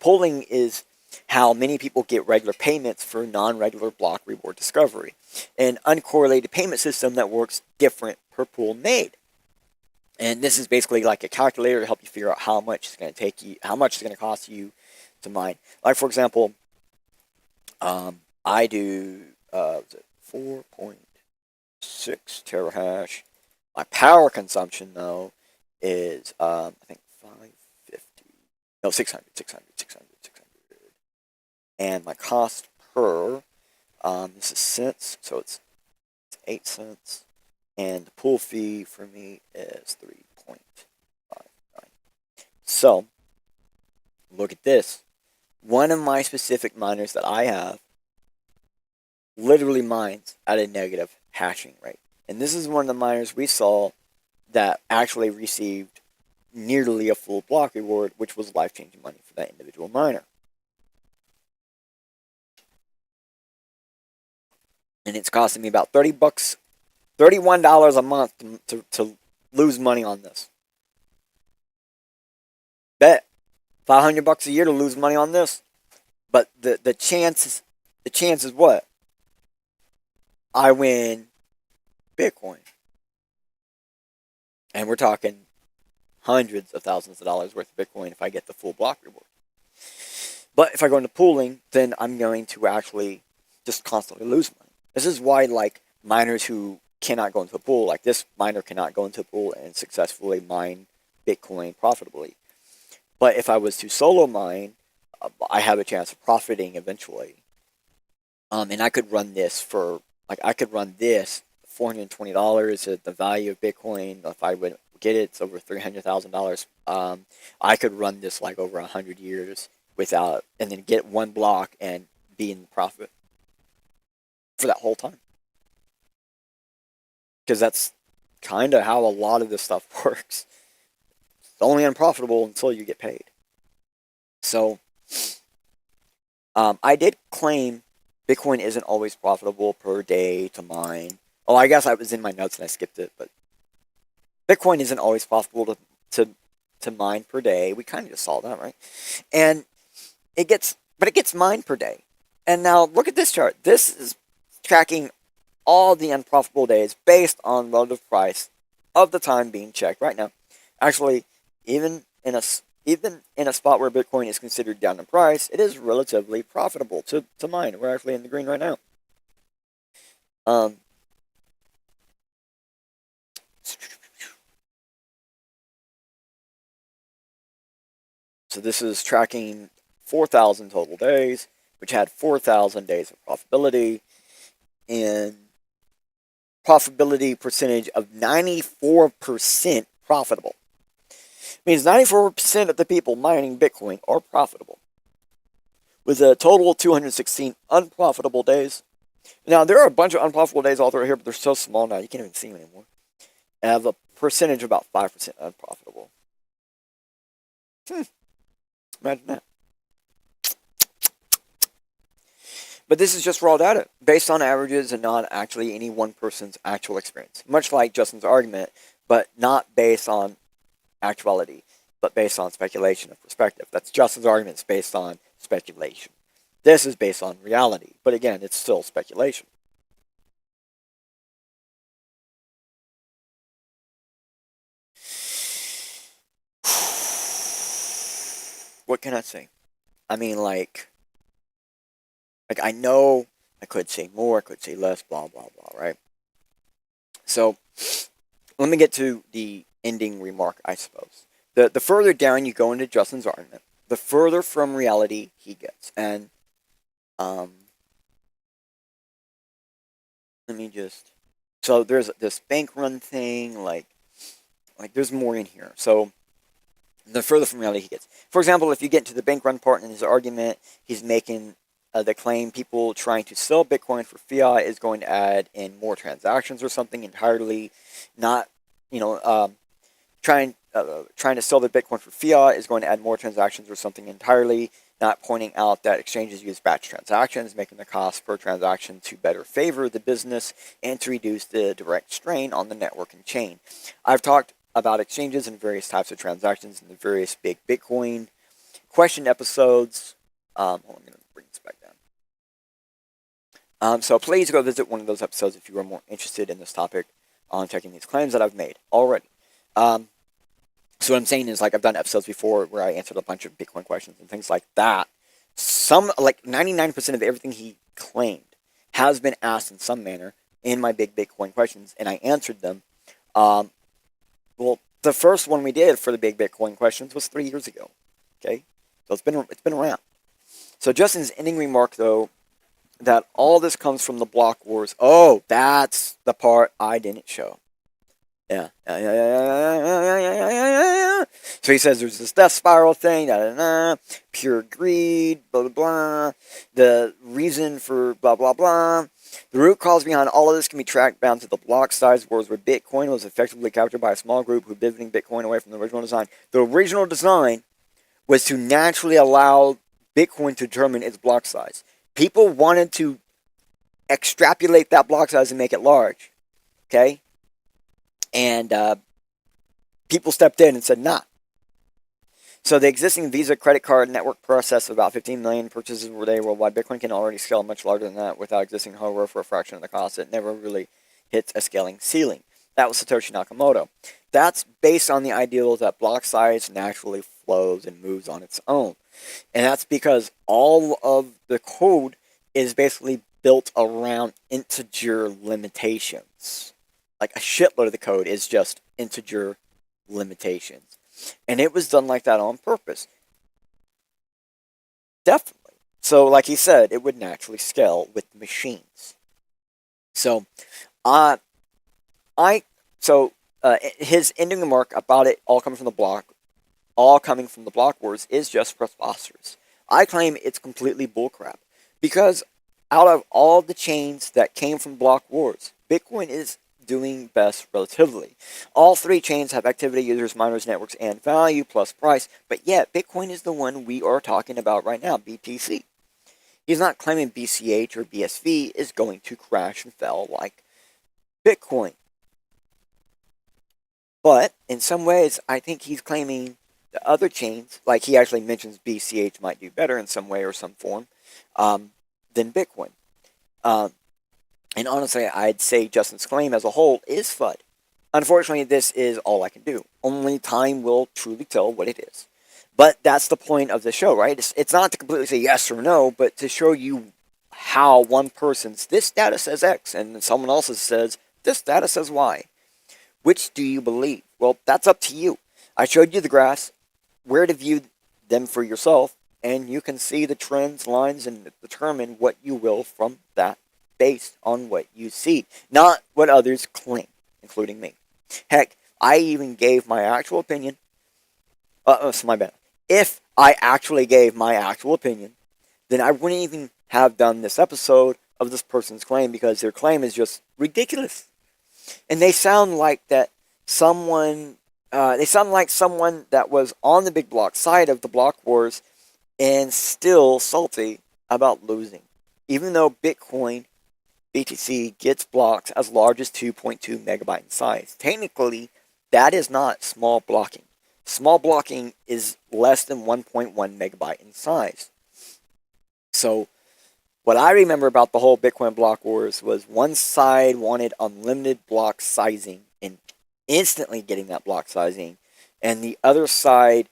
Pooling is how many people get regular payments for non-regular block reward discovery, an uncorrelated payment system that works different per pool made. And this is basically like a calculator to help you figure out how much it's going to take you, how much it's going to cost you to mine. Like for example, I do 4.6 terahash. My power consumption though is I think 550. No, 600. And my cost per this is cents, so it's 8 cents, and the pool fee for me is 3.59. So look at this. One of my specific miners that I have literally mines at a negative hashing rate. And this is one of the miners we saw that actually received nearly a full block reward, which was life-changing money for that individual miner. And it's costing me about $31 a month to lose money on this. Bet $500 a year to lose money on this. But the chance is what? I win Bitcoin. And we're talking hundreds of thousands of dollars worth of Bitcoin if I get the full block reward. But if I go into pooling, then I'm going to actually just constantly lose money. This is why, like, miners who cannot go into a pool, like this miner cannot go into a pool and successfully mine Bitcoin profitably. But if I was to solo mine, I have a chance of profiting eventually. And I could run this for, like, I could run this $420 at the value of Bitcoin. If I would get it, it's over $300,000. I could run this like over 100 years without, and then get one block and be in profit for that whole time. Because that's kind of how a lot of this stuff works. It's only unprofitable until you get paid. So, I did claim Bitcoin isn't always profitable per day to mine. Oh, I guess I was in my notes and I skipped it, but Bitcoin isn't always profitable to mine per day. We kind of just saw that, right? And it gets mined per day. And now look at this chart. This is tracking all the unprofitable days based on relative price of the time being checked right now. Actually, even in a spot where Bitcoin is considered down in price, it is relatively profitable to mine. We're actually in the green right now. So this is tracking 4,000 total days, which had 4,000 days of profitability, and profitability percentage of 94% profitable. Means 94% of the people mining Bitcoin are profitable, with a total of 216 unprofitable days. Now, there are a bunch of unprofitable days all through here, but they're so small now you can't even see them anymore. And have a percentage of about 5% unprofitable. Imagine that. But this is just raw data, based on averages and not actually any one person's actual experience. Much like Justin's argument, but not based on actuality, but based on speculation and perspective. That's Justin's argument. It's based on speculation. This is based on reality, but again, it's still speculation. What can I say? I mean, like I know I could say more, I could say less, blah, blah, blah, right? So, let me get to the ending remark, I suppose. The further down you go into Justin's argument, the further from reality he gets. And, let me just... So, there's this bank run thing, like there's more in here. So, the further from reality he gets. For example, if you get into the bank run part in his argument, he's making the claim people trying to sell Bitcoin for fiat is going to add in more transactions or something entirely. Not, trying to sell the Bitcoin for fiat is going to add more transactions or something entirely. Not pointing out that exchanges use batch transactions, making the cost per transaction to better favor the business and to reduce the direct strain on the network and chain. I've talked about exchanges and various types of transactions in the various big Bitcoin question episodes. I'm going to bring this back down. So please go visit one of those episodes if you are more interested in this topic on checking these claims that I've made already. So what I'm saying is, like, I've done episodes before where I answered a bunch of Bitcoin questions and things like that. 99% of everything he claimed has been asked in some manner in my big Bitcoin questions, and I answered them. Well, the first one we did for the big Bitcoin questions was 3 years ago. Okay, so it's been around. So Justin's ending remark, though, that all this comes from the block wars. Oh, that's the part I didn't show. Yeah. So he says there's this death spiral thing, pure greed, blah, blah, blah. The reason for blah, blah, blah. The root cause behind all of this can be tracked down to the block size wars where Bitcoin was effectively captured by a small group who pivoting Bitcoin away from the original design. The original design was to naturally allow Bitcoin to determine its block size. People wanted to extrapolate that block size and make it large. Okay? And people stepped in and said, nah. So the existing Visa credit card network process of about 15 million purchases per day worldwide, Bitcoin can already scale much larger than that without existing hardware for a fraction of the cost. It never really hits a scaling ceiling. That was Satoshi Nakamoto. That's based on the ideal that block size naturally flows and moves on its own. And that's because all of the code is basically built around integer limitations. Like a shitload of the code is just integer limitations. And it was done like that on purpose. Definitely. So, like he said, it would naturally scale with the machines. So, uh, I so his ending remark about it all coming from the block wars is just preposterous. I claim it's completely bullcrap because out of all the chains that came from block wars, Bitcoin is doing best relatively. All three chains have activity, users, miners, networks, and value plus price, but yet Bitcoin is the one we are talking about right now, BTC. He's not claiming BCH or BSV is going to crash and fail like Bitcoin. But in some ways, I think he's claiming the other chains, like he actually mentions BCH might do better in some way or some form than Bitcoin. And honestly, I'd say Justin's claim as a whole is FUD. Unfortunately, this is all I can do. Only time will truly tell what it is. But that's the point of the show, right? It's not to completely say yes or no, but to show you how one person's, this data says X, and someone else's says, this data says Y. Which do you believe? Well, that's up to you. I showed you the graphs, where to view them for yourself, and you can see the trends, lines, and determine what you will from that based on what you see, not what others claim, including me. Heck, I even gave my actual opinion. That's my bad. If I actually gave my actual opinion, then I wouldn't even have done this episode of this person's claim because their claim is just ridiculous. And they sound like that someone, they sound like someone that was on the big block side of the block wars and still salty about losing. Even though Bitcoin, BTC, gets blocks as large as 2.2 megabyte in size. Technically, that is not small blocking. Small blocking is less than 1.1 megabyte in size. So, what I remember about the whole Bitcoin block wars was one side wanted unlimited block sizing and instantly getting that block sizing, and the other side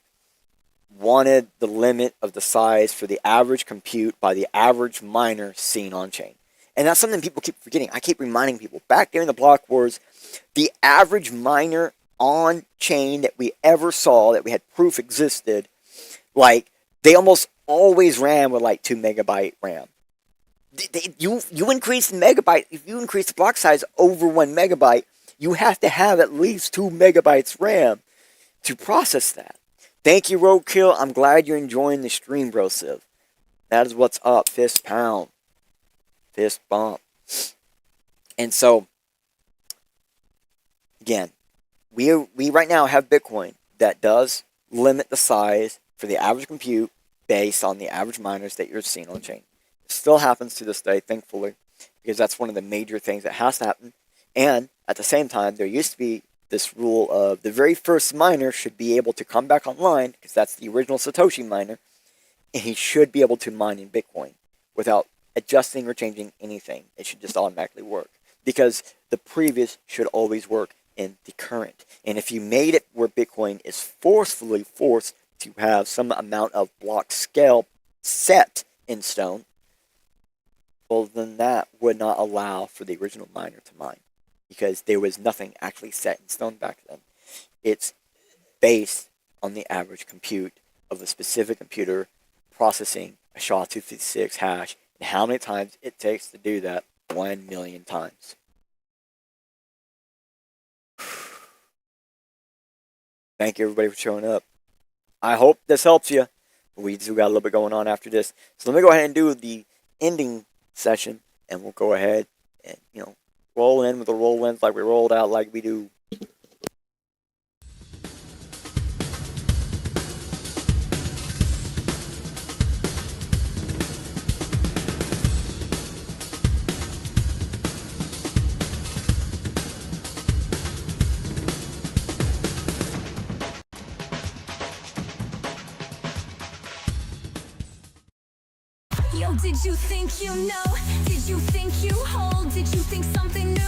wanted the limit of the size for the average compute by the average miner seen on chain. And that's something people keep forgetting. I keep reminding people, back during the block wars, the average miner on chain that we ever saw, that we had proof existed, like, they almost always ran with like 2 megabyte RAM. You increase the megabyte, if you increase the block size over 1 megabyte, you have to have at least 2 megabytes RAM to process that. Thank you, Roadkill. I'm glad you're enjoying the stream, bro, Civ. That is what's up. Fist pound. Fist bump. And so, again, we right now have Bitcoin that does limit the size for the average compute based on the average miners that you're seeing on chain. It still happens to this day, thankfully, because that's one of the major things that has to happen. And at the same time, there used to be this rule of the very first miner should be able to come back online, because that's the original Satoshi miner, and he should be able to mine in Bitcoin without adjusting or changing anything. It should just automatically work, because the previous should always work in the current. And if you made it where Bitcoin is forcefully forced to have some amount of block scale set in stone, well, then that would not allow for the original miner to mine, because there was nothing actually set in stone back then. It's based on the average compute of a specific computer processing a SHA-256 hash, and how many times it takes to do that. 1 million times. Thank you, everybody, for showing up. I hope this helps you. We still got a little bit going on after this. So let me go ahead and do the ending session, and we'll go ahead and, roll in with the roll-ins like we rolled out like we do. Yo, did you think you know? Did you think you hold? Did you think something new?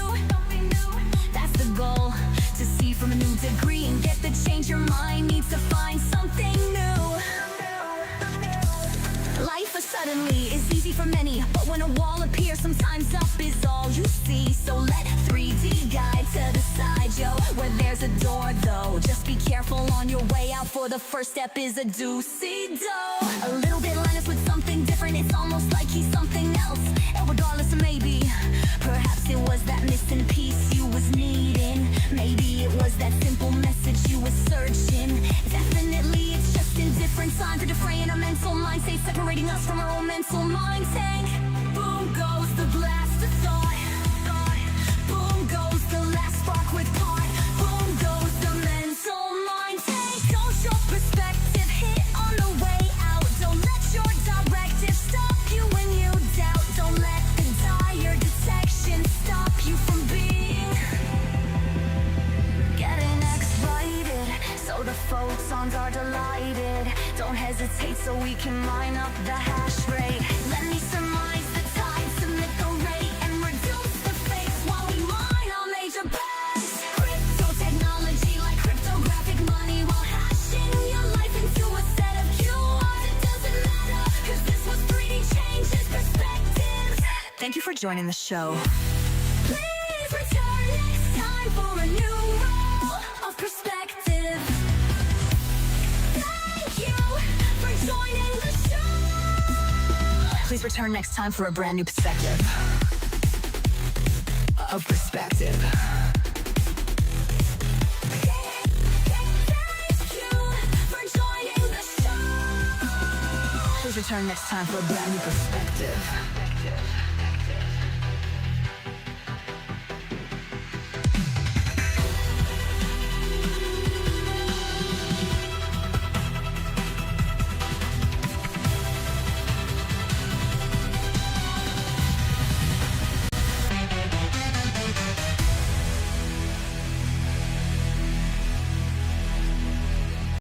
That's the goal, to see from a new degree and get the change your mind needs to find something new. Life suddenly is easy for many, but when a wall appears, sometimes up is all you see. So let 3D guide to the side, yo, where there's a door though. Just be careful on your way out, for the first step is a do-see-do. A little bit linus with some he's something else. And regardless, maybe, perhaps it was that missing piece you was needing. Maybe it was that simple message you was searching. Definitely, it's just in different times to defraying our mental mind state, separating us from our own mental mind tank. Boom goes the blast of thought. Boom goes the last spark with part. Boom goes the mental mind tank. Don't your perspective hit on the way out. Don't let your directive stop you when you doubt. Don't let the dire detection stop you from being getting excited, so the photons are delighted. Don't hesitate so we can line up the hash rate. Let me surmise the time, submit the rate, and reduce the face while we mine our major bags. Crypto technology like cryptographic money, while hashing your life into a set of QRs. It doesn't matter, cause this was 3D changes perspectives. Thank you for joining the show. Please return next time for a new roll of perspective. Thank you for joining the show. Please return next time for a brand new perspective. Of perspective. Thank you for joining the show. Please return next time for a brand new perspective.